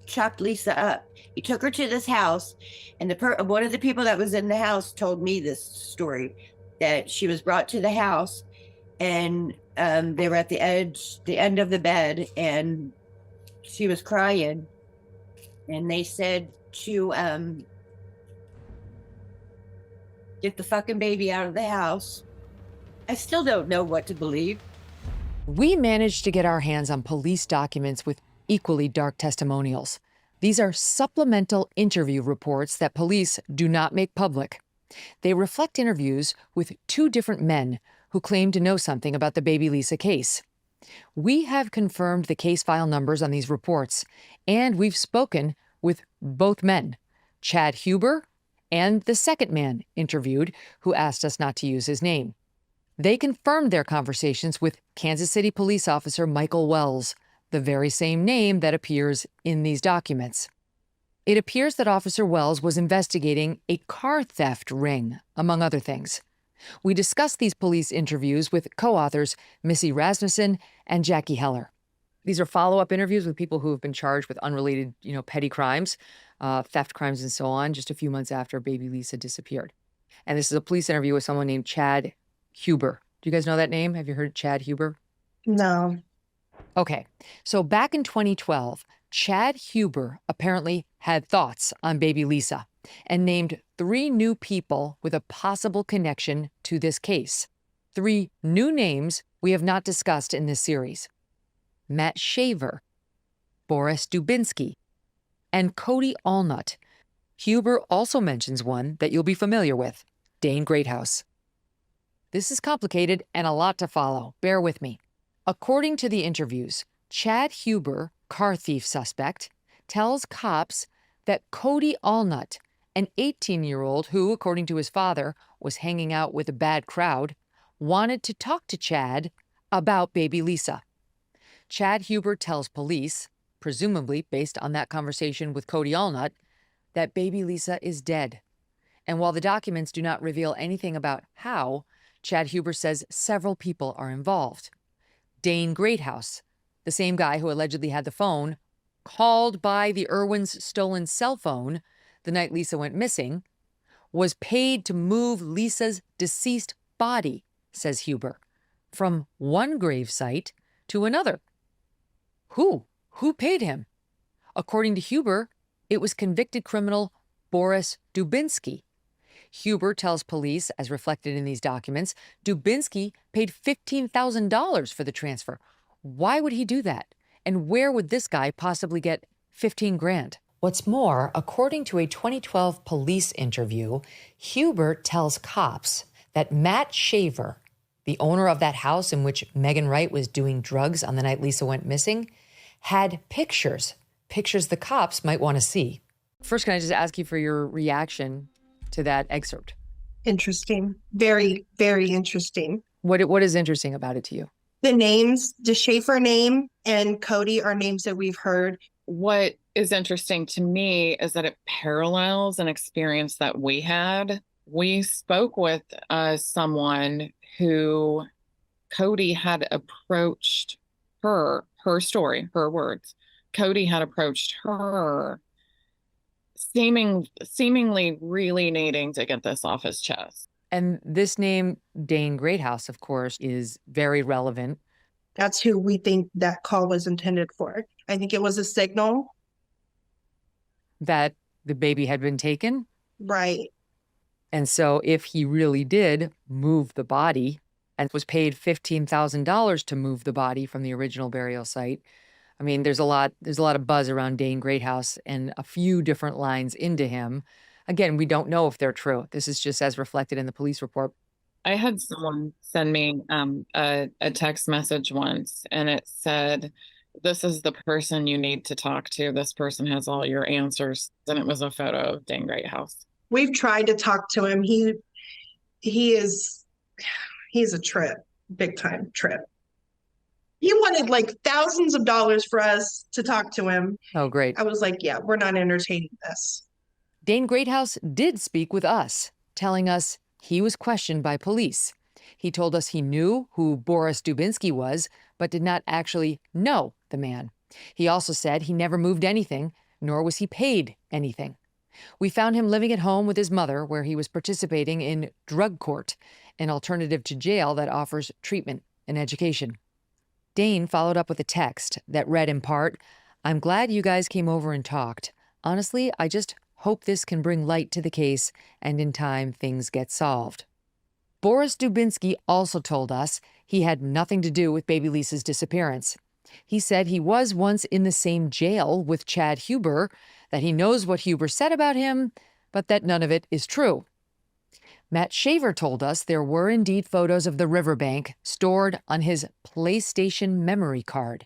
chopped Lisa up. He took her to this house, and one of the people that was in the house told me this story, that she was brought to the house and they were at the end of the bed, and she was crying, and they said to get the fucking baby out of the house. I still don't know what to believe. We managed to get our hands on police documents with equally dark testimonials. These are supplemental interview reports that police do not make public. They reflect interviews with two different men who claim to know something about the baby Lisa case. We have confirmed the case file numbers on these reports, and we've spoken with both men, Chad Huber and the second man interviewed who asked us not to use his name. They confirmed their conversations with Kansas City police officer Michael Wells, the very same name that appears in these documents. It appears that Officer Wells was investigating a car theft ring, among other things. We discussed these police interviews with co-authors Missy Rasmussen and Jackie Heller. These are follow-up interviews with people who have been charged with unrelated, petty crimes, theft crimes and so on, just a few months after baby Lisa disappeared. And this is a police interview with someone named Chad Huber. Do you guys know that name? Have you heard Chad Huber? No. Okay, so back in 2012, Chad Huber apparently had thoughts on baby Lisa and named 3 new people with a possible connection to this case. 3 new names we have not discussed in this series: Matt Shaver, Boris Dubinsky, and Cody Allnut. Huber also mentions one that you'll be familiar with, Dane Greathouse. This is complicated and a lot to follow. Bear with me. According to the interviews, Chad Huber, car thief suspect, tells cops that Cody Allnut, an 18-year-old who, according to his father, was hanging out with a bad crowd, wanted to talk to Chad about baby Lisa. Chad Huber tells police, presumably based on that conversation with Cody Allnut, that baby Lisa is dead. And while the documents do not reveal anything about how, Chad Huber says several people are involved. Dane Greathouse, the same guy who allegedly had the phone called by the Irwins' stolen cell phone the night Lisa went missing, was paid to move Lisa's deceased body, says Huber, from one gravesite to another. Who? Who paid him? According to Huber, it was convicted criminal Boris Dubinsky. Huber tells police, as reflected in these documents, Dubinsky paid $15,000 for the transfer. Why would he do that? And where would this guy possibly get 15 grand? What's more, according to a 2012 police interview, Huber tells cops that Matt Shaver, the owner of that house in which Megyn Wright was doing drugs on the night Lisa went missing, had pictures the cops might want to see. First, can I just ask you for your reaction to that excerpt? Interesting. Very, very interesting. What is interesting about it to you? The names, the Schaefer name and Cody are names that we've heard. What is interesting to me is that it parallels an experience that we had. We spoke with someone who Cody had approached her story, her words. Cody had approached her seemingly really needing to get this off his chest. And this name, Dane Greathouse, of course, is very relevant. That's who we think that call was intended for. I think it was a signal that the baby had been taken. Right. And so if he really did move the body and was paid $15,000 to move the body from the original burial site, I mean, there's a lot of buzz around Dane Greathouse and a few different lines into him. Again, we don't know if they're true. This is just as reflected in the police report. I had someone send me a text message once, and it said, "This is the person you need to talk to. This person has all your answers." And it was a photo of Dane Greathouse. We've tried to talk to him. He's a trip, big time trip. He wanted like thousands of dollars for us to talk to him. Oh, great. I was like, yeah, we're not entertaining this. Dane Greathouse did speak with us, telling us he was questioned by police. He told us he knew who Boris Dubinsky was, but did not actually know the man. He also said he never moved anything, nor was he paid anything. We found him living at home with his mother, where he was participating in drug court, an alternative to jail that offers treatment and education. Dane followed up with a text that read in part, "I'm glad you guys came over and talked. Honestly, I just hope this can bring light to the case and in time things get solved." Boris Dubinsky also told us he had nothing to do with baby Lisa's disappearance. He said he was once in the same jail with Chad Huber, that he knows what Huber said about him, but that none of it is true. Matt Shaver told us there were indeed photos of the riverbank stored on his PlayStation memory card.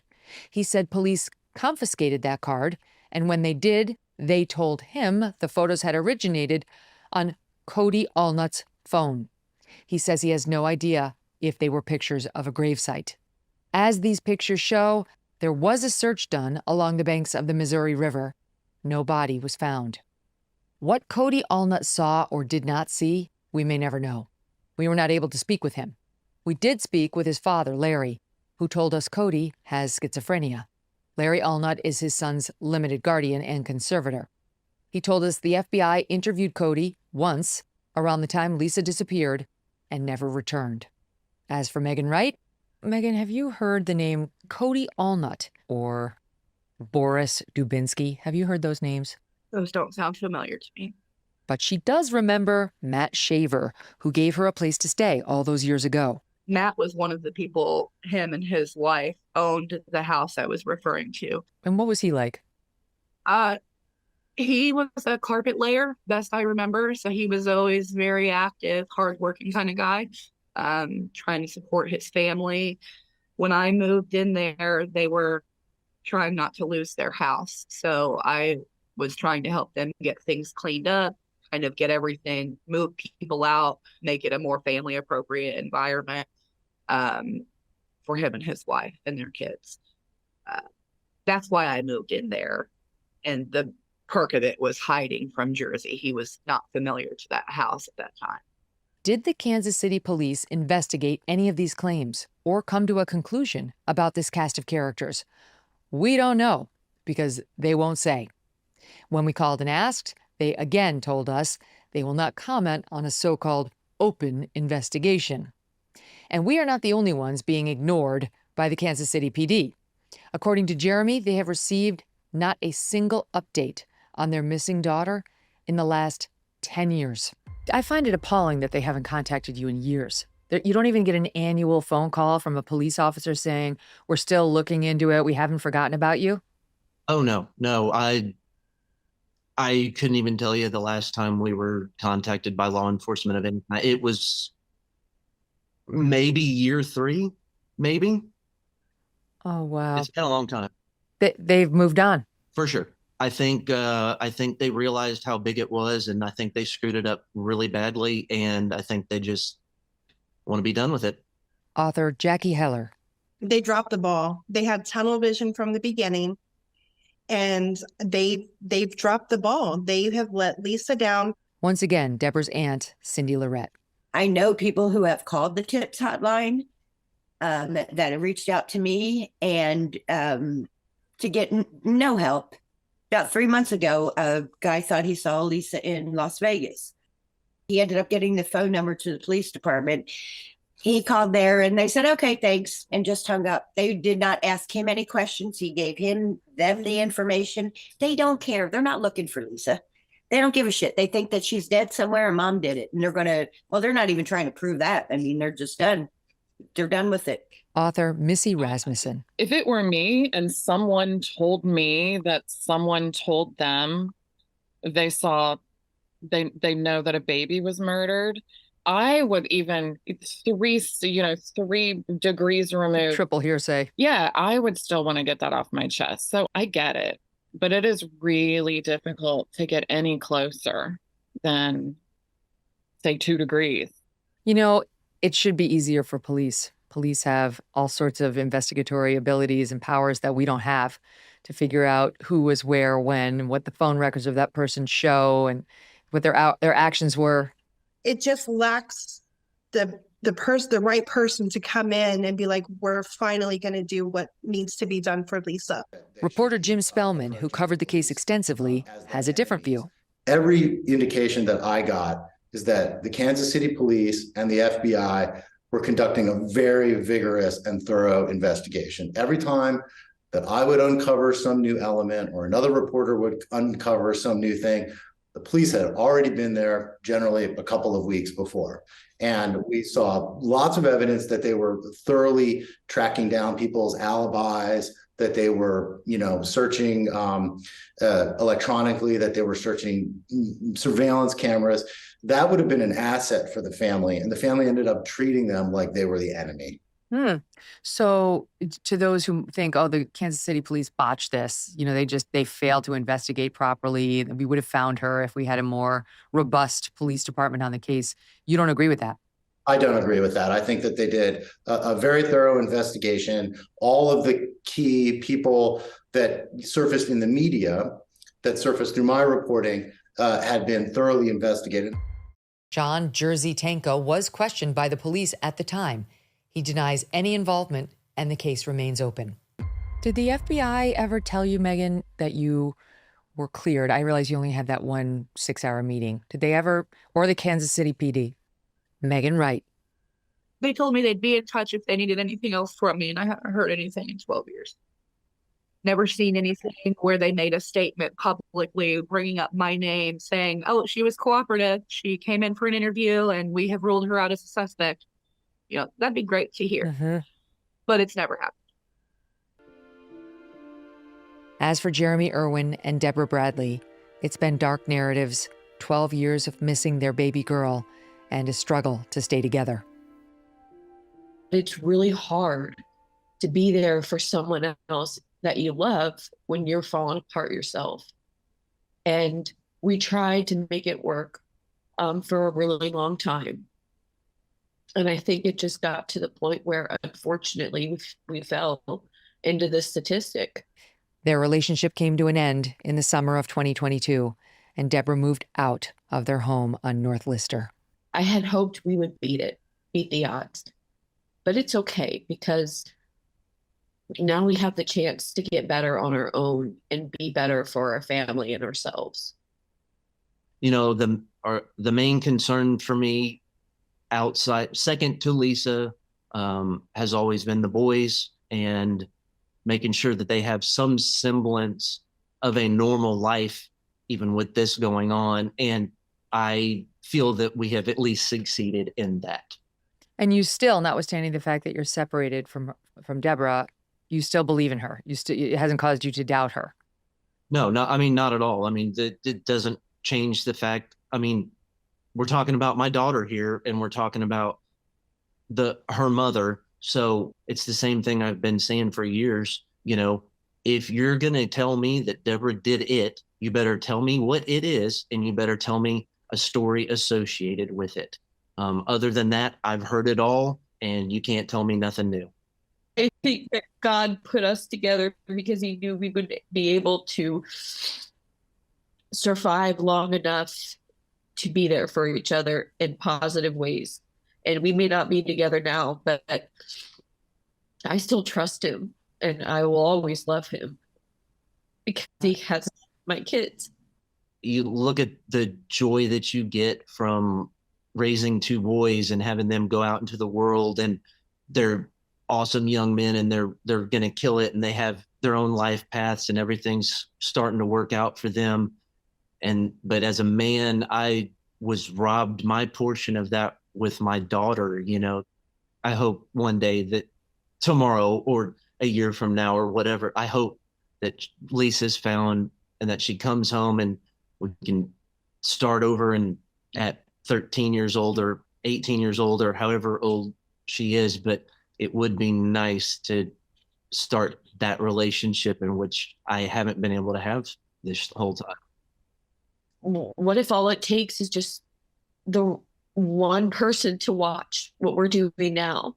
He said police confiscated that card, and when they did, they told him the photos had originated on Cody Allnut's phone. He says he has no idea if they were pictures of a gravesite. As these pictures show, there was a search done along the banks of the Missouri River. No body was found. What Cody Allnut saw or did not see, we may never know. We were not able to speak with him. We did speak with his father, Larry, who told us Cody has schizophrenia. Larry Allnut is his son's limited guardian and conservator. He told us the FBI interviewed Cody once around the time Lisa disappeared and never returned. As for Megyn Wright, Megyn, have you heard the name Cody Allnut or Boris Dubinsky? Have you heard those names? Those don't sound familiar to me. But she does remember Matt Shaver, who gave her a place to stay all those years ago. Matt was one of the people, him and his wife owned the house I was referring to. And what was he like? He was a carpet layer, best I remember. So he was always very active, hardworking kind of guy, trying to support his family. When I moved in there, they were trying not to lose their house. So I was trying to help them get things cleaned up, kind of get everything, move people out, make it a more family appropriate environment for him and his wife and their kids. That's why I moved in there. And the perk of it was hiding from Jersey. He was not familiar to that house at that time. Did the Kansas City police investigate any of these claims or come to a conclusion about this cast of characters? We don't know because they won't say. When we called and asked, they again told us they will not comment on a so-called open investigation. And we are not the only ones being ignored by the Kansas City PD. According to Jeremy, they have received not a single update on their missing daughter in the last 10 years. I find it appalling that they haven't contacted you in years. You don't even get an annual phone call from a police officer saying, we're still looking into it, we haven't forgotten about you? Oh, no. I couldn't even tell you the last time we were contacted by law enforcement of any kind. It was maybe year 3, maybe. Oh, wow. It's been a long time. They've moved on. For sure. I think they realized how big it was, and I think they screwed it up really badly, and I think they just want to be done with it. Author Jackie Heller. They dropped the ball. They had tunnel vision from the beginning, and they've dropped the ball. They have let Lisa down. Once again, Deborah's aunt, Cindy Lorette. I know people who have called the TIPS hotline that have reached out to me and to get no help. About 3 months ago, a guy thought he saw Lisa in Las Vegas. He ended up getting the phone number to the police department. He called there and they said, okay, thanks, and just hung up. They did not ask him any questions. He gave them the information. They don't care. They're not looking for Lisa. They don't give a shit. They think that she's dead somewhere and mom did it. And they're not even trying to prove that. I mean, they're just done. They're done with it. Author Missy Rasmussen. If it were me and someone told me that someone told them they know that a baby was murdered, I would even 3 degrees removed. Triple hearsay. Yeah, I would still want to get that off my chest. So I get it. But it is really difficult to get any closer than, say, 2 degrees. It should be easier for police. Police have all sorts of investigatory abilities and powers that we don't have to figure out who was where, when, and what the phone records of that person show and what their actions were. It just lacks the right person to come in and be like, we're finally going to do what needs to be done for Lisa. Reporter Jim Spellman, who covered the case extensively, has a different view. Every indication that I got is that the Kansas City police and the FBI were conducting a very vigorous and thorough investigation. Every time that I would uncover some new element or another reporter would uncover some new thing, the police had already been there generally a couple of weeks before. And we saw lots of evidence that they were thoroughly tracking down people's alibis, that they were, searching electronically, that they were searching surveillance cameras. That would have been an asset for the family. And the family ended up treating them like they were the enemy. So to those who think, the Kansas City police botched this, they failed to investigate properly. We would have found her if we had a more robust police department on the case. You don't agree with that? I don't agree with that. I think that they did a very thorough investigation. All of the key people that surfaced in the media, that surfaced through my reporting, had been thoroughly investigated. John Jersey Tenko was questioned by the police at the time. He denies any involvement, and the case remains open. Did the FBI ever tell you, Megyn, that you were cleared? I realize you only had that 1 6-hour meeting. Did they ever, or the Kansas City PD? Megyn Wright. They told me they'd be in touch if they needed anything else from me, and I haven't heard anything in 12 years. Never seen anything where they made a statement publicly bringing up my name saying, oh, she was cooperative. She came in for an interview and we have ruled her out as a suspect. You know, that'd be great to hear, but it's never happened. As for Jeremy Irwin and Deborah Bradley, it's been dark narratives, 12 years of missing their baby girl, and a struggle to stay together. It's really hard to be there for someone else that you love when you're falling apart yourself. And we tried to make it work for a really long time. And I think it just got to the point where, unfortunately, we fell into this statistic. Their relationship came to an end in the summer of 2022, and Deborah moved out of their home on North Lister. I had hoped we would beat the odds. But it's okay, because now we have the chance to get better on our own and be better for our family and ourselves. You know, the main concern for me, outside, second to Lisa, has always been the boys and making sure that they have some semblance of a normal life, even with this going on. And I feel that we have at least succeeded in that. And you still, notwithstanding the fact that you're separated from Deborah, you still believe in her. It hasn't caused you to doubt her. No, not at all. I mean, it doesn't change the fact. I mean, we're talking about my daughter here, and we're talking about her mother. So it's the same thing I've been saying for years. You know, if you're going to tell me that Deborah did it, you better tell me what it is, and you better tell me a story associated with it. Other than that, I've heard it all, and you can't tell me nothing new. I think that God put us together because he knew we would be able to survive long enough to be there for each other in positive ways. And we may not be together now, but I still trust him, and I will always love him because he has my kids. You look at the joy that you get from raising two boys and having them go out into the world, and they're awesome young men, and they're going to kill it, and they have their own life paths, and everything's starting to work out for them. But as a man, I was robbed my portion of that with my daughter. You know, I hope one day that tomorrow or a year from now or whatever, I hope that Lisa's found and that she comes home and we can start over, and at 13 years old or 18 years old or however old she is. But it would be nice to start that relationship, in which I haven't been able to have this whole time. What if all it takes is just the one person to watch what we're doing now,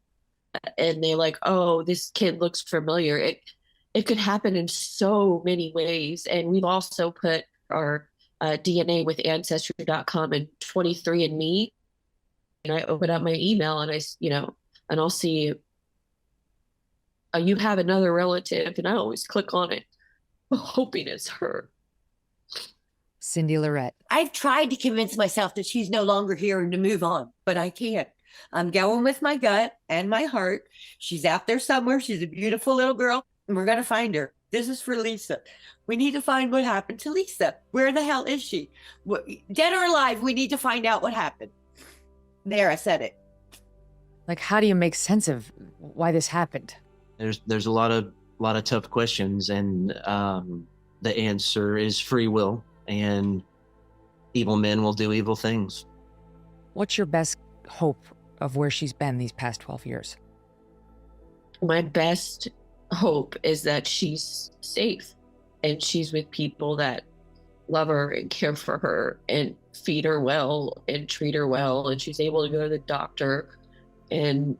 and they're like, oh, this kid looks familiar? It could happen in so many ways. And we've also put our DNA with Ancestry.com and 23andMe. And I open up my email and and I'll see, you have another relative, and I always click on it, hoping it's her. Cindy Lorette. I've tried to convince myself that she's no longer here and to move on, but I can't. I'm going with my gut and my heart. She's out there somewhere. She's a beautiful little girl, and we're going to find her. This is for Lisa. We need to find what happened to Lisa. Where the hell is she? Dead or alive, we need to find out what happened. There, I said it. Like, how do you make sense of why this happened? There's a lot of tough questions, and the answer is free will, and evil men will do evil things. What's your best hope of where she's been these past 12 years? My best hope is that she's safe and she's with people that love her and care for her and feed her well and treat her well, and she's able to go to the doctor, and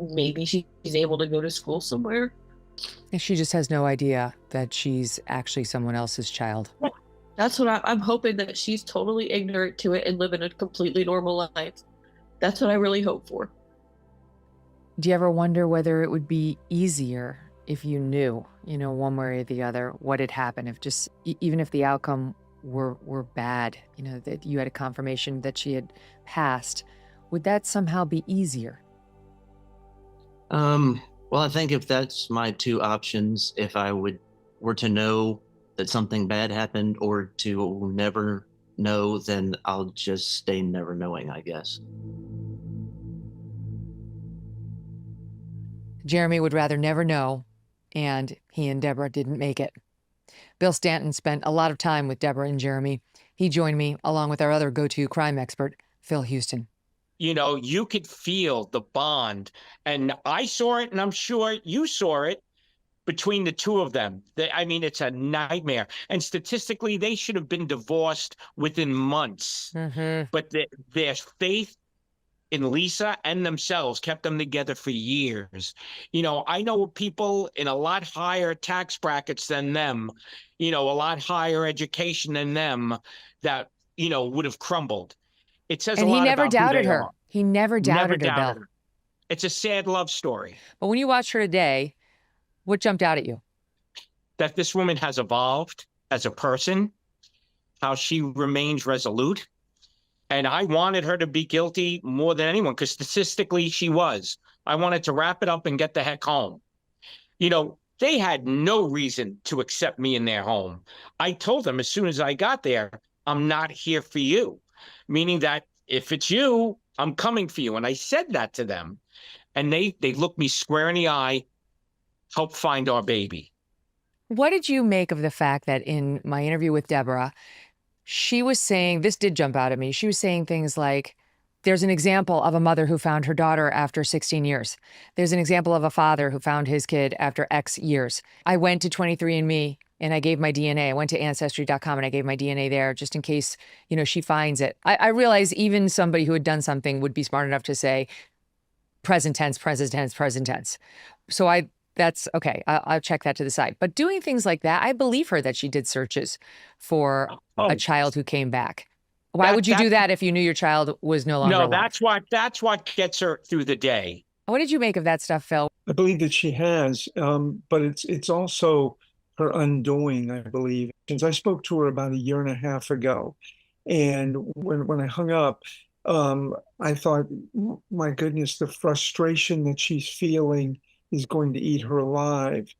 maybe she's able to go to school somewhere. And she just has no idea that she's actually someone else's child. That's what I'm hoping, that she's totally ignorant to it and living a completely normal life. That's what I really hope for. Do you ever wonder whether it would be easier if you knew, one way or the other, what had happened? If just, even if the outcome were bad, that you had a confirmation that she had passed, would that somehow be easier? Well, I think if that's my two options, if I were to know that something bad happened or to never know, then I'll just stay never knowing, I guess. Jeremy would rather never know, and he and Deborah didn't make it. Bill Stanton spent a lot of time with Deborah and Jeremy. He joined me along with our other go-to crime expert, Phil Houston. You know, you could feel the bond, and I saw it, and I'm sure you saw it between the two of them. I mean, it's a nightmare. And statistically, they should have been divorced within months. But their faith in Lisa and themselves kept them together for years. You know, I know people in a lot higher tax brackets than them, you know, a lot higher education than them that, you know, would have crumbled. It says And a he lot never about who doubted they her. are. He never doubted her, Bill. her. It's a sad love story. But when you watched her today, what jumped out at you? That this woman has evolved as a person, how she remains resolute. And I wanted her to be guilty more than anyone, because statistically she was. I wanted to wrap it up and get the heck home. You know, they had no reason to accept me in their home. I told them as soon as I got there, I'm not here for you. Meaning that if it's you, I'm coming for you. And I said that to them. And they looked me square in the eye, help find our baby. What did you make of the fact that in my interview with Deborah, she was saying, this did jump out at me. She was saying things like, there's an example of a mother who found her daughter after 16 years. There's an example of a father who found his kid after X years. I went to 23andMe and I gave my DNA. I went to Ancestry.com and I gave my DNA there just in case, you know, she finds it. I realize even somebody who had done something would be smart enough to say present tense, present tense, present tense. So that's okay. I'll check that to the side. But doing things like that, I believe her that she did searches for a child who came back. Why would you do that if you knew your child was no longer alive? That's what gets her through the day. What did you make of that stuff, Phil? I believe that she has, but it's also her undoing, I believe. Since I spoke to her about a year and a half ago, and when I hung up, I thought, my goodness, the frustration that she's feeling is going to eat her alive.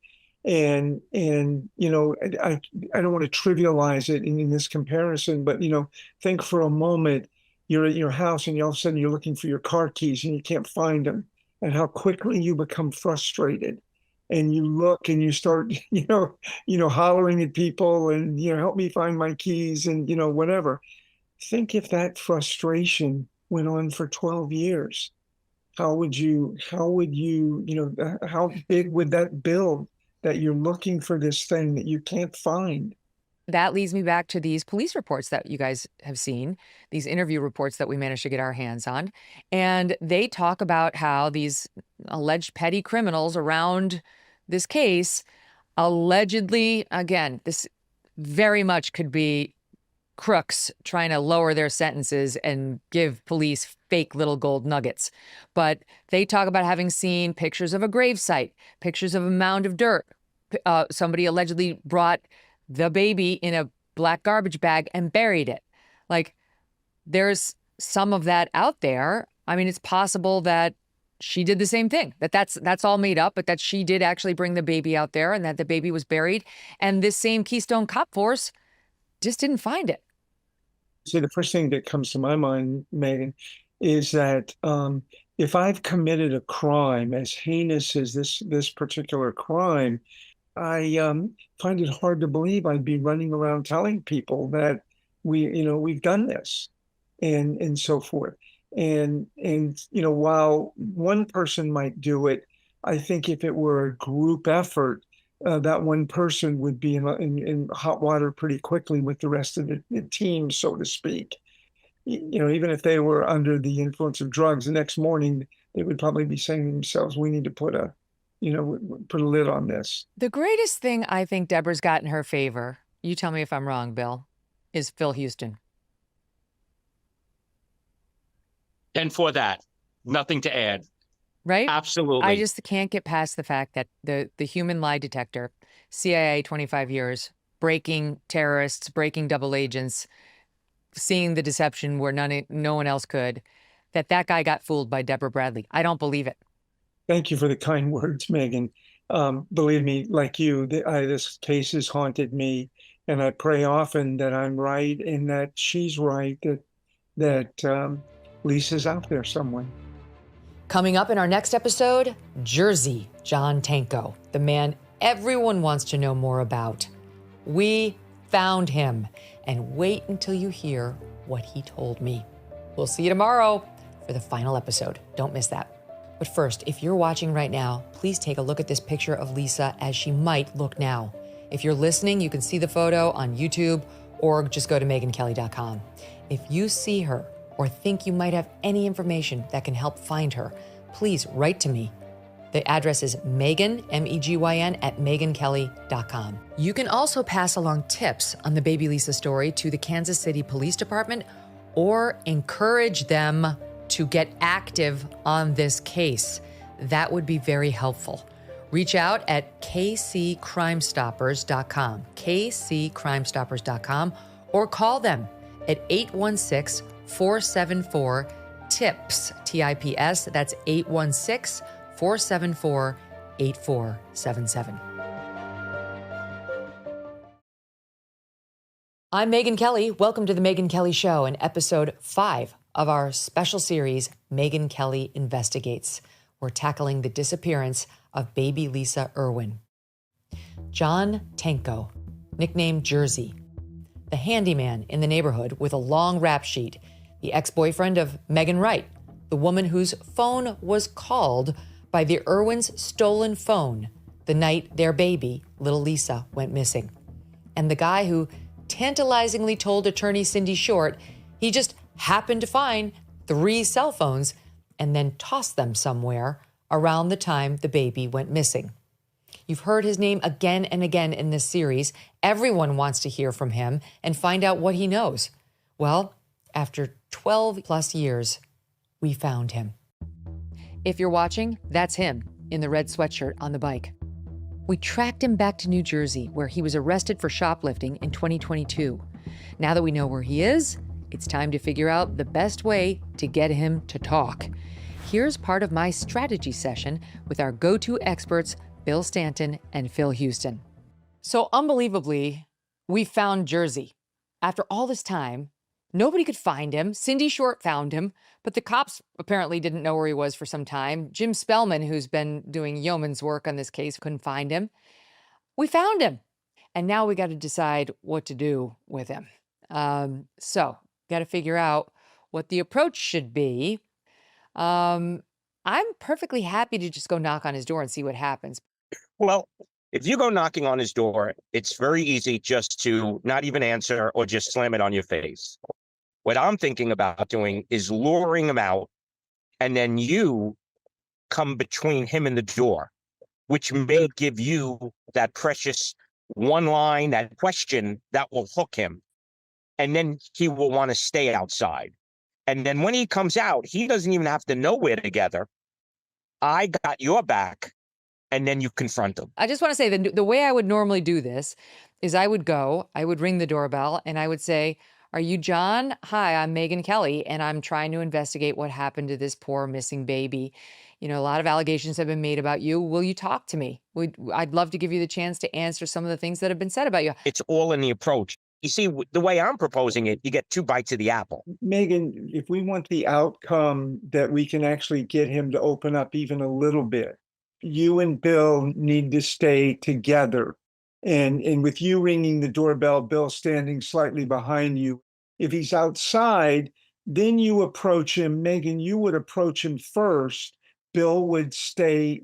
And you know, I don't want to trivialize it in this comparison, but you know, think for a moment, you're at your house and all of a sudden you're looking for your car keys and you can't find them, and how quickly you become frustrated, and you look and you start, you know, hollering at people and, you know, help me find my keys and, you know, whatever. Think if that frustration went on for 12 years, how would you, you know, how big would that build that you're looking for this thing that you can't find? That leads me back to these police reports that you guys have seen, these interview reports that we managed to get our hands on. And they talk about how these alleged petty criminals around this case allegedly, again, this very much could be crooks trying to lower their sentences and give police fake little gold nuggets. But they talk about having seen pictures of a gravesite, pictures of a mound of dirt. Somebody allegedly brought the baby in a black garbage bag and buried it. Like, there's some of that out there. I mean, it's possible that she did the same thing, that's all made up, but that she did actually bring the baby out there and that the baby was buried. And this same Keystone Cop Force just didn't find it. See, the first thing that comes to my mind, Megyn, is that if I've committed a crime as heinous as this particular crime, I find it hard to believe I'd be running around telling people that we've done this and so forth. And you know, while one person might do it, I think if it were a group effort, that one person would be in hot water pretty quickly with the rest of the team, so to speak. You know, even if they were under the influence of drugs, the next morning they would probably be saying to themselves, we need to put a lid on this. The greatest thing I think Deborah's got in her favor, you tell me if I'm wrong, Bill, is Phil Houston. And for that, nothing to add. Right? Absolutely. I just can't get past the fact that the human lie detector, CIA 25 years, breaking terrorists, breaking double agents, seeing the deception where no one else could, that guy got fooled by Deborah Bradley. I don't believe it. Thank you for the kind words, Megyn. Believe me, like you, this case has haunted me, and I pray often that I'm right and that she's right, that Lisa's out there somewhere. Coming up in our next episode, Jersey John Tenko, the man everyone wants to know more about. We found him, and wait until you hear what he told me. We'll see you tomorrow for the final episode. Don't miss that. But first, if you're watching right now, please take a look at this picture of Lisa as she might look now. If you're listening, you can see the photo on YouTube or just go to megynkelly.com. If you see her or think you might have any information that can help find her, please write to me. The address is Megyn, Megyn, at megynkelly.com. You can also pass along tips on the baby Lisa story to the Kansas City Police Department or encourage them to get active on this case. That would be very helpful. Reach out at kccrimestoppers.com, kccrimestoppers.com, or call them at 816-474-TIPS, TIPS. That's 816-474-8477. I'm Megyn Kelly. Welcome to the Megyn Kelly Show and episode 5 of our special series, Megyn Kelly Investigates. We're tackling the disappearance of baby Lisa Irwin. John Tenko, nicknamed Jersey, the handyman in the neighborhood with a long rap sheet, the ex-boyfriend of Megyn Wright, the woman whose phone was called by the Irwins' stolen phone the night their baby, little Lisa, went missing, and the guy who tantalizingly told attorney Cindy Short he just happened to find 3 cell phones and then tossed them somewhere around the time the baby went missing. You've heard his name again and again in this series. Everyone wants to hear from him and find out what he knows. Well, after 12 plus years, we found him. If you're watching, that's him in the red sweatshirt on the bike. We tracked him back to New Jersey, where he was arrested for shoplifting in 2022. Now that we know where he is, it's time to figure out the best way to get him to talk. Here's part of my strategy session with our go-to experts, Bill Stanton and Phil Houston. So unbelievably, we found Jersey. After all this time, nobody could find him. Cindy Short found him, but the cops apparently didn't know where he was for some time. Jim Spellman, who's been doing yeoman's work on this case, couldn't find him. We found him, and now we got to decide what to do with him. So got to figure out what the approach should be. I'm perfectly happy to just go knock on his door and see what happens. Well, if you go knocking on his door, it's very easy just to not even answer or just slam it on your face. What I'm thinking about doing is luring him out, and then you come between him and the door, which may give you that precious one line, that question that will hook him. And then he will want to stay outside. And then when he comes out, he doesn't even have to know we're together. I got your back, and then you confront him. I just want to say that the way I would normally do this is I would ring the doorbell, and I would say, "Are you John? Hi, I'm Megyn Kelly, and I'm trying to investigate what happened to this poor missing baby. You know, a lot of allegations have been made about you. Will you talk to me? I'd love to give you the chance to answer some of the things that have been said about you." It's all in the approach. You see, the way I'm proposing it, you get 2 bites of the apple. Megyn, if we want the outcome that we can actually get him to open up even a little bit, you and Bill need to stay together. And with you ringing the doorbell, Bill standing slightly behind you. If he's outside, then you approach him. Megyn, you would approach him first. Bill would stay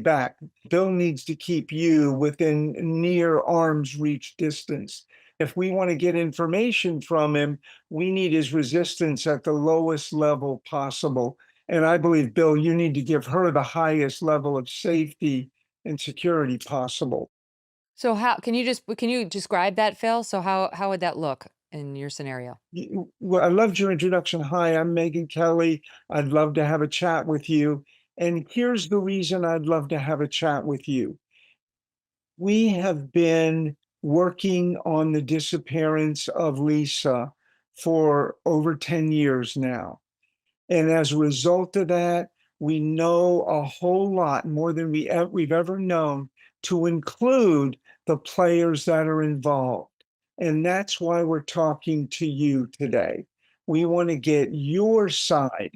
back. Bill needs to keep you within near arm's reach distance. If we want to get information from him, we need his resistance at the lowest level possible. And I believe, Bill, you need to give her the highest level of safety and security possible. So how can you describe that, Phil? So how would that look in your scenario? Well, I loved your introduction. Hi, I'm Megyn Kelly. I'd love to have a chat with you. And here's the reason I'd love to have a chat with you. We have been working on the disappearance of Lisa for over 10 years now. And as a result of that, We know a whole lot more than we've ever known, to include the players that are involved. And that's why we're talking to you today. We want to get your side.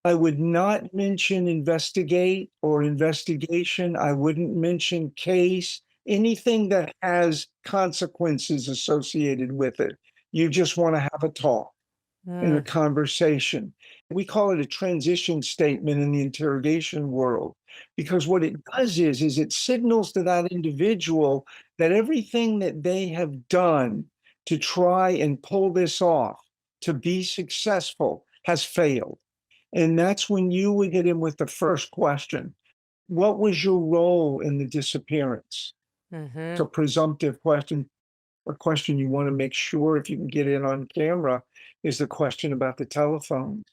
I would not mention investigate or investigation. I wouldn't mention case, anything that has consequences associated with it. You just want to have a talk in a conversation. We call it a transition statement in the interrogation world, because what it does is it signals to that individual that everything that they have done to try and pull this off, to be successful, has failed. And that's when you would get in with the first question. What was your role in the disappearance? It's a presumptive question. A question you want to make sure if you can get in on camera is the question about the telephone.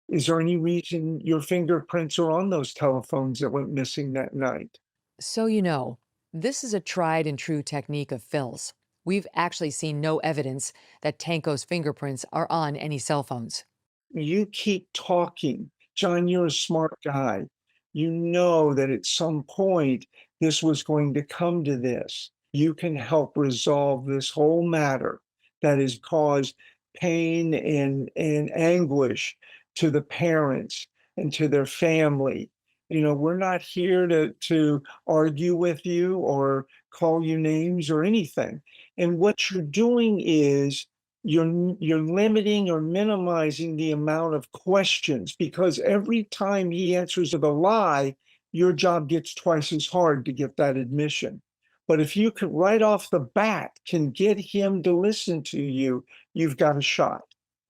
Is there any reason your fingerprints are on those telephones that went missing that night? So, this is a tried and true technique of Phil's. We've actually seen no evidence that Tenko's fingerprints are on any cell phones. You keep talking. John, you're a smart guy. You know that at some point this was going to come to this. You can help resolve this whole matter that has caused pain and anguish to the parents and to their family. We're not here to argue with you or call you names or anything. And what you're doing is you're limiting or minimizing the amount of questions, because every time he answers with a lie, your job gets twice as hard to get that admission. But if you can right off the bat can get him to listen to you, you've got a shot.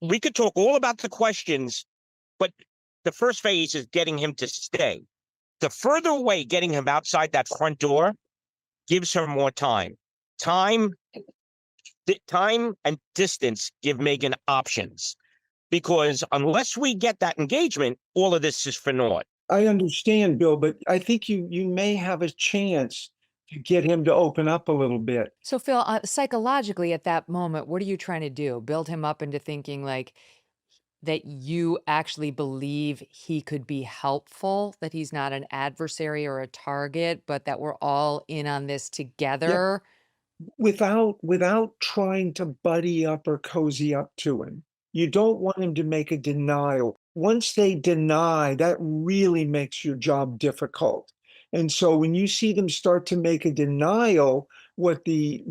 We could talk all about the questions, but the first phase is getting him to stay. The further away getting him outside that front door gives her more time. Time and distance give Megyn options, because unless we get that engagement, all of this is for naught. I understand, Bill, but I think you may have a chance to get him to open up a little bit. So, Phil, psychologically at that moment, what are you trying to do? Build him up into thinking like that you actually believe he could be helpful, that he's not an adversary or a target, but that we're all in on this together? Without trying to buddy up or cozy up to him. You don't want him to make a denial. Once they deny, that really makes your job difficult. And so when you see them start to make a denial, what you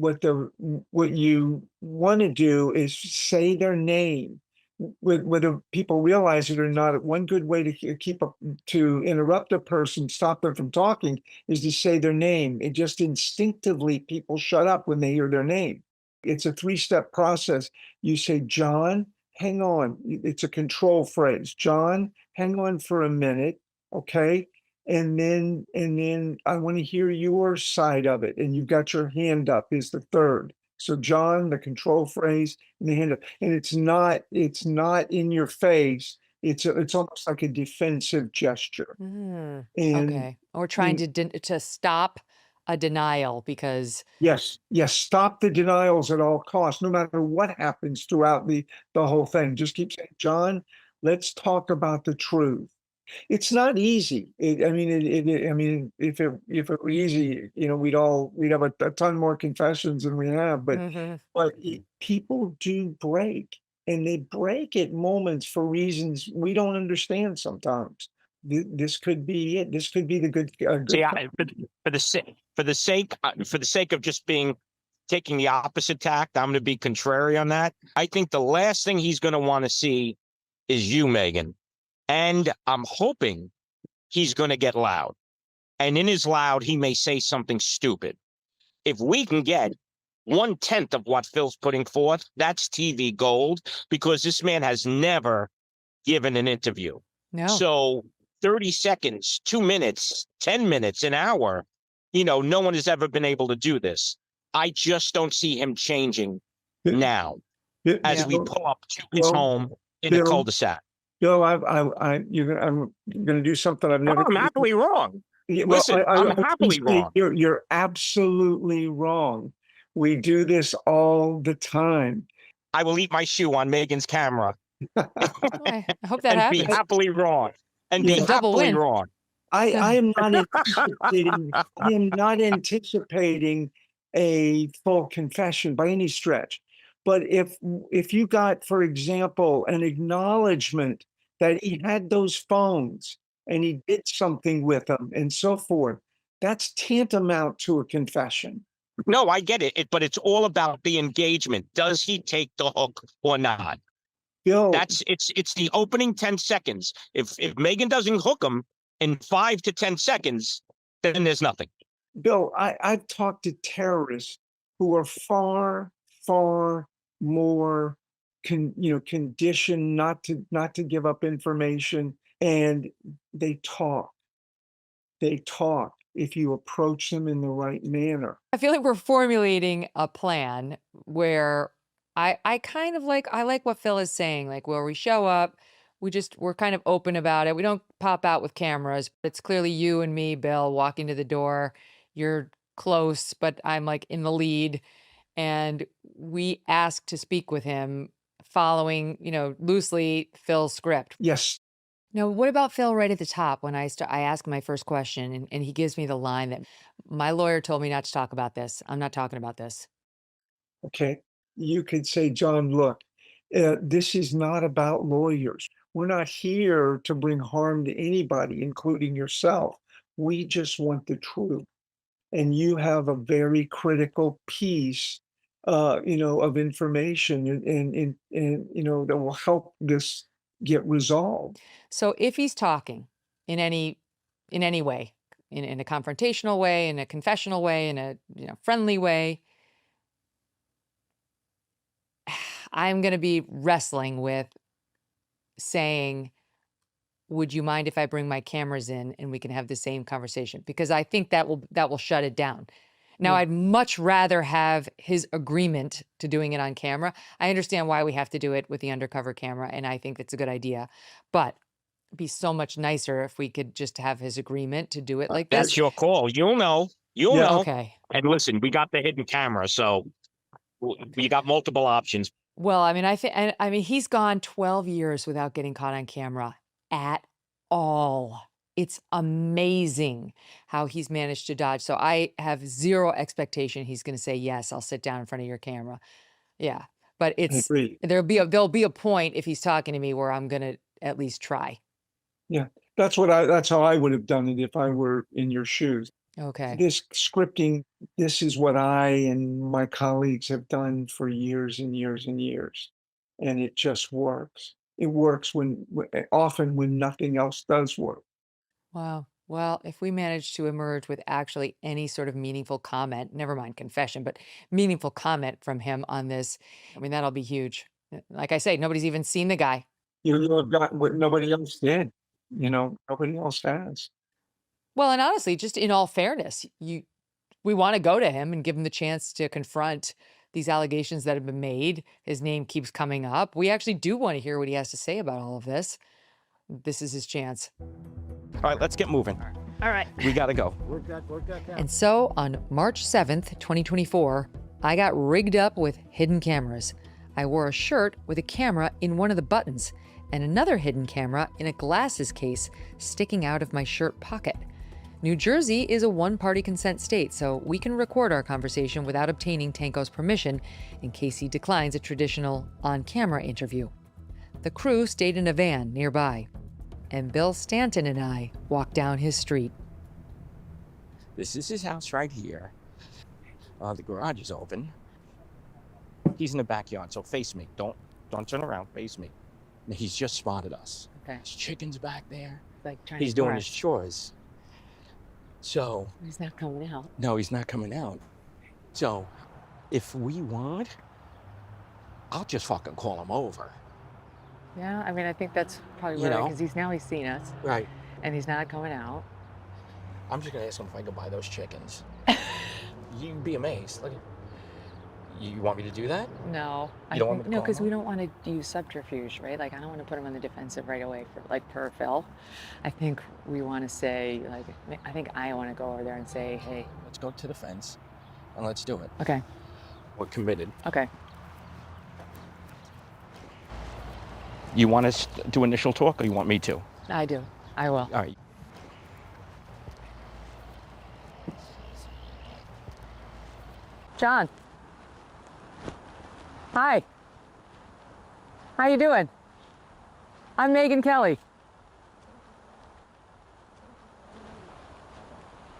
want to do is say their name. Whether people realize it or not, one good way to interrupt a person, stop them from talking, is to say their name. It just instinctively, people shut up when they hear their name. It's a 3-step process. You say, John, hang on. It's a control phrase. John, hang on for a minute, okay? And then I want to hear your side of it. And you've got your hand up is the third. So John, the control phrase, and the hand up. And it's not in your face. It's almost like a defensive gesture. Okay. Or trying to stop a denial because. Yes. Stop the denials at all costs, no matter what happens throughout the whole thing. Just keep saying, John, let's talk about the truth. It's not easy. If it were easy, we'd have a ton more confessions than we have. But people do break, and they break at moments for reasons we don't understand sometimes. This could be it. This could be the good. For the sake of just taking the opposite tact, I'm going to be contrary on that. I think the last thing he's going to want to see is you, Megyn. And I'm hoping he's going to get loud. And in his loud, he may say something stupid. If we can get 1/10 of what Phil's putting forth, that's TV gold, because this man has never given an interview. No. So 30 seconds, 2 minutes, 10 minutes, an hour, no one has ever been able to do this. I just don't see him changing now as we pull up to his home in the cul-de-sac. Bill, I'm going to do something I've never. I'm happily wrong. Listen, I'm happily wrong. You're absolutely wrong. We do this all the time. I will eat my shoe on Megyn's camera. I hope that happens. Be happily wrong. and Yeah. be Double happily win. wrong. I am not anticipating. I am not anticipating a full confession by any stretch. But if you got, for example, an acknowledgement that he had those phones and he did something with them and so forth, that's tantamount to a confession. No, I get it, but it's all about the engagement. Does he take the hook or not? Bill, It's the opening 10 seconds. If Megyn doesn't hook him in 5 to 10 seconds, then there's nothing. Bill, I've talked to terrorists who are far, far more conditioned not to give up information, and they talk. They talk if you approach them in the right manner. I feel like we're formulating a plan where I kind of like, I like what Phil is saying, like where we show up, we're kind of open about it. We don't pop out with cameras. It's clearly you and me, Bill, walking to the door. You're close, but I'm like in the lead. And we ask to speak with him following, loosely Phil's script. Yes. Now, what about Phil right at the top when I ask my first question and he gives me the line that my lawyer told me not to talk about this. I'm not talking about this. Okay. You could say, John, look, this is not about lawyers. We're not here to bring harm to anybody, including yourself. We just want the truth. And you have a very critical piece, of information and that will help this get resolved. So if he's talking in any way, in a confrontational way, in a confessional way, in a friendly way, I'm going to be wrestling with saying, would you mind if I bring my cameras in and we can have the same conversation? Because I think that will shut it down. Now, I'd much rather have his agreement to doing it on camera. I understand why we have to do it with the undercover camera, and I think that's a good idea. But it'd be so much nicer if we could just have his agreement to do it like this. That's your call. You'll know. You'll know. Okay. And listen, we got the hidden camera, so we got multiple options. Well, I mean, he's gone 12 years without getting caught on camera at all. It's amazing how he's managed to dodge. So I have zero expectation he's going to say, yes, I'll sit down in front of your camera. Yeah. But there'll be a point if he's talking to me where I'm going to at least try. Yeah. That's how I would have done it if I were in your shoes. Okay. This scripting, this is what I and my colleagues have done for years and years and years. And it just works. It works often when nothing else does work. Wow. Well, if we manage to emerge with actually any sort of meaningful comment, never mind confession, but meaningful comment from him on this, I mean, that'll be huge. Like I say, nobody's even seen the guy. You'll have gotten what nobody else did. Nobody else has. Well, and honestly, just in all fairness, we want to go to him and give him the chance to confront these allegations that have been made. His name keeps coming up. We actually do want to hear what he has to say about all of this. This is his chance. All right, let's get moving. All right. We got to go. Work that And so on March 7th, 2024, I got rigged up with hidden cameras. I wore a shirt with a camera in one of the buttons and another hidden camera in a glasses case sticking out of my shirt pocket. New Jersey is a one-party consent state, so we can record our conversation without obtaining Tenko's permission in case he declines a traditional on-camera interview. The crew stayed in a van nearby, and Bill Stanton and I walked down his street. This is his house right here. The garage is open. He's in the backyard, so face me. Don't turn around, face me. He's just spotted us. Okay. His chicken's back there. Like He's doing his chores. So. He's not coming out. No, he's not coming out. So, if we want, I'll just fucking call him over. Yeah, I mean, I think that's probably You right, know? because he's seen us. Right. And he's not coming out. I'm just gonna ask him if I can buy those chickens. You'd be amazed. Like, you want me to do that? No. You don't want me to No, call because him we up? don't want to use subterfuge, right? Like, I don't want to put him on the defensive right away per Phil. I think we want to say, I think I want to go over there and say, hey. Let's go to the fence and let's do it. Okay. We're committed. Okay. You want us to do initial talk or you want me to? I do. I will. All right. John. Hi. How you doing? I'm Megyn Kelly.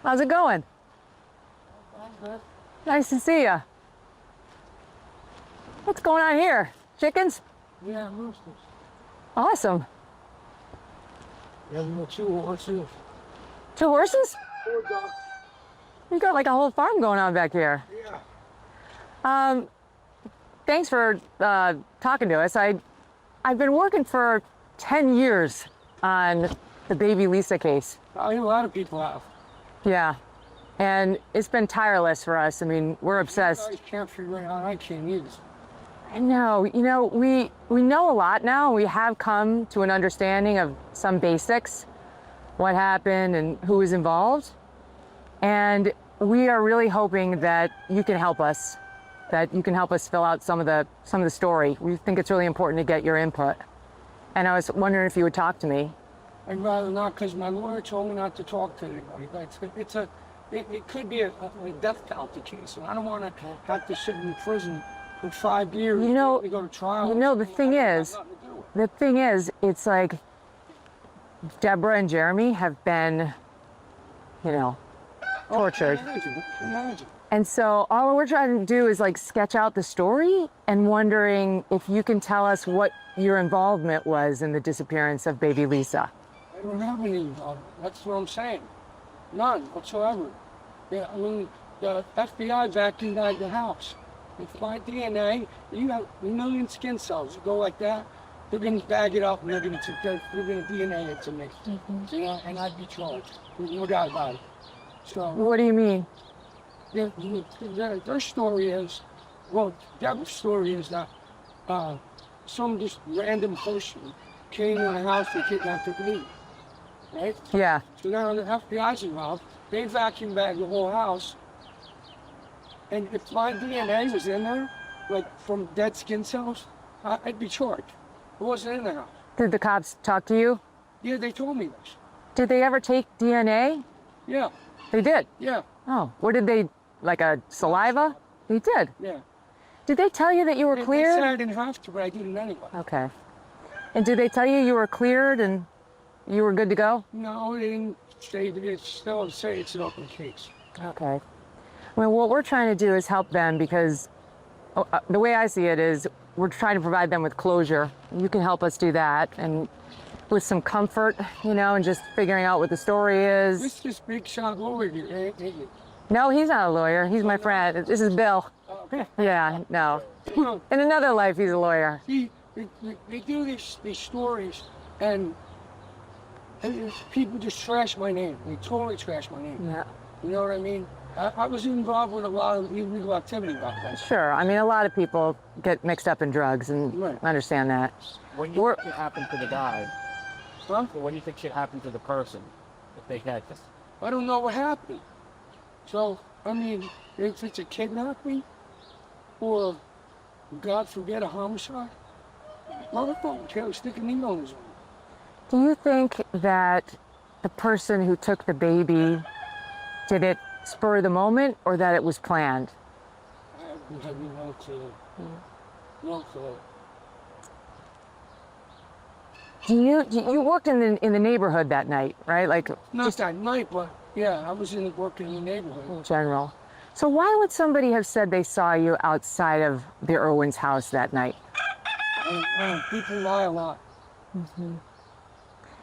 How's it going? Nice to see you. What's going on here? Chickens? Yeah, roosters. Awesome. Yeah, we got 2 horses. 2 horses? 4 ducks. You got like a whole farm going on back here. Yeah. Thanks for talking to us. I've been working for 10 years on the baby Lisa case. I think a lot of people have. Yeah, and it's been tireless for us. I mean, we're obsessed. I can't figure out. I can't either. I know. You know, we know a lot now. We have come to an understanding of some basics, what happened and who was involved. And we are really hoping that you can help us, fill out some of the story. We think it's really important to get your input. And I was wondering if you would talk to me. I'd rather not, because my lawyer told me not to talk to anybody. But it could be a death penalty case, and I don't want to have to sit in prison for 5 years. You know, to go to trial. You know, the thing is, it's like Deborah and Jeremy have been, tortured. Imagine. And so all we're trying to do is like sketch out the story and wondering if you can tell us what your involvement was in the disappearance of baby Lisa. I don't have any involvement. That's what I'm saying. None whatsoever. Yeah, I mean, the FBI vacuumed the house. They find DNA. You have a million skin cells. You go like that, they're going to bag it up and they're going to DNA it to me. And I'd be charged. No doubt about it. So. What do you mean? Their story is, well, Deborah's story is that some just random person came in the house and kidnapped the baby, right? Yeah. So now the FBI's involved. They vacuum bagged the whole house. And if my DNA was in there, like from dead skin cells, I'd be charged. It wasn't in the house. Did the cops talk to you? Yeah, they told me this. Did they ever take DNA? Yeah. They did? Yeah. Oh, what did they, like a saliva? They did? Yeah. Did they tell you that you were cleared? They said I didn't have to, but I did it anyway. Okay. And did they tell you were cleared and you were good to go? No, they didn't say, they still say it's an open case. Okay. Well, what we're trying to do is help them because the way I see it is we're trying to provide them with closure. You can help us do that and with some comfort, and just figuring out what the story is. This is big shot lawyer here, ain't it? No, he's not a lawyer. He's my friend. This is Bill. Yeah, no. In another life, he's a lawyer. See, they do these stories, and people just trash my name. They totally trash my name. Yeah. You know what I mean? I was involved with a lot of illegal activity back then. Sure. I mean, a lot of people get mixed up in drugs, and I understand that. What do you think should happen to the guy? Huh? What do you think should happen to the person if they had this? I don't know what happened. So, I mean, if it's a kidnapping or, God forbid, a homicide, motherfucker can't stick a needle in his arm. Do you think that the person who took the baby did it spur of the moment or that it was planned? I have no clue. No clue. You worked in the neighborhood that night, right? Like not that night, but yeah, I was working in the neighborhood. In general. So why would somebody have said they saw you outside of the Irwins' house that night? People lie a lot. Mm-hmm.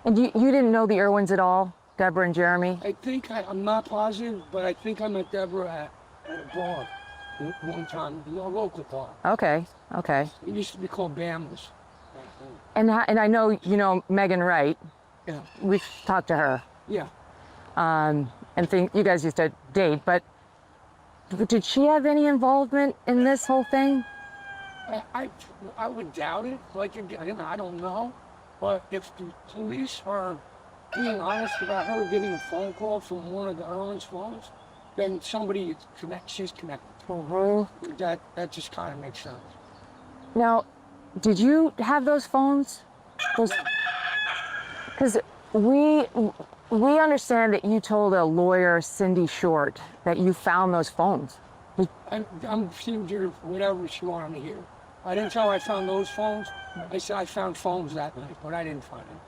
And you didn't know the Irwins at all, Deborah and Jeremy? I think I'm not positive, but I think I met Deborah at a bar one time, a local bar. Okay. It used to be called Bama's. And I know you know Megyn Wright. Yeah. We've talked to her. Yeah. And think you guys used to date, but did she have any involvement in this whole thing? I would doubt it. Like again, I don't know. But if the police are being honest about her getting a phone call from one of the Irwin's phones, then somebody she's connected. Mm-hmm. That just kind of makes sense. Now, did you have those phones? Because we understand that you told a lawyer, Cindy Short, that you found those phones. I'm seeing her whatever she wanted to hear. I didn't tell her I found those phones. I said I found phones that night, but I didn't find them.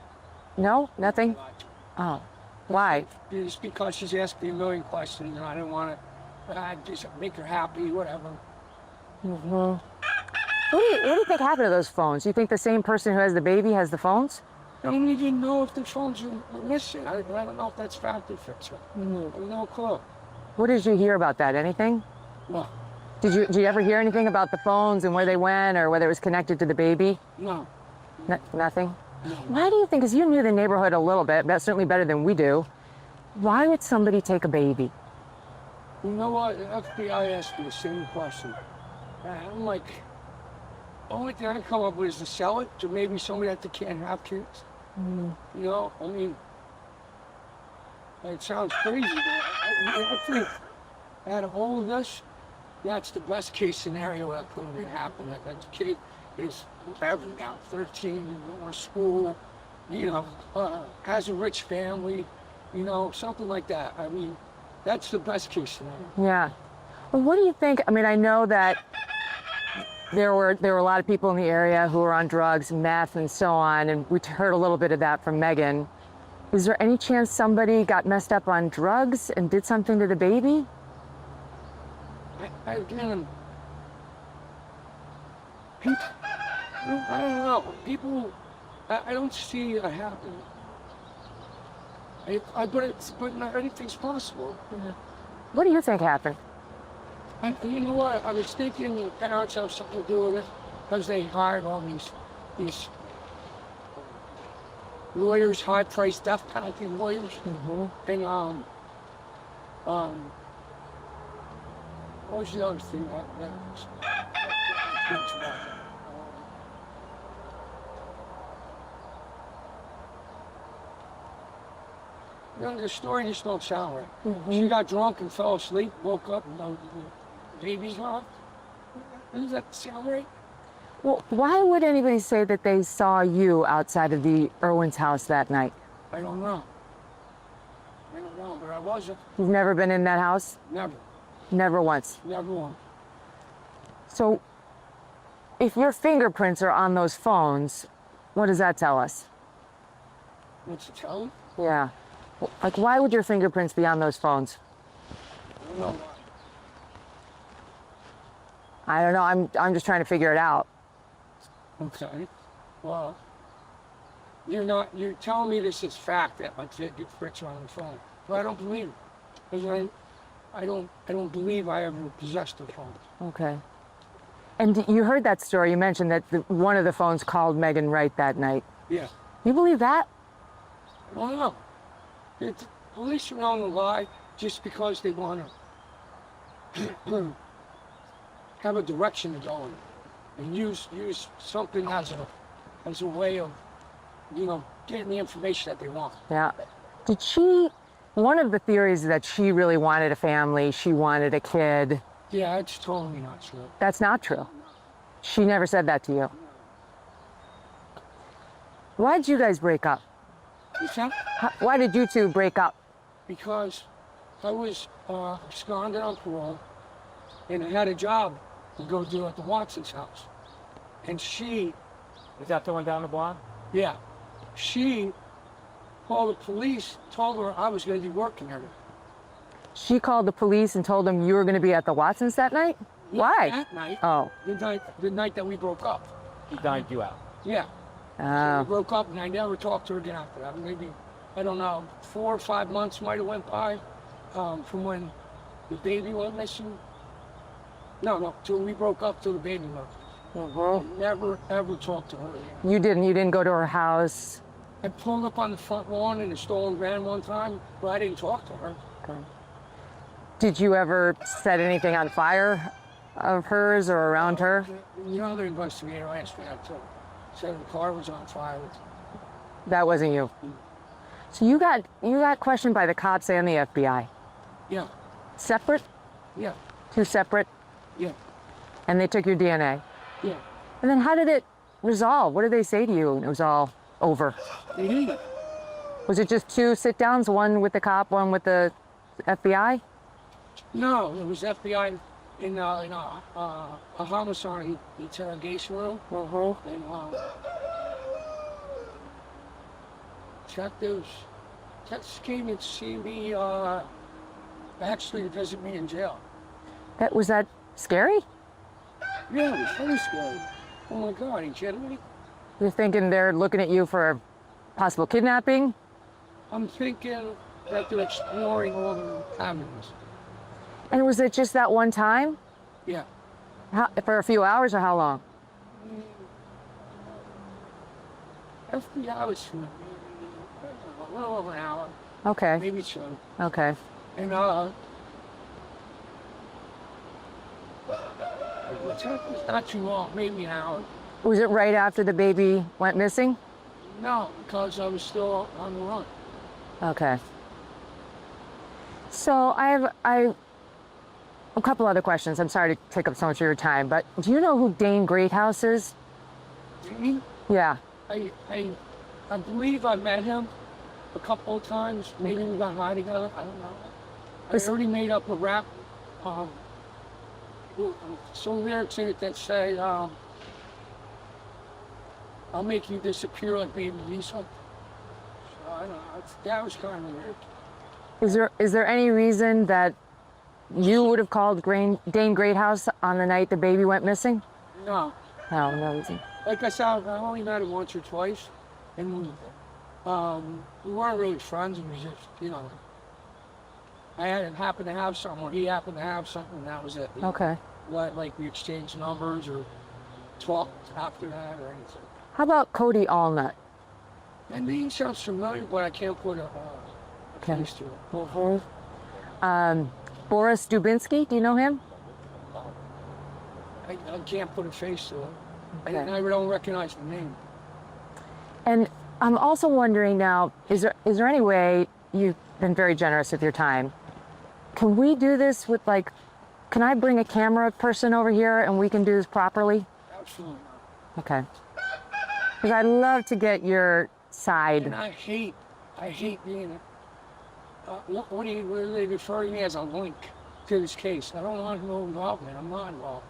No, nothing. Oh, why? It's because she's asked me a million questions, and I didn't want to just make her happy, whatever. Mm-hmm. What do you think happened to those phones? You think the same person who has the baby has the phones? I don't even know if the phones are missing. I don't know if that's fact or fiction. I have no clue. What did you hear about that? Anything? No. Did you ever hear anything about the phones and where they went or whether it was connected to the baby? No. Nothing? No. Why do you think, because you knew the neighborhood a little bit, that's certainly better than we do, why would somebody take a baby? You know what? The FBI asked me the same question. I'm like, the only thing I can come up with is to sell it to maybe somebody that can't have kids. You know, I mean, it sounds crazy, but I think out of all of this, that's the best case scenario that could have happened. That kid is whatever now, 13, going to school, you know, has a rich family, you know, something like that. I mean, that's the best case scenario. Yeah. Well, what do you think? I mean, I know that there were a lot of people in the area who were on drugs, meth, and so on, and we heard a little bit of that from Megyn. Is there any chance somebody got messed up on drugs and did something to the baby? Again, people, I don't know. People, I don't see it happening. But anything's possible. What do you think happened? You know what? I was thinking the parents have something to do with it because they hired all these lawyers, high-priced death penalty lawyers, and what was the other thing? You know, the story just don't sound right. She got drunk and fell asleep, woke up, and the baby's gone. Does that sound right? Well, why would anybody say that they saw you outside of the Irwin's house that night? I don't know. I don't know, but I wasn't. You've never been in that house? Never. Never once? Never once. So, if your fingerprints are on those phones, what does that tell us? What's it tell you? Yeah. Like, why would your fingerprints be on those phones? I don't know. I don't know. I'm just trying to figure it out. Okay. Well, you're telling me this is fact that my fingerprints are on the phone. But I don't believe it. Because I don't believe I ever possessed a phone. Okay. And you heard that story. You mentioned that one of the phones called Megyn Wright that night. Yeah. You believe that? I don't know. The police are known to lie just because they want to have a direction to go in and use something as a way of, you know, getting the information that they want. Yeah. One of the theories is that she really wanted a family, she wanted a kid. Yeah, it's totally not true. That's not true. She never said that to you. Why did you guys break up? Why did you two break up? Because I was absconded on parole, and I had a job to go do at the Watson's house. And she... Is that the one down the block? Yeah. She called the police, told her I was going to be working there. She called the police and told them you were going to be at the Watsons that night? Yeah, Why? That night. Oh. The night that we broke up. He dined you out. Yeah. So we broke up, and I never talked to her again after that. Maybe, I don't know, 4 or 5 months might have went by from when the baby went missing. No, till we broke up, till the baby went. Never, ever talked to her again. You didn't go to her house? I pulled up on the front lawn in a stolen van one time, but I didn't talk to her. Okay. Did you ever set anything on fire of hers or around her? The other investigator asked me that too. Said the car was on fire. That wasn't you. So you got questioned by the cops and the FBI? Yeah. Separate? Yeah. Two separate? Yeah. And they took your DNA? Yeah. And then how did it resolve? What did they say to you when it was all over? They didn't. Was it just 2 sit-downs, one with the cop, one with the FBI? No, it was FBI in a homicide interrogation room. And detectives came and see me, actually to visit me in jail. Was that scary? Yeah, it was very scary. Oh my God, are you kidding me? You're thinking they're looking at you for possible kidnapping? I'm thinking that they're exploring all the avenues. And was it just that one time? Yeah. For a few hours or how long? FBI was for a little over an hour. Okay. Maybe so. Okay. And it's not too long, maybe an hour. Was it right after the baby went missing? No, because I was still on the run. Okay. So I have a couple other questions. I'm sorry to take up so much of your time, but do you know who Dane Greathouse is? Me? Yeah. I believe I met him a couple of times. Maybe we got high together. I don't know. I already made up a rap. Some lyrics in it that say, I'll make you disappear like baby Lisa. So I don't know. That was kind of weird. Is there any reason that you would have called Dane Greathouse on the night the baby went missing? No. No, no reason. Like I said, I only met him once or twice, and we weren't really friends. It was just, I happened to have something, or he happened to have something, and that was it. Okay. Like we exchanged numbers or talked after that or anything. How about Cody Allnut? And name sounds familiar, but I can't put a face to it. Boris Dubinsky, do you know him? I can't put a face to it. Okay. I don't recognize the name. And I'm also wondering now, is there any way, you've been very generous with your time, can we do this with can I bring a camera person over here and we can do this properly? Absolutely. Okay. Because I'd love to get your side. And I hate being what are they referring to me as a link to this case? I don't want no involvement. I'm not involved.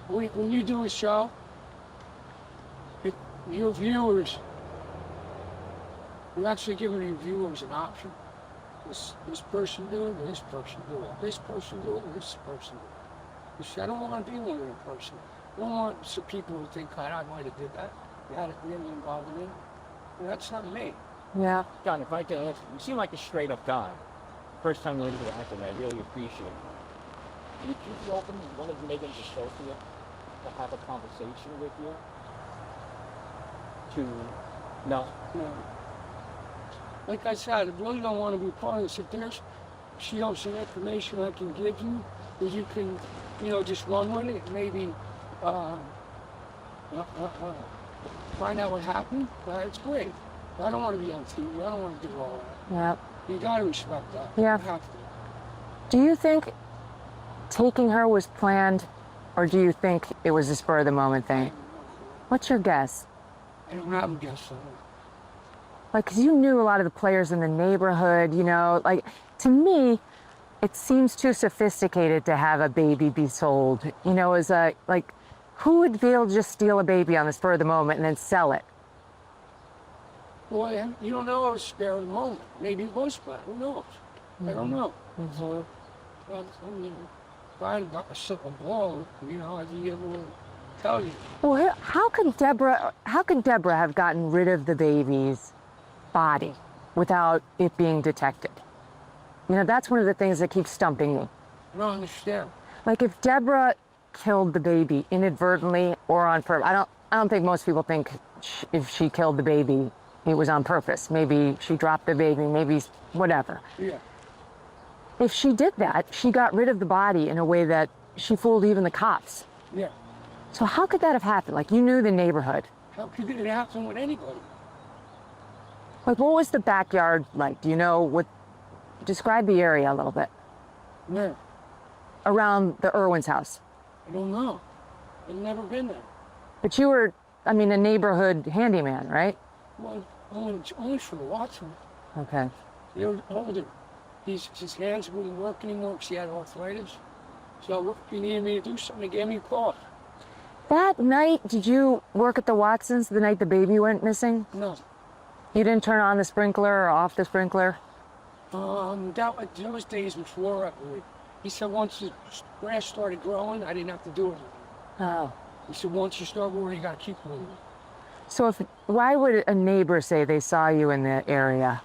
When you do a show, your viewers, you're actually giving your viewers an option. This person do it, this person do it, this person do it, this person do it. You see, I don't want to be one of them person. I don't want some people who think I might have did that. You had it really involved in it. That's not me. Yeah. John, if I can ask you, seem like a straight up guy. First time you're into the acting, I really appreciate it. Would you be open to one of Megyn's associates to have a conversation with you? No? No. Like I said, I really don't want to be part of this. If she has some information I can give you, that you can, just run with it, maybe find out what happened, it's great. I don't want to be on TV. I don't want to do all that. Yeah. You got to respect that. Yeah. You have to. Do you think taking her was planned, or do you think it was a spur of the moment thing? What's your guess? I don't have a guess on it. Because you knew a lot of the players in the neighborhood, to me, it seems too sophisticated to have a baby be sold, as who would be able to just steal a baby on the spur of the moment and then sell it? Well, you don't know, I was spare of the moment. Maybe it was planned, who knows? I don't know. If I had got a ball, I'd be able to tell you. Well, how could Deborah have gotten rid of the baby's body without it being detected? That's one of the things that keeps stumping me. I don't understand. If Deborah killed the baby inadvertently or on purpose, I don't think most people think if she killed the baby, it was on purpose. Maybe she dropped the baby, maybe whatever. Yeah. If she did that, she got rid of the body in a way that she fooled even the cops. Yeah. So how could that have happened? You knew the neighborhood. How could it happen with anybody? What was the backyard like? Do you know describe the area a little bit. Where? Around the Irwin's house. I don't know. I've never been there. But you were, a neighborhood handyman, right? Well, only for the Watson. Okay. They were older. His hands wouldn't work anymore because he had arthritis. So if he needed me to do something, he gave me a call. That night, did you work at the Watsons the night the baby went missing? No. You didn't turn on the sprinkler or off the sprinkler? That was days before, I believe. He said once the grass started growing, I didn't have to do it. Oh. He said once you start working, you got to keep moving. So why would a neighbor say they saw you in the area?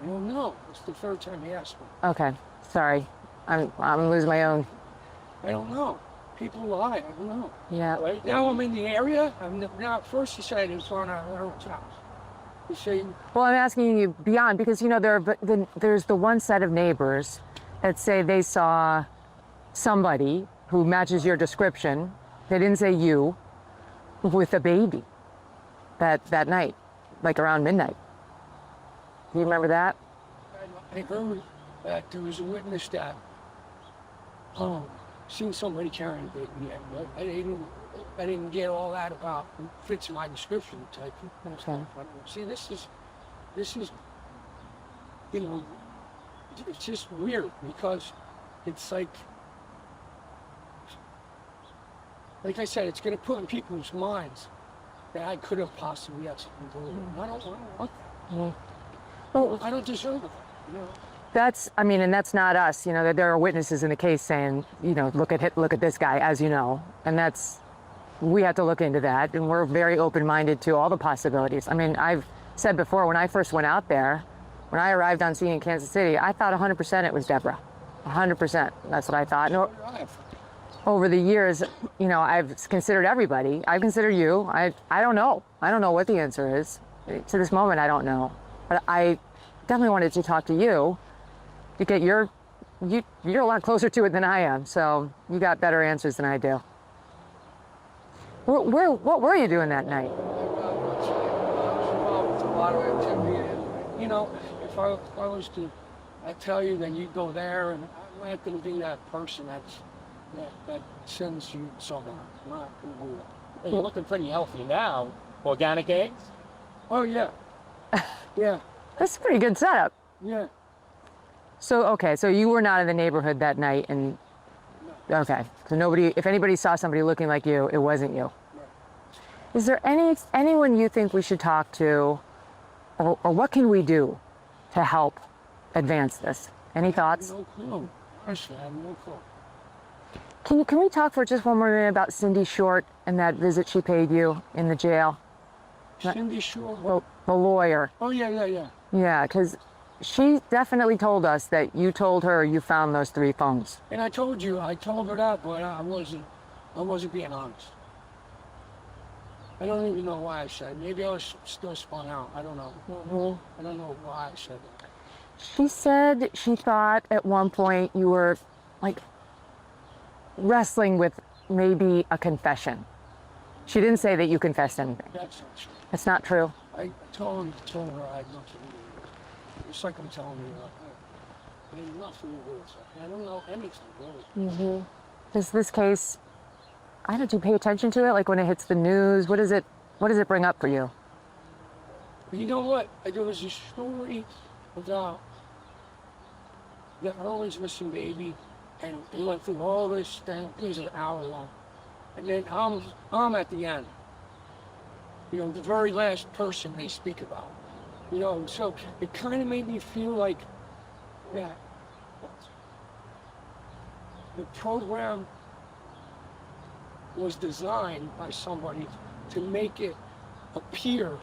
I don't know. It's the third time he asked me. Okay, sorry. I'm losing my own. I don't know. People lie. I don't know. Yeah. Right now I'm in the area. Now at first he said it was on our house. You see? Well, I'm asking you beyond because, you know, there's the one set of neighbors that say they saw somebody who matches your description. They didn't say you, with a baby that night, like around midnight. Do you remember that? I heard that there was a witness that seen somebody carrying a baby. But I didn't get all that about fits my description type of stuff. See, this is, you know, it's just weird because it's like I said, it's going to put in people's minds that I could have possibly had something to do with it. I don't want that. Well, I don't deserve it. You know? And that's not us. You know, that there are witnesses in the case saying, you know, look at this guy, as you know, and we have to look into that, and we're very open-minded to all the possibilities. I mean, I've said before, when I first went out there, when I arrived on scene in Kansas City, I thought 100% it was Deborah. 100%. That's what I thought. No, over the years, you know, I've considered everybody. I've considered you. I don't know. I don't know what the answer is. To this moment, I don't know. But I definitely wanted to talk to you to get you're a lot closer to it than I am, so you got better answers than I do. What were you doing that night? You know, if I was to tell you, then you'd go there, and I'm not going to be that person that sends you somewhere. I'm not going to do that. Hey, you're looking pretty healthy now. Organic eggs? Oh, yeah. Yeah. That's a pretty good setup. Yeah. So you were not in the neighborhood that night, and okay, so if anybody saw somebody looking like you, it wasn't you. Is there anyone you think we should talk to, or what can we do to help advance this? Any thoughts? No clue. Honestly, I have no clue. Can we talk for just one more minute about Cindy Short and that visit she paid you in the jail? Cindy Short? The lawyer. Oh, yeah. Yeah, because she definitely told us that you told her you found those 3 phones. And I told her that, but I wasn't being honest. I don't even know why I said it. Maybe I was still spun out. I don't know. I don't know why I said that. She said she thought at one point you were like wrestling with maybe a confession. She didn't say that you confessed anything. That's not true. It's not true. I told her I had nothing to do with it. It's like I'm telling you, I had nothing to do with it. I don't know anything really. Does this case, do you pay attention to it? Like when it hits the news, what does it bring up for you? You know what? There was a story about the always missing baby, and it went through all this thing. It was an hour long. And then I'm at the end. You know, the very last person they speak about. You know, so it kind of made me feel like that the program was designed by somebody to make it appear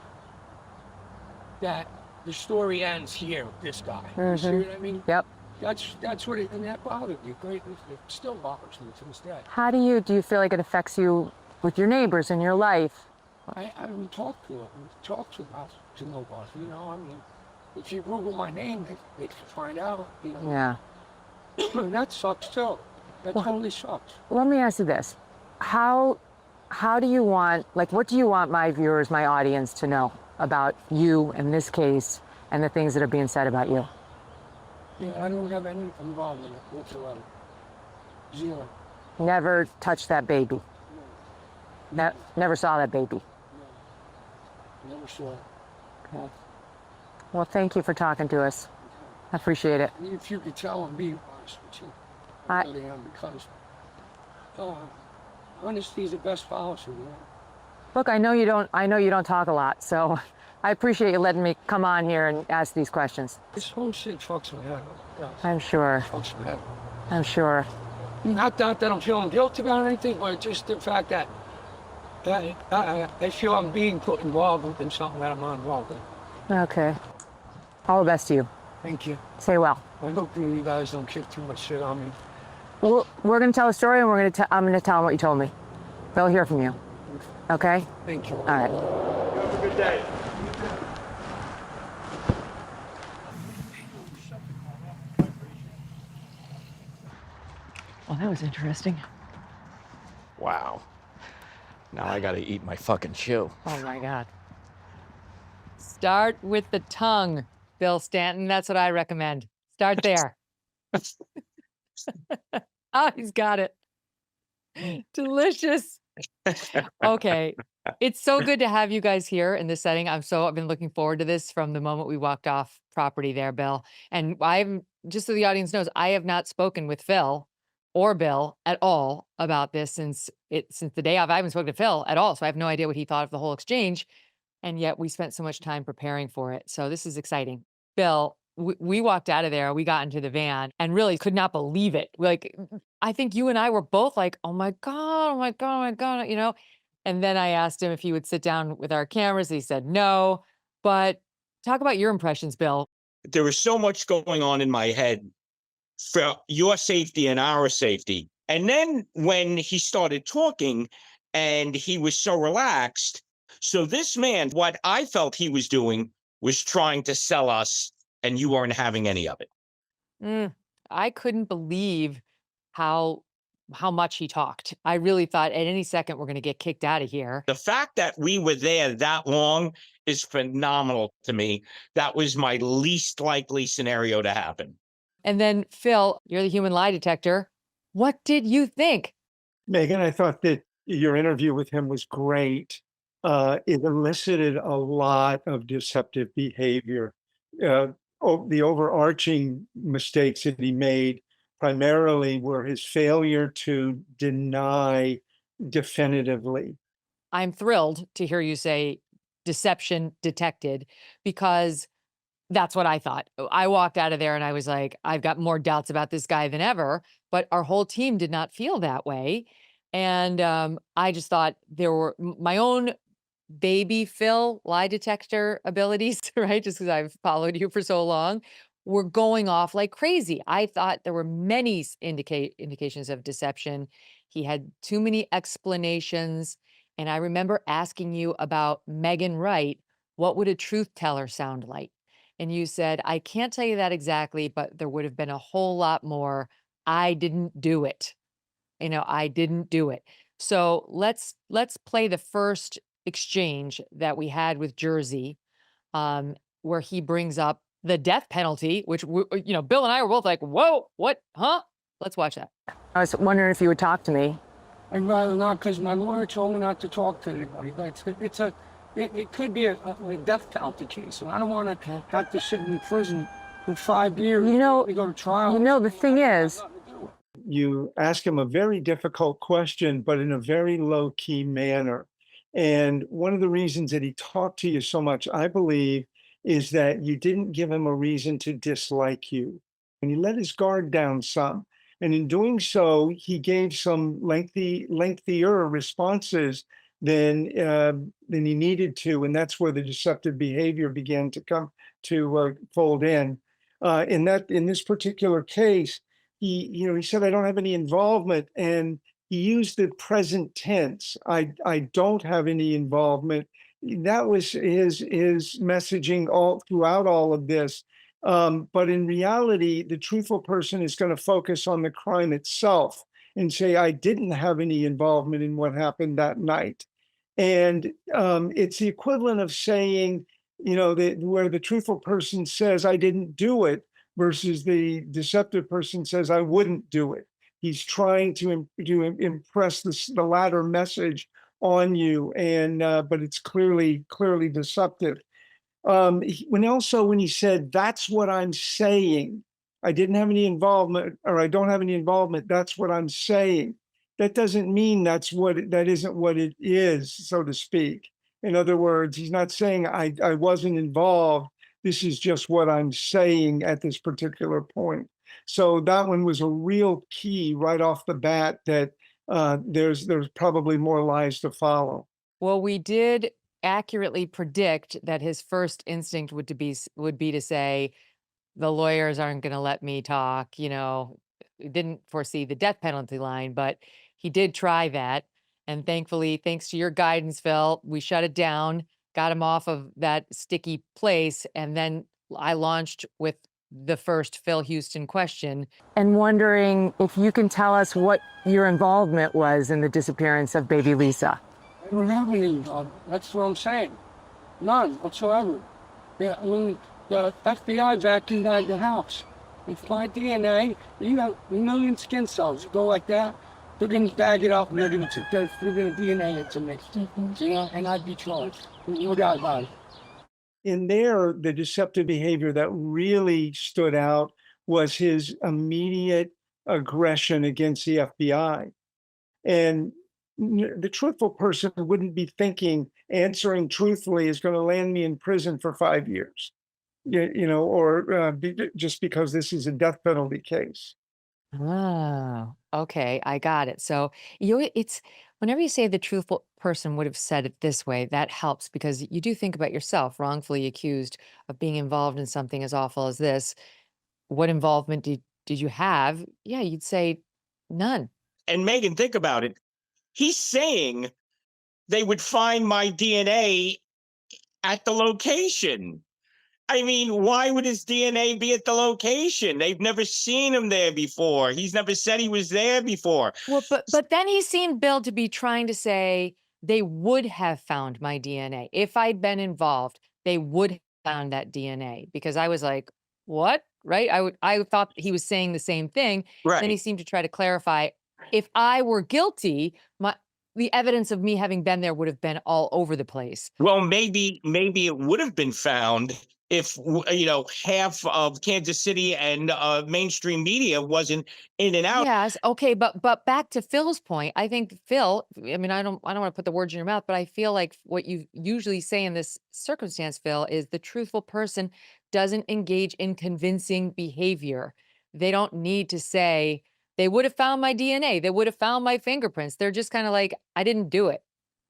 that the story ends here with this guy. You see what I mean? Yep. That's what and that bothered me. Great, it still bothers me to this day. How do you feel like it affects you with your neighbors in your life? I haven't talked to them. To nobody. You know, I mean, if you Google my name, they can find out. You know. Yeah. That sucks too. That totally sucks. Let me ask you this: How do you want? Like, what do you want my viewers, my audience, to know about you and this case and the things that are being said about you? Yeah, I don't have any involvement in it whatsoever. Zero. Never touched that baby. Never saw that baby. Never saw it. Well, thank you for talking to us. I appreciate it. If you could tell, I'm being honest with you. I really am, because honesty is the best policy, man. Look, I know you don't talk a lot, so I appreciate you letting me come on here and ask these questions. This whole shit fucks my head up. I'm sure. Fucks my head up. I'm sure. Not that I'm feeling guilty about anything, but just the fact that I feel I'm being put involved in something that I'm not involved in. Okay. All the best to you. Thank you. Stay well. I hope you guys don't kick too much shit on me. Well, we're going to tell a story, and I'm going to tell them what you told me. They'll hear from you. Okay? Thank you. All right. Have a good day. Well, that was interesting. Wow. Now I gotta eat my fucking shoe. Oh my God. Start with the tongue, Bill Stanton. That's what I recommend. Start there. Oh, he's got it. Delicious. Okay. It's so good to have you guys here in this setting. I've been looking forward to this from the moment we walked off property there, Bill. And just so the audience knows, I have not spoken with Phil or Bill at all about this since the day of. I haven't spoken to Phil at all, so I have no idea what he thought of the whole exchange. And yet we spent so much time preparing for it. So this is exciting. Bill, we walked out of there, we got into the van and really could not believe it. I think you and I were both like, oh my God, oh my God, oh my God, you know? And then I asked him if he would sit down with our cameras. He said no. But talk about your impressions, Bill. There was so much going on in my head for your safety and our safety. And then when he started talking and he was so relaxed, so this man, what I felt he was doing was trying to sell us, and you weren't having any of it. I couldn't believe how much he talked. I really thought at any second we're going to get kicked out of here. The fact that we were there that long is phenomenal to me. That was my least likely scenario to happen. And then, Phil, you're the human lie detector. What did you think? Megyn, I thought that your interview with him was great. It elicited a lot of deceptive behavior. The overarching mistakes that he made primarily were his failure to deny definitively. I'm thrilled to hear you say deception detected, because that's what I thought. I walked out of there and I was like, I've got more doubts about this guy than ever, but our whole team did not feel that way. And I just thought there were my own baby Phil lie detector abilities, right? Just because I've followed you for so long, were going off like crazy. I thought there were many indications of deception. He had too many explanations. And I remember asking you about Megyn Wright, what would a truth teller sound like? And you said, I can't tell you that exactly, but there would have been a whole lot more. I didn't do it. I didn't do it. So let's play the first exchange that we had with Jersey, where he brings up the death penalty, which, Bill and I were both like, whoa, what, huh? Let's watch that. I was wondering if you would talk to me. I'd rather not, because my lawyer told me not to talk to anybody. But it could be a death penalty case, and I don't want to have to sit in prison for 5 years. We go to trial. The thing is, you ask him a very difficult question, but in a very low-key manner. And one of the reasons that he talked to you so much, I believe, is that you didn't give him a reason to dislike you. And he let his guard down some. And in doing so, he gave some lengthier responses than he needed to. And that's where the deceptive behavior began to come to fold in. In this particular case, he said, I don't have any involvement. And he used the present tense. I don't have any involvement. That was his messaging all throughout all of this. But in reality, the truthful person is going to focus on the crime itself and say, I didn't have any involvement in what happened that night. And it's the equivalent of saying, where the truthful person says, I didn't do it, versus the deceptive person says, I wouldn't do it. He's trying to impress the latter message on you, but it's clearly deceptive. When he said, "That's what I'm saying," I didn't have any involvement, or I don't have any involvement. That's what I'm saying. That doesn't mean that isn't what it is, so to speak. In other words, he's not saying I wasn't involved. This is just what I'm saying at this particular point. So that one was a real key right off the bat that there's probably more lies to follow. Well, we did accurately predict that his first instinct would be to say, the lawyers aren't going to let me talk. We didn't foresee the death penalty line, but he did try that. And thankfully, thanks to your guidance, Phil, we shut it down, got him off of that sticky place. And then I launched with the first Phil Houston question. And wondering if you can tell us what your involvement was in the disappearance of baby Lisa. I don't have any. That's what I'm saying. None whatsoever. Yeah, I mean, the FBI back inside the house. It's my DNA. You have a million skin cells. You go like that, they're going to bag it up and they're going to DNA it to me. And I'd be charged. No doubt about it. In there, the deceptive behavior that really stood out was his immediate aggression against the FBI. And the truthful person wouldn't be thinking answering truthfully is going to land me in prison for 5 years, or just because this is a death penalty case. Oh, okay. I got it. So it's whenever you say the truthful person would have said it this way, that helps because you do think about yourself wrongfully accused of being involved in something as awful as this. What involvement did you have? Yeah, you'd say none. And Megyn, think about it. He's saying they would find my DNA at the location. I mean, why would his DNA be at the location? They've never seen him there before. He's never said he was there before. Well, but then he seemed, Bill, to be trying to say they would have found my DNA. If I'd been involved, they would have found that DNA. Because I was like, what? Right? I thought he was saying the same thing. Right. Then he seemed to try to clarify, if I were guilty, the evidence of me having been there would have been all over the place. Well, maybe it would have been found if half of Kansas City and mainstream media wasn't in and out. Yes, okay, but back to Phil's point, I think Phil, I mean, I don't want to put the words in your mouth, but I feel like what you usually say in this circumstance, Phil, is the truthful person doesn't engage in convincing behavior. They don't need to say they would have found my DNA, they would have found my fingerprints. They're just kind of like, I didn't do it.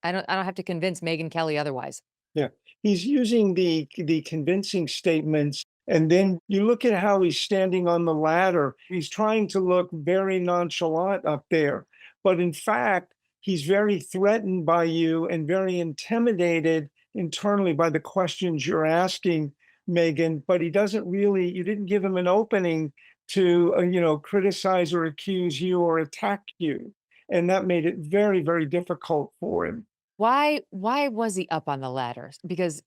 I don't have to convince Megyn Kelly otherwise. Yeah, he's using the convincing statements. And then you look at how he's standing on the ladder. He's trying to look very nonchalant up there. But in fact, he's very threatened by you and very intimidated internally by the questions you're asking, Megyn. But you didn't give him an opening to, criticize or accuse you or attack you. And that made it very, very difficult for him. Why was he up on the ladder? Because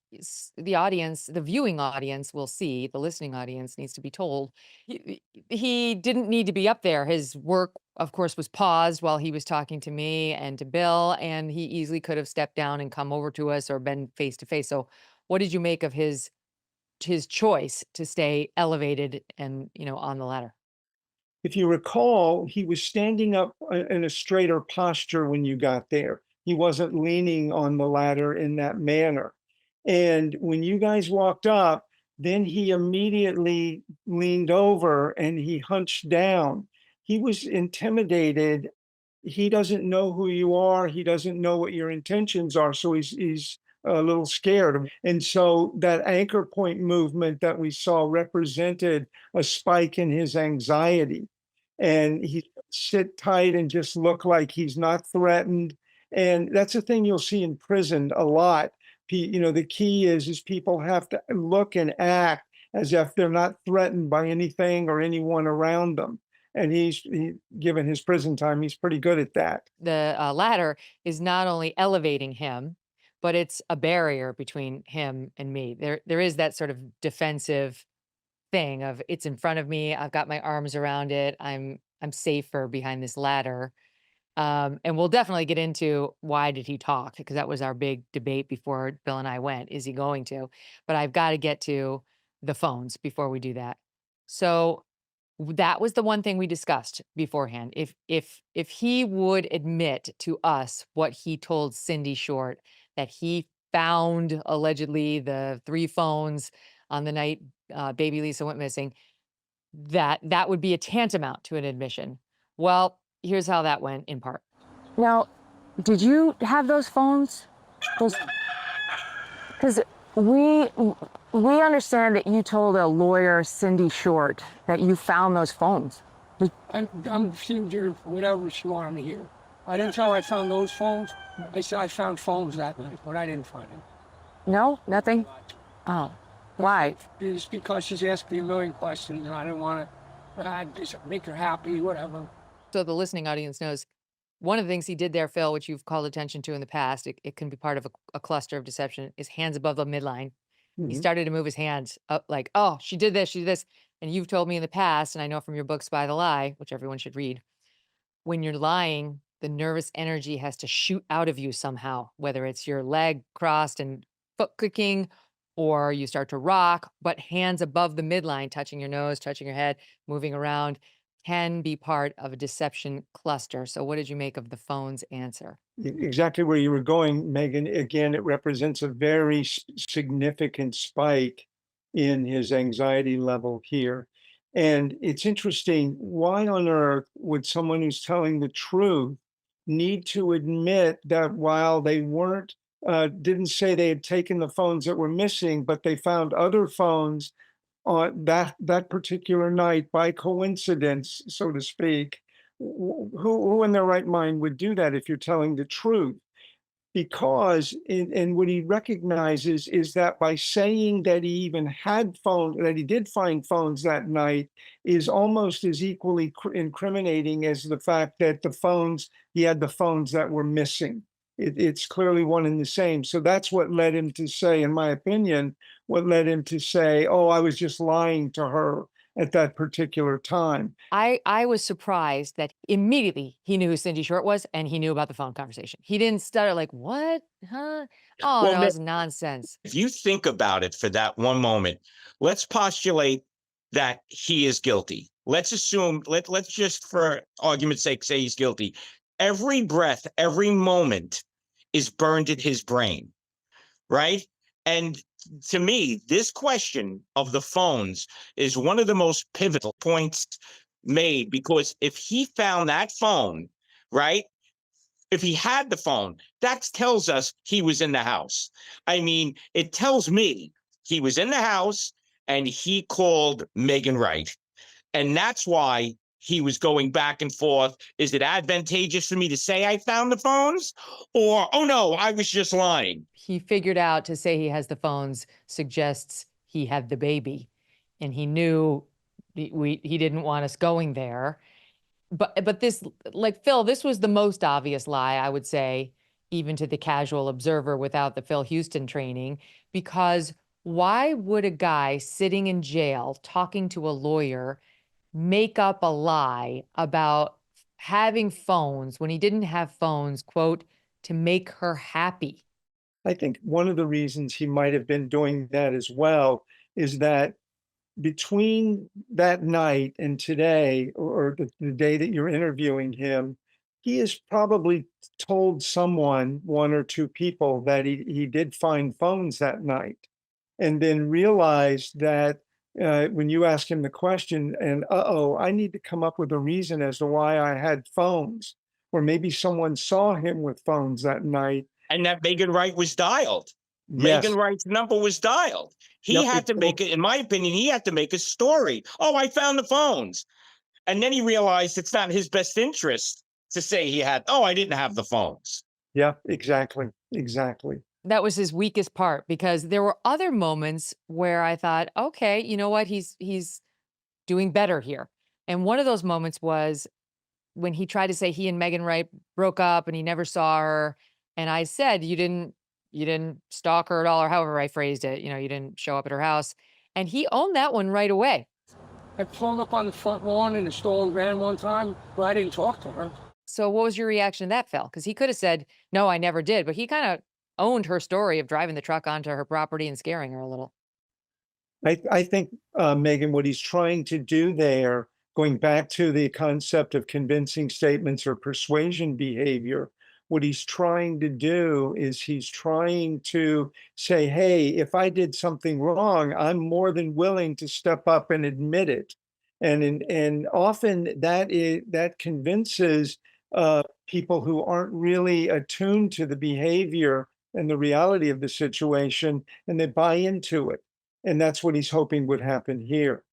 the audience, the viewing audience will see, the listening audience needs to be told, he didn't need to be up there. His work, of course, was paused while he was talking to me and to Bill, and he easily could have stepped down and come over to us or been face to face. So what did you make of his choice to stay elevated and, on the ladder? If you recall, he was standing up in a straighter posture when you got there. He wasn't leaning on the ladder in that manner. And when you guys walked up, then he immediately leaned over and he hunched down. He was intimidated. He doesn't know who you are. He doesn't know what your intentions are. So he's a little scared. And so that anchor point movement that we saw represented a spike in his anxiety. And he sit tight and just look like he's not threatened. And that's a thing you'll see in prison a lot. The key is people have to look and act as if they're not threatened by anything or anyone around them. And given his prison time, he's pretty good at that. The ladder is not only elevating him, but it's a barrier between him and me. There is that sort of defensive thing of it's in front of me. I've got my arms around it. I'm safer behind this ladder. And we'll definitely get into why did he talk, because that was our big debate before Bill and I went. Is he going to? But I've got to get to the phones before we do that. So that was the one thing we discussed beforehand. If he would admit to us what he told Cindy Short, that he found allegedly the 3 phones on the night baby Lisa went missing, that would be a tantamount to an admission. Well, here's how that went in part. Now, did you have those phones? Because we understand that you told a lawyer, Cindy Short, that you found those phones. I'm seeing her whatever she wanted me to hear. I didn't tell her I found those phones. I said I found phones that night, but I didn't find them. No, nothing. Oh, why? It's because she's asked me a million questions, and I didn't want to just make her happy, whatever. So the listening audience knows one of the things he did there, Phil, which you've called attention to in the past, it can be part of a cluster of deception, is hands above the midline. He started to move his hands up like, oh, she did this. And you've told me in the past, and I know from your book, Spy the Lie, which everyone should read, when you're lying, the nervous energy has to shoot out of you somehow, whether it's your leg crossed and foot clicking, or you start to rock, but hands above the midline, touching your nose, touching your head, moving around, can be part of a deception cluster. So what did you make of the phone's answer? Exactly where you were going, Megyn. Again, it represents a very significant spike in his anxiety level here. And it's interesting, why on earth would someone who's telling the truth need to admit that while they weren't, didn't say they had taken the phones that were missing, but they found other phones on that particular night by coincidence, so to speak? Who in their right mind would do that if you're telling the truth? Because, and what he recognizes is that by saying that he even had phones, that he did find phones that night, is almost as equally incriminating as the fact that he had the phones that were missing. It's clearly one and the same. So that's what led him to say, in my opinion, oh, I was just lying to her at that particular time. I was surprised that immediately he knew who Cindy Short was and he knew about the phone conversation. He didn't stutter like, what? Huh? Oh, Well, no, it's nonsense. If you think about it for that one moment, let's postulate that he is guilty. Let's assume, let's just for argument's sake say he's guilty. Every breath, every moment is burned in his brain, right? And to me, this question of the phones is one of the most pivotal points made, because if he found that phone, right? If he had the phone, that tells us he was in the house. I mean, it tells me he was in the house and he called Megyn Wright. And that's why he was going back and forth. Is it advantageous for me to say I found the phones? Or, oh no, I was just lying. He figured out to say he has the phones suggests he had the baby. And he knew he didn't want us going there. But this, like Phil, this was the most obvious lie, I would say, even to the casual observer without the Phil Houston training, because why would a guy sitting in jail talking to a lawyer make up a lie about having phones when he didn't have phones, quote, to make her happy? I think one of the reasons he might have been doing that as well is that between that night and today, or the day that you're interviewing him, he has probably told someone, one or two people, that he did find phones that night, and then realized that when you ask him the question, and I need to come up with a reason as to why I had phones, or maybe someone saw him with phones that night. And that Megyn Wright was dialed. Yes. Megyn Wright's number was dialed. He had to make it, in my opinion, he had to make a story. Oh, I found the phones. And then he realized it's not in his best interest to say I didn't have the phones. Yeah, exactly. That was his weakest part, because there were other moments where I thought, okay, you know what? He's doing better here. And one of those moments was when he tried to say he and Megyn Wright broke up and he never saw her. And I said, you didn't stalk her at all, or however I phrased it. You didn't show up at her house. And he owned that one right away. I pulled up on the front lawn in a stolen van one time, but I didn't talk to her. So what was your reaction to that, Phil? Because he could have said, no, I never did. But he kind of owned her story of driving the truck onto her property and scaring her a little. I think, Megyn, what he's trying to do there, going back to the concept of convincing statements or persuasion behavior, what he's trying to do is he's trying to say, hey, if I did something wrong, I'm more than willing to step up and admit it. And often that convinces people who aren't really attuned to the behavior and the reality of the situation, and they buy into it. And that's what he's hoping would happen here.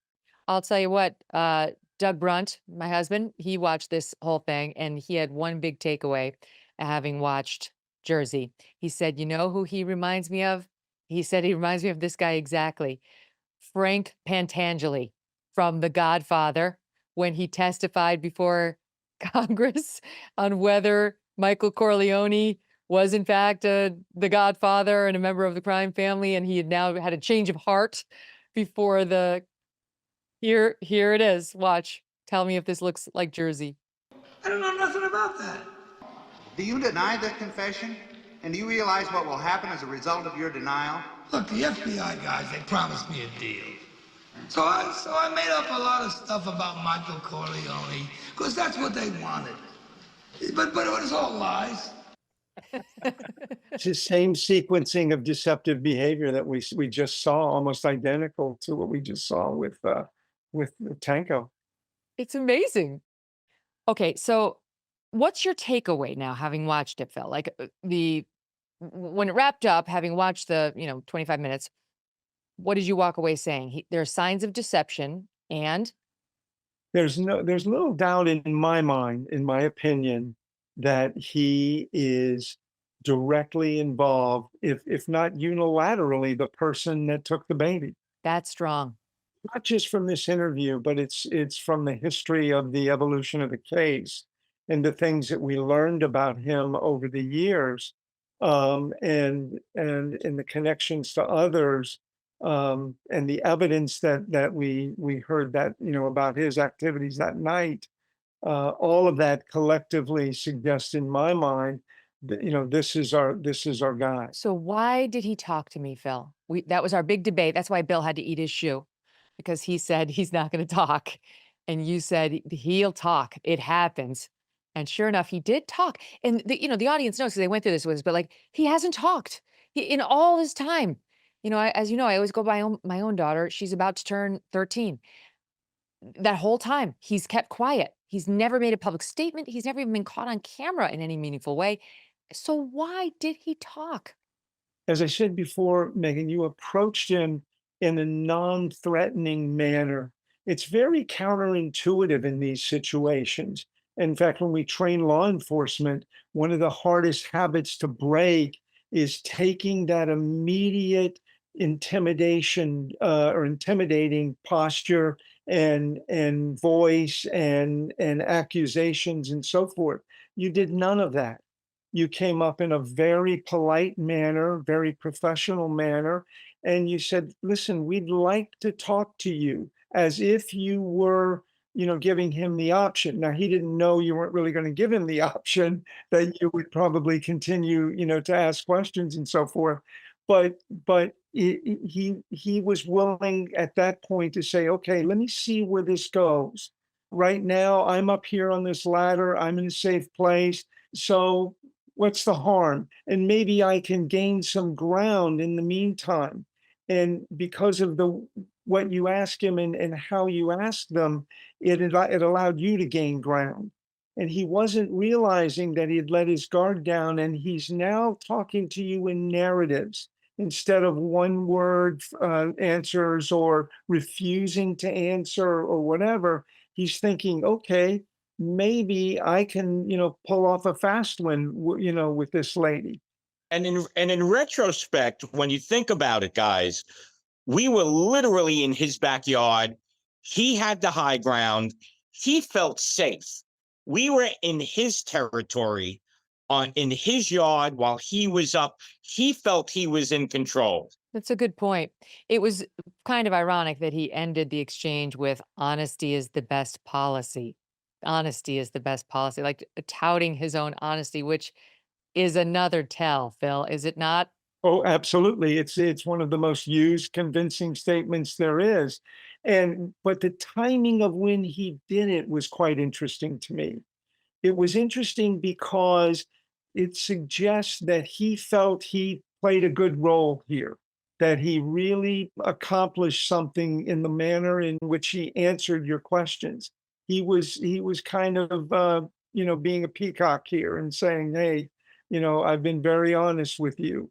I'll tell you what, Doug Brunt, my husband, he watched this whole thing and he had one big takeaway having watched Jersey. He said, you know who he reminds me of? He said he reminds me of this guy exactly. Frank Pantangeli from The Godfather, when he testified before Congress on whether Michael Corleone was in fact the Godfather and a member of the crime family, and he had now had a change of heart before the. Here it is. Watch. Tell me if this looks like Jersey. I don't know nothing about that. Do you deny that confession? And do you realize what will happen as a result of your denial? Look, the FBI guys, they promised me a deal. So I made up a lot of stuff about Michael Corleone, because that's what they wanted. But it was all lies. It's the same sequencing of deceptive behavior that we just saw, almost identical to what we just saw with Tenko. It's amazing. Okay, so what's your takeaway now, having watched it, Phil? Like when it wrapped up, having watched the 25 minutes, what did you walk away saying? There are signs of deception, and there's little doubt in my mind, in my opinion, that he is directly involved, if not unilaterally, the person that took the baby. That's strong. Not just from this interview, but it's from the history of the evolution of the case and the things that we learned about him over the years, and the connections to others, and the evidence that we heard that about his activities that night. All of that collectively suggests in my mind that this is our guy. So why did he talk to me, Phil? That was our big debate. That's why Bill had to eat his shoe, because he said he's not going to talk, and you said he'll talk. It happens, and sure enough, he did talk. And the audience knows because they went through this with us. But like, he hasn't talked in all this time. As you know, I always go by my own daughter. She's about to turn 13. That whole time, he's kept quiet. He's never made a public statement. He's never even been caught on camera in any meaningful way. So why did he talk? As I said before, Megyn, you approached him in a non-threatening manner. It's very counterintuitive in these situations. In fact, when we train law enforcement, one of the hardest habits to break is taking that immediate intimidation or intimidating posture and voice and accusations and so forth. You did none of that. You came up in a very polite manner, very professional manner, and you said, listen, we'd like to talk to you, as if you were giving him the option. Now, he didn't know you weren't really going to give him the option, that you would probably continue to ask questions and so forth. But he was willing at that point to say, okay, let me see where this goes. Right now, I'm up here on this ladder. I'm in a safe place. So what's the harm? And maybe I can gain some ground in the meantime. And because of what you ask him and how you ask them, it allowed you to gain ground. And he wasn't realizing that he had let his guard down, and he's now talking to you in narratives instead of one word answers or refusing to answer or whatever. He's thinking, okay, maybe I can, pull off a fast one, with this lady. And in retrospect, when you think about it, guys, we were literally in his backyard. He had the high ground. He felt safe. We were in his territory, in his yard while he was up. He felt he was in control. That's a good point. It was kind of ironic that he ended the exchange with "honesty is the best policy." honesty is the best policy, like touting his own honesty, which is another tell, Phil, is it not? Oh, absolutely. It's one of the most used convincing statements there is. But the timing of when he did it was quite interesting to me. It was interesting because it suggests that he felt he played a good role here, that he really accomplished something in the manner in which he answered your questions. He was kind of being a peacock here and saying, "Hey, I've been very honest with you."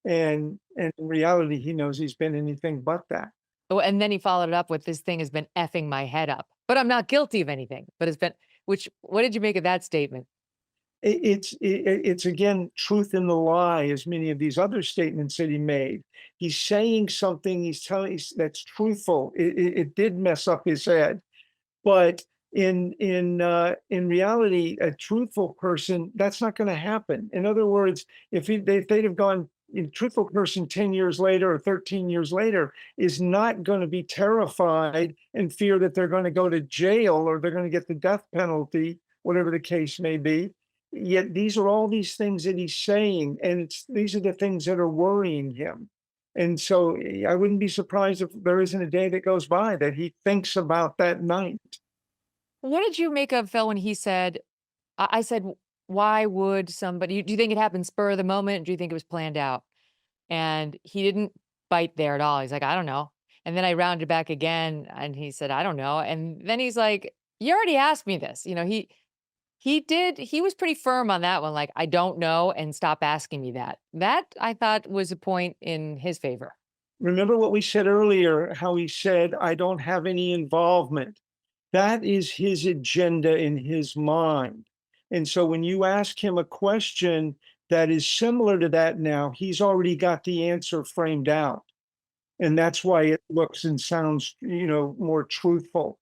And in reality, he knows he's been anything but that. Oh, and then he followed it up with, "This thing has been effing my head up, but I'm not guilty of anything, but it's been," what did you make of that statement? It's again truth in the lie, as many of these other statements that he made. He's saying something. He's telling that's truthful. It did mess up his head, but in reality, a truthful person, that's not going to happen. In other words, if they'd have gone. A truthful person 10 years later or 13 years later is not going to be terrified and fear that they're going to go to jail or they're going to get the death penalty, whatever the case may be. Yet these are all these things that he's saying, and these are the things that are worrying him. And so I wouldn't be surprised if there isn't a day that goes by that he thinks about that night. What did you make of Phil when he said, I said, why would somebody, do you think it happened spur of the moment? Or do you think it was planned out? And he didn't bite there at all. He's like, I don't know. And then I rounded back again and he said, I don't know. And then he's like, you already asked me this. He was pretty firm on that one. Like, I don't know, and stop asking me that. That I thought was a point in his favor. Remember what we said earlier, how he said, I don't have any involvement. That is his agenda in his mind. And so when you ask him a question that is similar to that now, he's already got the answer framed out. And that's why it looks and sounds, more truthful.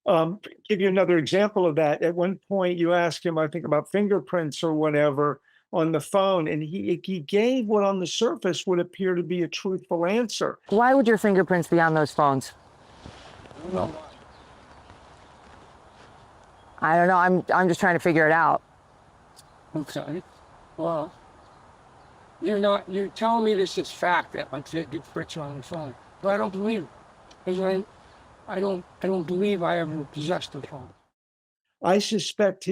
Give you another example of that. At one point you asked him, I think, about fingerprints or whatever on the phone, and he gave what on the surface would appear to be a truthful answer. Why would your fingerprints be on those phones? No. I don't know. I'm just trying to figure it out. Okay. Well, you're telling me this is fact that my fingerprints are on the phone, but I don't believe it. Because I don't believe I ever possessed the phone. I suspect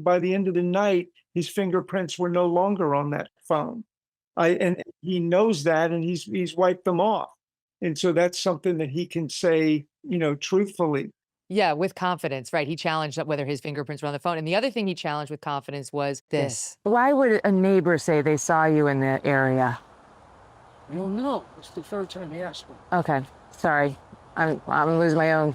by the end of the night, his fingerprints were no longer on that phone. And he knows that, and he's wiped them off. And so that's something that he can say, truthfully. Yeah, with confidence, right? He challenged whether his fingerprints were on the phone. And the other thing he challenged with confidence was this. Why would a neighbor say they saw you in the area? I don't know. It's the third time he asked me. Okay, sorry. I'm gonna lose my own.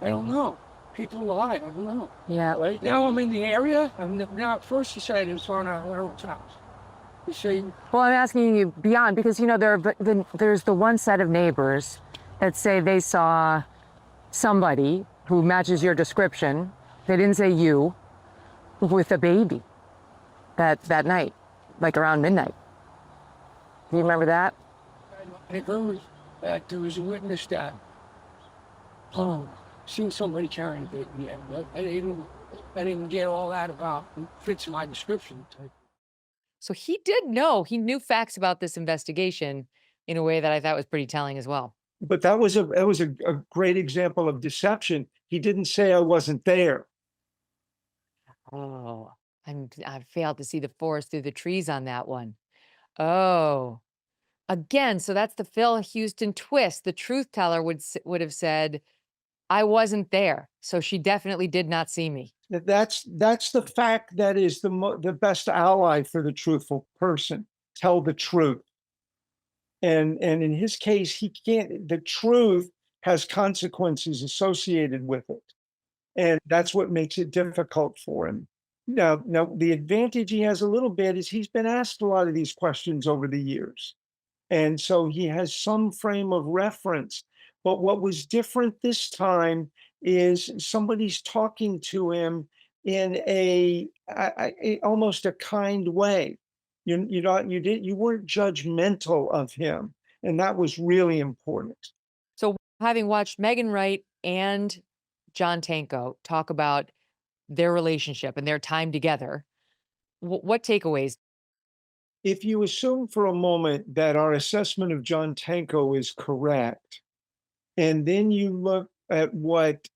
I don't know. People lie. I don't know. Yeah. Right now I'm in the area. Now at first you said it was on our own house. You say. Well, I'm asking you beyond, because there's the one set of neighbors that say they saw somebody who matches your description. They didn't say you, with a baby that night, like around midnight. Do you remember that? I heard that there was a witness that seen somebody carrying a baby. Yeah, but I didn't get all that about it fits my description. So he did know. He knew facts about this investigation in a way that I thought was pretty telling as well. But that was a great example of deception. He didn't say I wasn't there. Oh, I failed to see the forest through the trees on that one. Oh, again, so that's the Phil Houston twist. The truth teller would have said, I wasn't there, so she definitely did not see me. That's the fact that is the best ally for the truthful person. Tell the truth. And in his case, he can't. The truth has consequences associated with it, and that's what makes it difficult for him. Now, the advantage he has a little bit is he's been asked a lot of these questions over the years, and so he has some frame of reference. But what was different this time is somebody's talking to him in a almost a kind way. You weren't judgmental of him, and that was really important. So having watched Megyn Wright and John Tenko talk about their relationship and their time together. What takeaways? If you assume for a moment that our assessment of John Tenko is correct, and then you look at what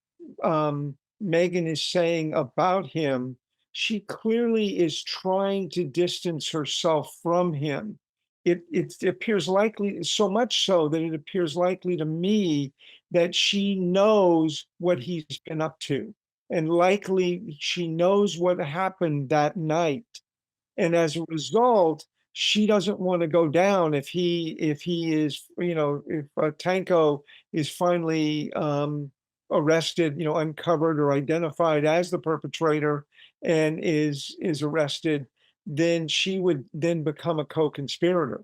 Megyn is saying about him, she clearly is trying to distance herself from him. It appears likely, so much so that it appears likely to me that she knows what he's been up to, and likely she knows what happened that night. And as a result, she doesn't want to go down if he is, if Tenko is finally arrested, uncovered or identified as the perpetrator and is arrested, then she would then become a co-conspirator.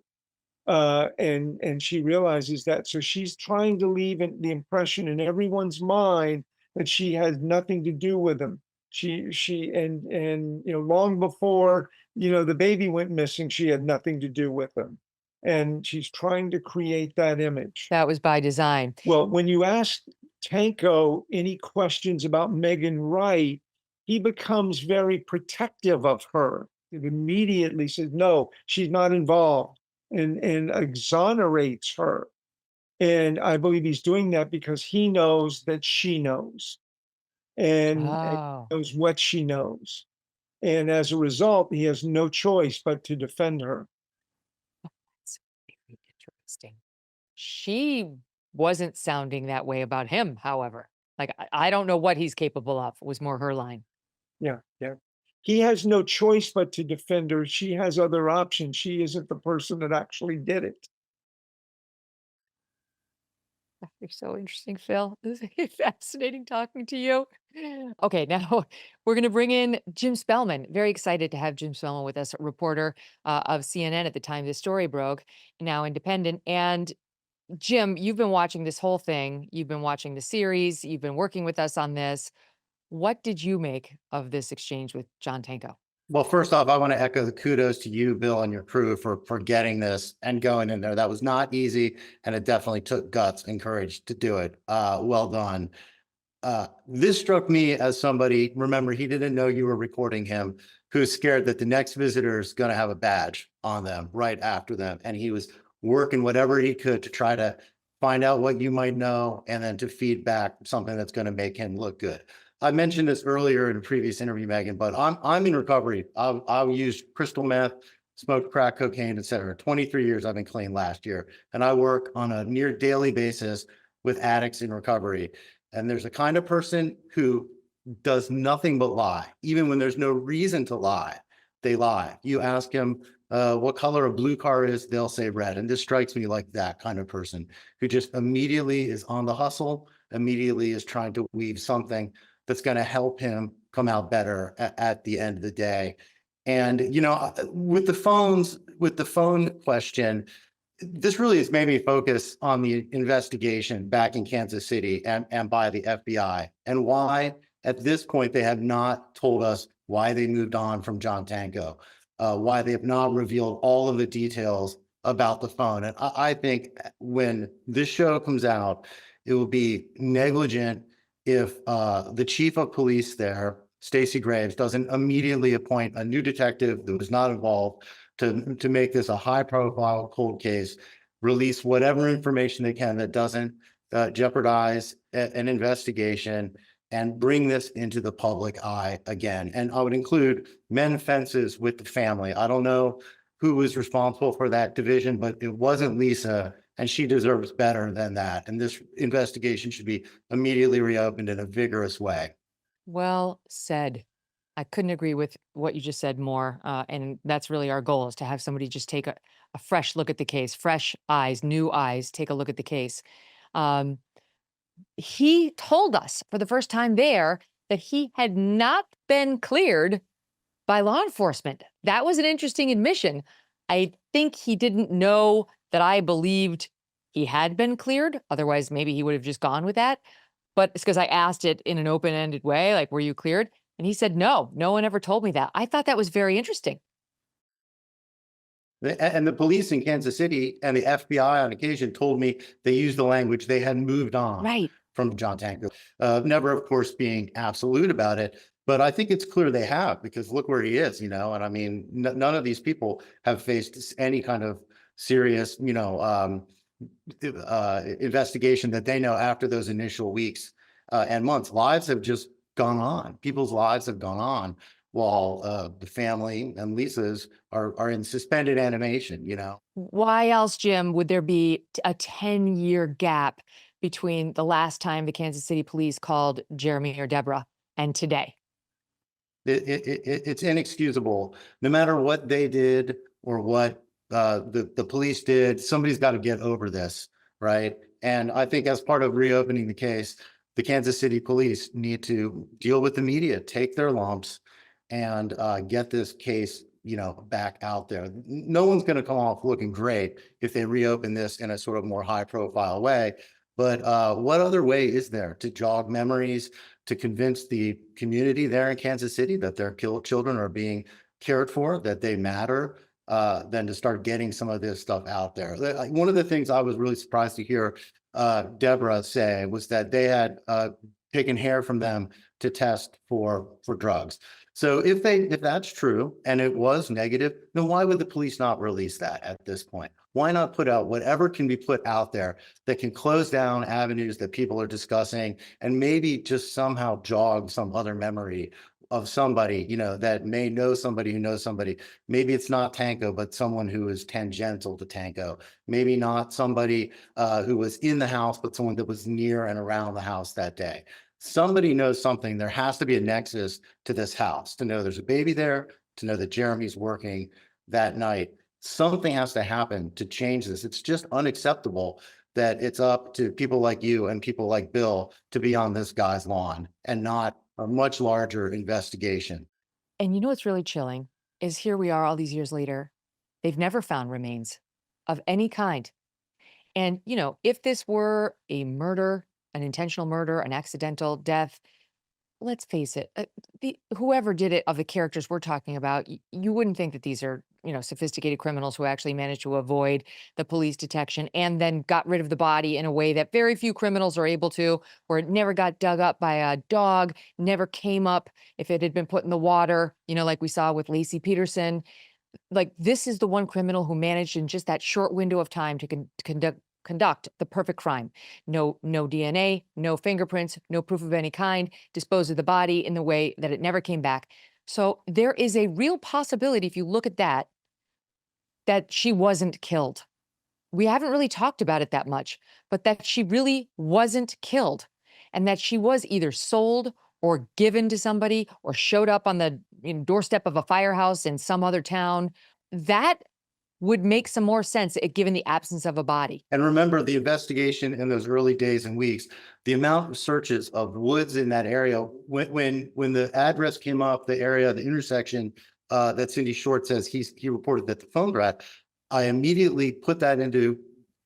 And she realizes that. So she's trying to leave the impression in everyone's mind that she has nothing to do with him. And long before the baby went missing, she had nothing to do with him, and she's trying to create that image. That was by design. Well, when you ask Tenko any questions about Megyn Wright, he becomes very protective of her. He immediately says, no, she's not involved, and exonerates her. And I believe he's doing that because he knows that she knows, and knows what she knows. And as a result, he has no choice but to defend her. That's very interesting. She wasn't sounding that way about him, however. Like, I don't know what he's capable of, was more her line. Yeah. He has no choice but to defend her. She has other options. She isn't the person that actually did it. You're so interesting, Phil. This is fascinating talking to you. Okay, now we're going to bring in Jim Spellman. Very excited to have Jim Spellman with us, a reporter of CNN at the time this story broke, now independent. And Jim, you've been watching this whole thing. You've been watching the series. You've been working with us on this. What did you make of this exchange with John Tenko? Well, first off, I want to echo the kudos to you, Bill, and your crew for getting this and going in there. That was not easy, and it definitely took guts and courage to do it. Well done. This struck me as somebody, remember, he didn't know you were recording him, who's scared that the next visitor is going to have a badge on them right after them. And he was working whatever he could to try to find out what you might know and then to feed back something that's going to make him look good. I mentioned this earlier in a previous interview, Megyn, but I'm in recovery. I've used crystal meth, smoked crack cocaine, et cetera. 23 years I've been clean last year. And I work on a near daily basis with addicts in recovery. And there's a kind of person who does nothing but lie. Even when there's no reason to lie, they lie. You ask him what color a blue car is, they'll say red. And this strikes me like that kind of person who just immediately is on the hustle, immediately is trying to weave something that's going to help him come out better at the end of the day. And, with the phone question, this really has made me focus on the investigation back in Kansas City and by the FBI, and why at this point they have not told us why they moved on from John Tenko, why they have not revealed all of the details about the phone. And I think when this show comes out, it will be negligent if the chief of police there, Stacey Graves, doesn't immediately appoint a new detective that was not involved to make this a high-profile cold case, release whatever information they can that doesn't jeopardize an investigation, and bring this into the public eye again. And I would include mend fences with the family. I don't know who was responsible for that division, but it wasn't Lisa, and she deserves better than that. And this investigation should be immediately reopened in a vigorous way. Well said. I couldn't agree with what you just said more. And that's really our goal, is to have somebody just take a fresh look at the case, fresh eyes, new eyes, take a look at the case. He told us for the first time there that he had not been cleared by law enforcement. That was an interesting admission. I think he didn't know that I believed he had been cleared. Otherwise, maybe he would have just gone with that. But it's because I asked it in an open-ended way, like, were you cleared? And he said, no one ever told me that. I thought that was very interesting. And the police in Kansas City and the FBI on occasion told me they used the language they had moved on from John Tenko. Never, of course, being absolute about it. But I think it's clear they have, because look where he is, you know, and I mean, none of these people have faced any kind of serious, investigation that they know after those initial weeks and months. Lives have just gone on. People's lives have gone on while the family and Lisa's are in suspended animation, you know. Why else, Jim, would there be a 10-year gap between the last time the Kansas City police called Jeremy or Deborah and today? It's inexcusable. No matter what they did or what the police did, somebody's got to get over this, right? And I think as part of reopening the case, the Kansas City police need to deal with the media, take their lumps, and get this case, back out there. No one's going to come off looking great if they reopen this in a sort of more high-profile way. But what other way is there to jog memories, to convince the community there in Kansas City that their children are being cared for, that they matter, than to start getting some of this stuff out there? One of the things I was really surprised to hear Deborah say was that they had taken hair from them to test for drugs. So if that's true and it was negative, then why would the police not release that at this point? Why not put out whatever can be put out there that can close down avenues that people are discussing, and maybe just somehow jog some other memory of somebody, that may know somebody who knows somebody. Maybe it's not Tenko, but someone who is tangential to Tenko. Maybe not somebody who was in the house, but someone that was near and around the house that day. Somebody knows something. There has to be a nexus to this house to know there's a baby there, to know that Jeremy's working that night. Something has to happen to change this. It's just unacceptable that it's up to people like you and people like Bill to be on this guy's lawn and not a much larger investigation. And you know what's really chilling is here we are all these years later. They've never found remains of any kind. And, if this were a murder, an intentional murder, an accidental death, let's face it, whoever did it of the characters we're talking about, you wouldn't think that these are, sophisticated criminals who actually managed to avoid the police detection and then got rid of the body in a way that very few criminals are able to, where it never got dug up by a dog, never came up if it had been put in the water, like we saw with Lacey Peterson. Like, this is the one criminal who managed in just that short window of time to conduct the perfect crime. No DNA, no fingerprints, no proof of any kind, dispose of the body in the way that it never came back. So there is a real possibility, if you look at that she wasn't killed. We haven't really talked about it that much, but that she really wasn't killed, and that she was either sold or given to somebody or showed up on the doorstep of a firehouse in some other town. That would make some more sense given the absence of a body. And remember the investigation in those early days and weeks, the amount of searches of woods in that area, when the address came up, the area, the intersection that Cindy Short says he reported that the phone were at, I immediately put that into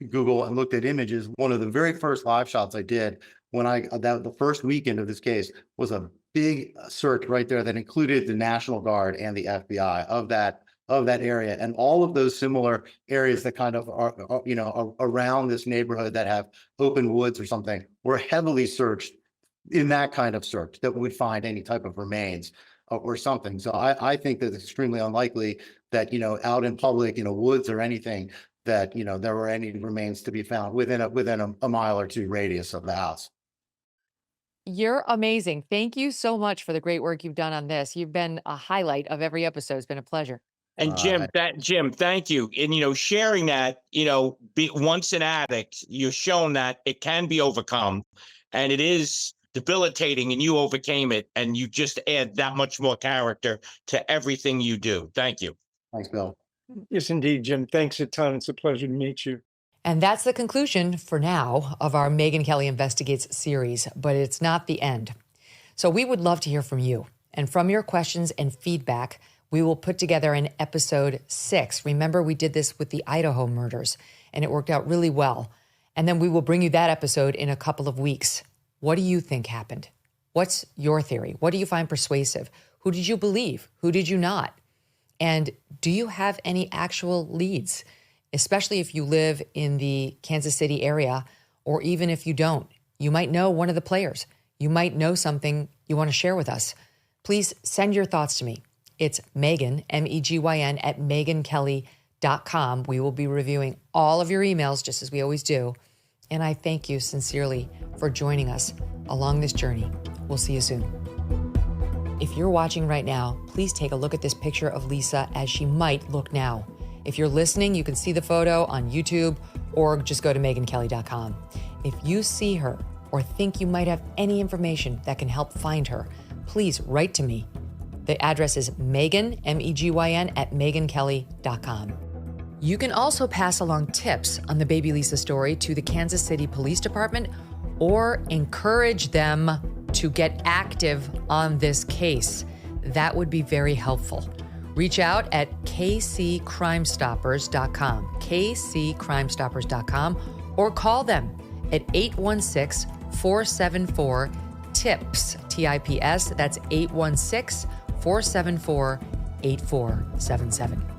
Google and looked at images. One of the very first live shots I did the first weekend of this case was a big search right there that included the National Guard and the FBI of that area, and all of those similar areas that kind of are around this neighborhood that have open woods or something were heavily searched in that kind of search that would find any type of remains or something. So I think that it's extremely unlikely that, out in public, woods or anything, that, there were any remains to be found within a mile or two radius of the house. You're amazing. Thank you so much for the great work you've done on this. You've been a highlight of every episode. It's been a pleasure. And Jim, thank you. And, sharing that, once an addict, you're shown that it can be overcome, and it is debilitating, and you overcame it, and you just add that much more character to everything you do. Thank you. Thanks, Bill. Yes, indeed, Jim. Thanks a ton. It's a pleasure to meet you. And that's the conclusion for now of our Megyn Kelly Investigates series, but it's not the end. So we would love to hear from you, and from your questions and feedback, we will put together an episode 6. Remember, we did this with the Idaho murders, and it worked out really well. And then we will bring you that episode in a couple of weeks. What do you think happened? What's your theory? What do you find persuasive? Who did you believe? Who did you not? And do you have any actual leads, especially if you live in the Kansas City area, or even if you don't? You might know one of the players. You might know something you want to share with us. please send your thoughts to me. It's Megyn, M-E-G-Y-N, at megynkelly.com. We will be reviewing all of your emails, just as we always do. And I thank you sincerely for joining us along this journey. We'll see you soon. If you're watching right now, please take a look at this picture of Lisa as she might look now. If you're listening, you can see the photo on YouTube or just go to megynkelly.com. If you see her or think you might have any information that can help find her, please write to me. The address is Megyn, M-E-G-Y-N, at megynkelly.com. You can also pass along tips on the baby Lisa story to the Kansas City Police Department or encourage them to get active on this case. That would be very helpful. Reach out at kccrimestoppers.com, kccrimestoppers.com, or call them at 816-474-TIPS, T-I-P-S. That's 816-474-8477.